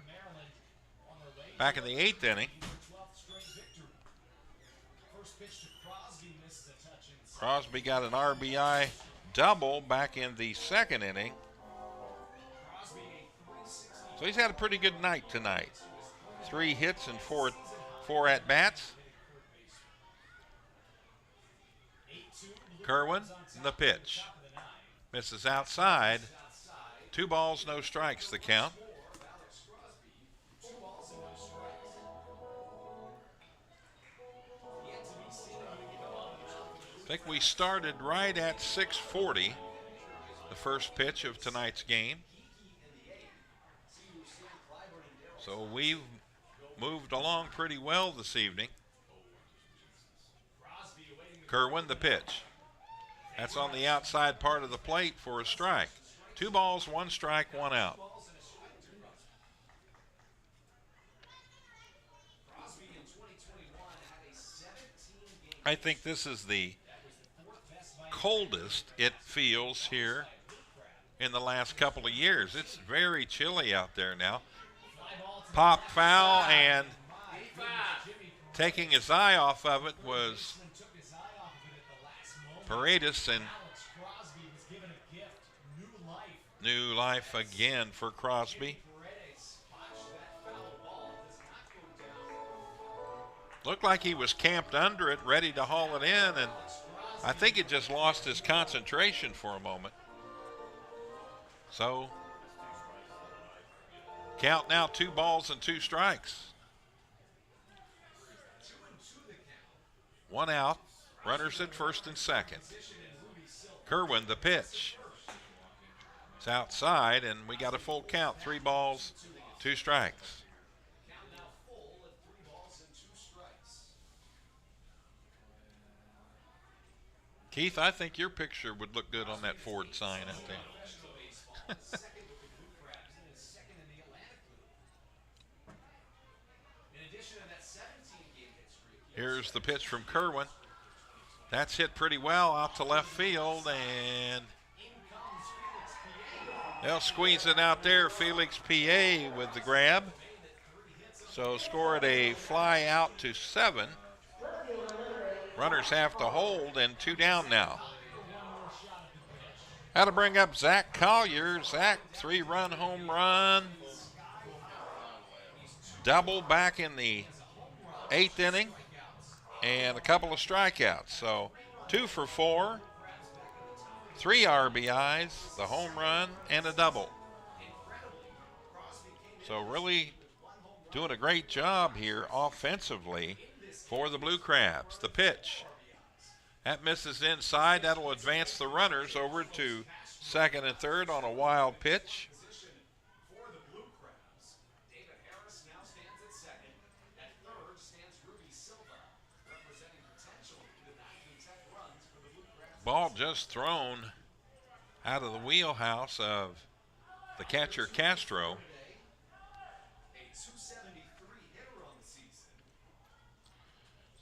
back in the 8th inning. Crosby got an RBI double back in the 2nd inning. So he's had a pretty good night tonight. 3 hits and 4 at-bats. Kerwon, the pitch. Misses outside. 2 balls, no strikes, the count. I think we started right at 6:40, the first pitch of tonight's game. So we've moved along pretty well this evening. Kerwon, the pitch. That's on the outside part of the plate for a strike. 2 balls, 1 strike, 1 out. I think this is the coldest it feels here in the last couple of years. It's very chilly out there now. Pop foul, and taking his eye off of it was Paredes, and new life again for Crosby. Looked like he was camped under it, ready to haul it in, and I think it just lost his concentration for a moment. So, count now 2 balls and 2 strikes. 1 out, runners at first and second. Kerwon, the pitch. It's outside, and we got a full count, 3 balls, 2 strikes. Keith, I think your picture would look good on that Ford sign out there. Here's the pitch from Kerwon. That's hit pretty well out to left field, and they'll squeeze it out there. Felix P.A. with the grab. So scored a fly out to 7. Runners have to hold, and 2 down now. Had to bring up Zach Collier. Zach, 3-run home run. Double back in the 8th inning, and a couple of strikeouts. So 2 for 4, 3 RBIs, the home run, and a double. So really doing a great job here offensively for the Blue Crabs. The pitch. That misses inside. That'll advance the runners over to second and third on a wild pitch. Ball just thrown out of the wheelhouse of the catcher Castro.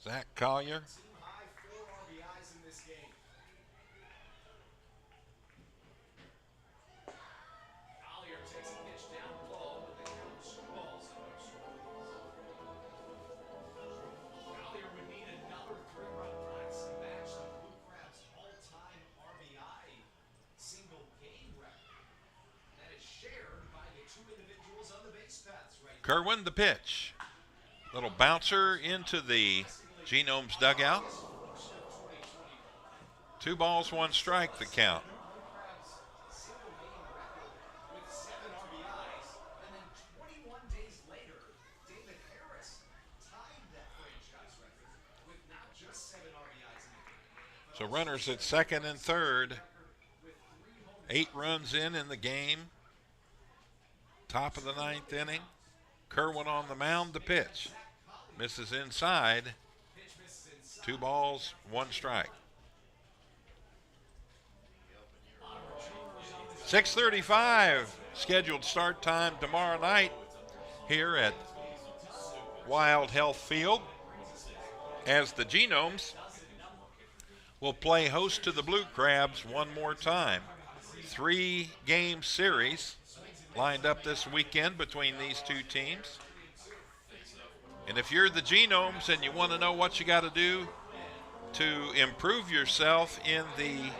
Zach Collier. Kerwon, the pitch. Little bouncer into the Genomes dugout. 2 balls, 1 strike, the count. So runners at second and third. 8 runs in the game. Top of the 9th inning. Kerwon on the mound, the pitch. Misses inside. 2 balls, 1 strike. 6:35 scheduled start time tomorrow night here at Wild Health Field as the Genomes will play host to the Blue Crabs one more time. 3-game series lined up this weekend between these two teams. And if you're the Genomes and you want to know what you got to do to improve yourself in the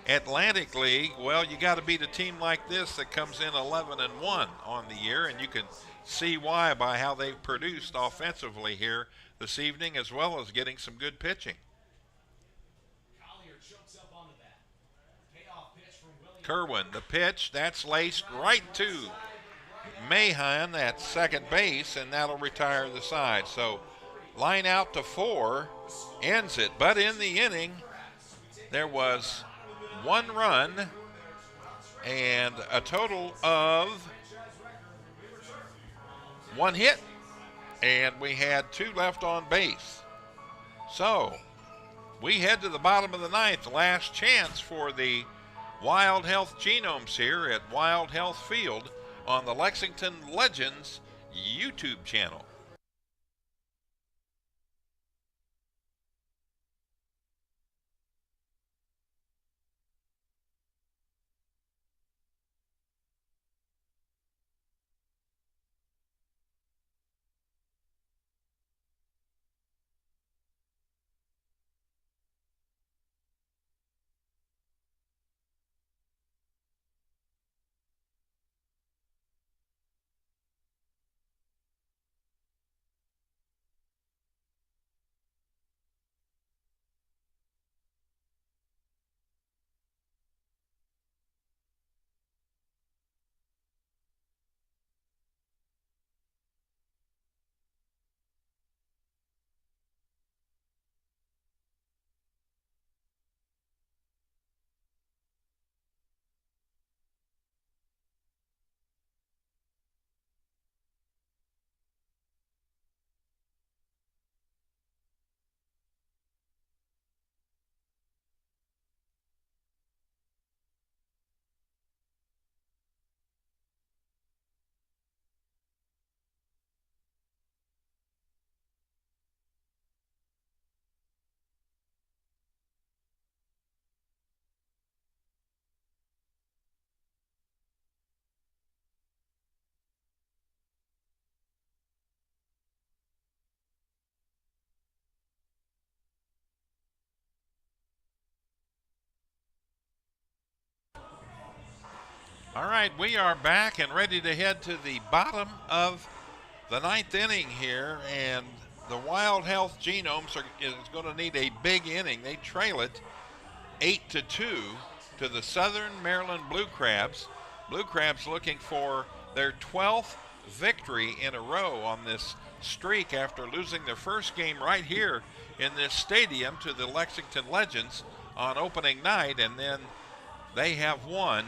Atlantic League, well, you got to beat a team like this that comes in 11-1 on the year, and you can see why by how they've produced offensively here this evening, as well as getting some good pitching. Kerwon, the pitch, that's laced right to Mahan at second base, and that'll retire the side. So line out to 4 ends it. But in the inning, there was 1 run and a total of 1 hit, and we had 2 left on base. So we head to the bottom of the 9th, last chance for the Wild Health Genomes here at Wild Health Field on the Lexington Legends YouTube channel. All right, we are back and ready to head to the bottom of the 9th inning here, and the Wild Health Genomes is going to need a big inning. They trail it 8-2 to the Southern Maryland Blue Crabs. Blue Crabs looking for their 12th victory in a row on this streak after losing their first game right here in this stadium to the Lexington Legends on opening night, and then they have won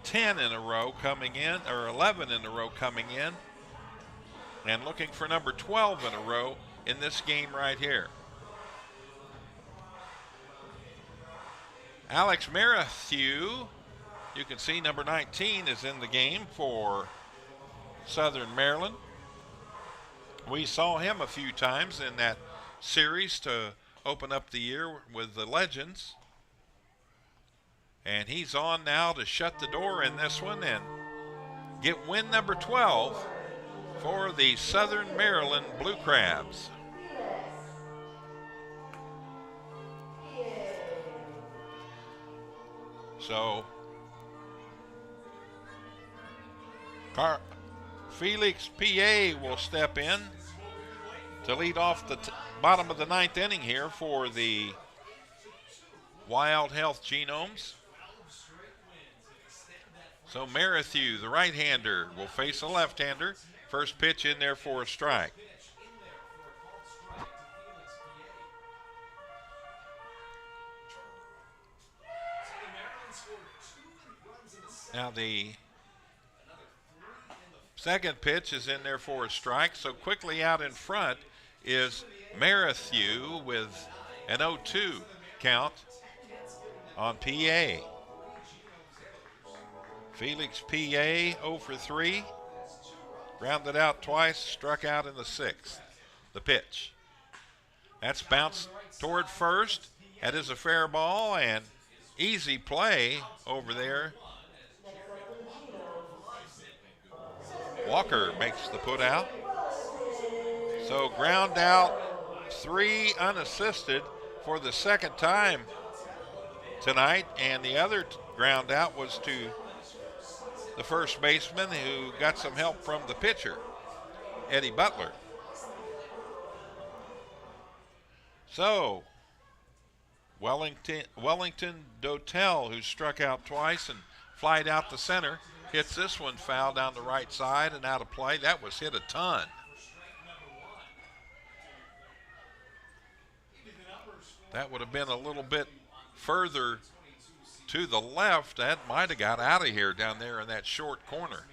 10 in a row coming in, or 11 in a row coming in, and looking for number 12 in a row in this game right here. Alex Merrithew, you can see number 19 is in the game for Southern Maryland. We saw him a few times in that series to open up the year with the Legends. And he's on now to shut the door in this one and get win number 12 for the Southern Maryland Blue Crabs. So, Felix P.A. will step in to lead off the bottom of the 9th inning here for the Wild Health Genomes. So Merrithew, the right-hander, will face a left-hander. First pitch in there for a strike. Now the second pitch is in there for a strike. So quickly out in front is Merrithew with an 0-2 count on PA. Felix P.A. 0 for 3. Grounded out twice, struck out in the 6th. The pitch. That's bounced toward first. That is a fair ball and easy play over there. Walker makes the put out. So ground out 3 unassisted for the second time tonight, and the other ground out was to the first baseman, who got some help from the pitcher, Eddie Butler. So Wellington Dotel, who struck out twice and flied out to center, hits this one foul down the right side and out of play. That was hit a ton. That would have been a little bit further to the left. That might have got out of here down there in that short corner.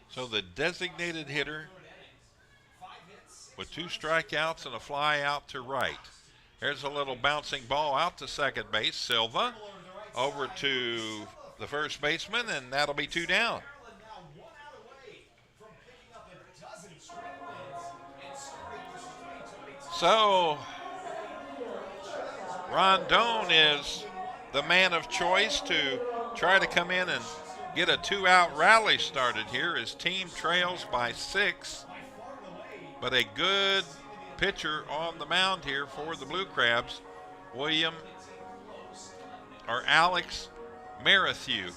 So the designated hitter with 2 strikeouts and a fly out to right. There's a little bouncing ball out to second base. Silva over to the first baseman, and that'll be 2 down. So Rondon is the man of choice to try to come in and get a 2-out rally started here. His team trails by 6, but a good pitcher on the mound here for the Blue Crabs, Alex Merrithew,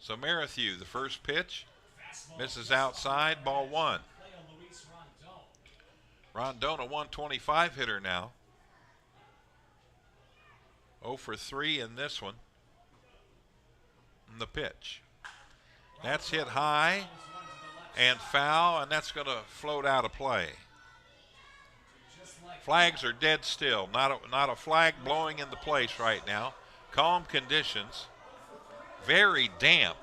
So Merrithew, the first pitch, misses outside, ball 1. Rondon, a 125 hitter now. 0 for 3 in this one. And the pitch. That's hit high and foul, and that's going to float out of play. Flags are dead still. Not a flag blowing into place right now. Calm conditions. Very damp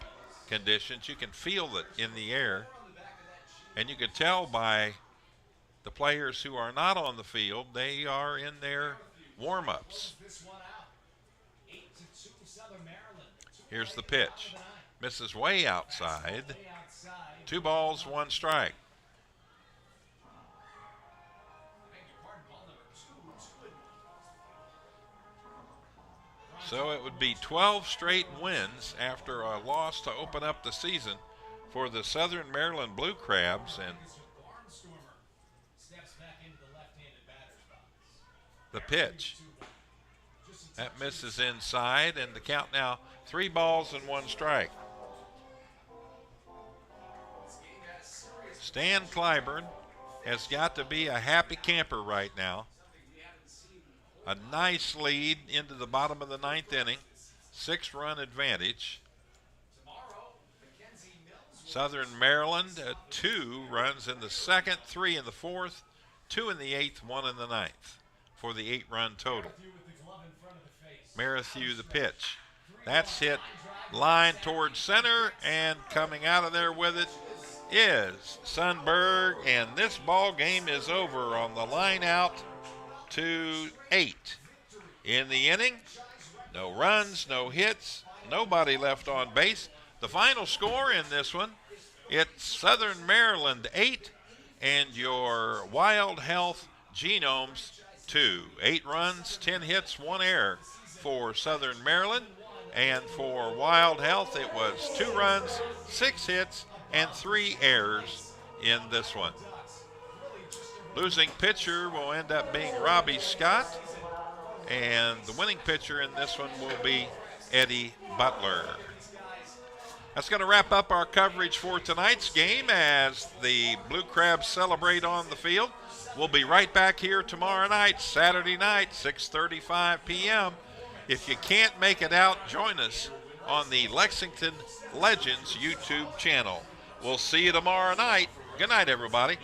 conditions. You can feel it in the air. And you can tell by the players who are not on the field, they are in their warm-ups. Here's the pitch. Misses way outside. 2 balls, 1 strike. So it would be 12 straight wins after a loss to open up the season for the Southern Maryland Blue Crabs, and the pitch. That misses inside, and the count now 3 balls and 1 strike. Stan Clyburn has got to be a happy camper right now. A nice lead into the bottom of the 9th inning. 6-run advantage. Southern Maryland, 2 runs in the 2nd, 3 in the 4th, 2 in the 8th, 1 in the 9th for the 8-run total. Merrithew, the pitch. That's hit line towards center, and coming out of there with it is Sundberg, and this ball game is over on the line out to 8 in the inning. No runs, no hits, nobody left on base. The final score in this one, it's Southern Maryland 8 and your Wild Health Genomes 2. 8 runs, 10 hits, 1 error for Southern Maryland. And for Wild Health, it was 2 runs, 6 hits, and 3 errors in this one. Losing pitcher will end up being Robbie Scott, and the winning pitcher in this one will be Eddie Butler. That's going to wrap up our coverage for tonight's game as the Blue Crabs celebrate on the field. We'll be right back here tomorrow night, Saturday night, 6:35 p.m. If you can't make it out, join us on the Lexington Legends YouTube channel. We'll see you tomorrow night. Good night, everybody.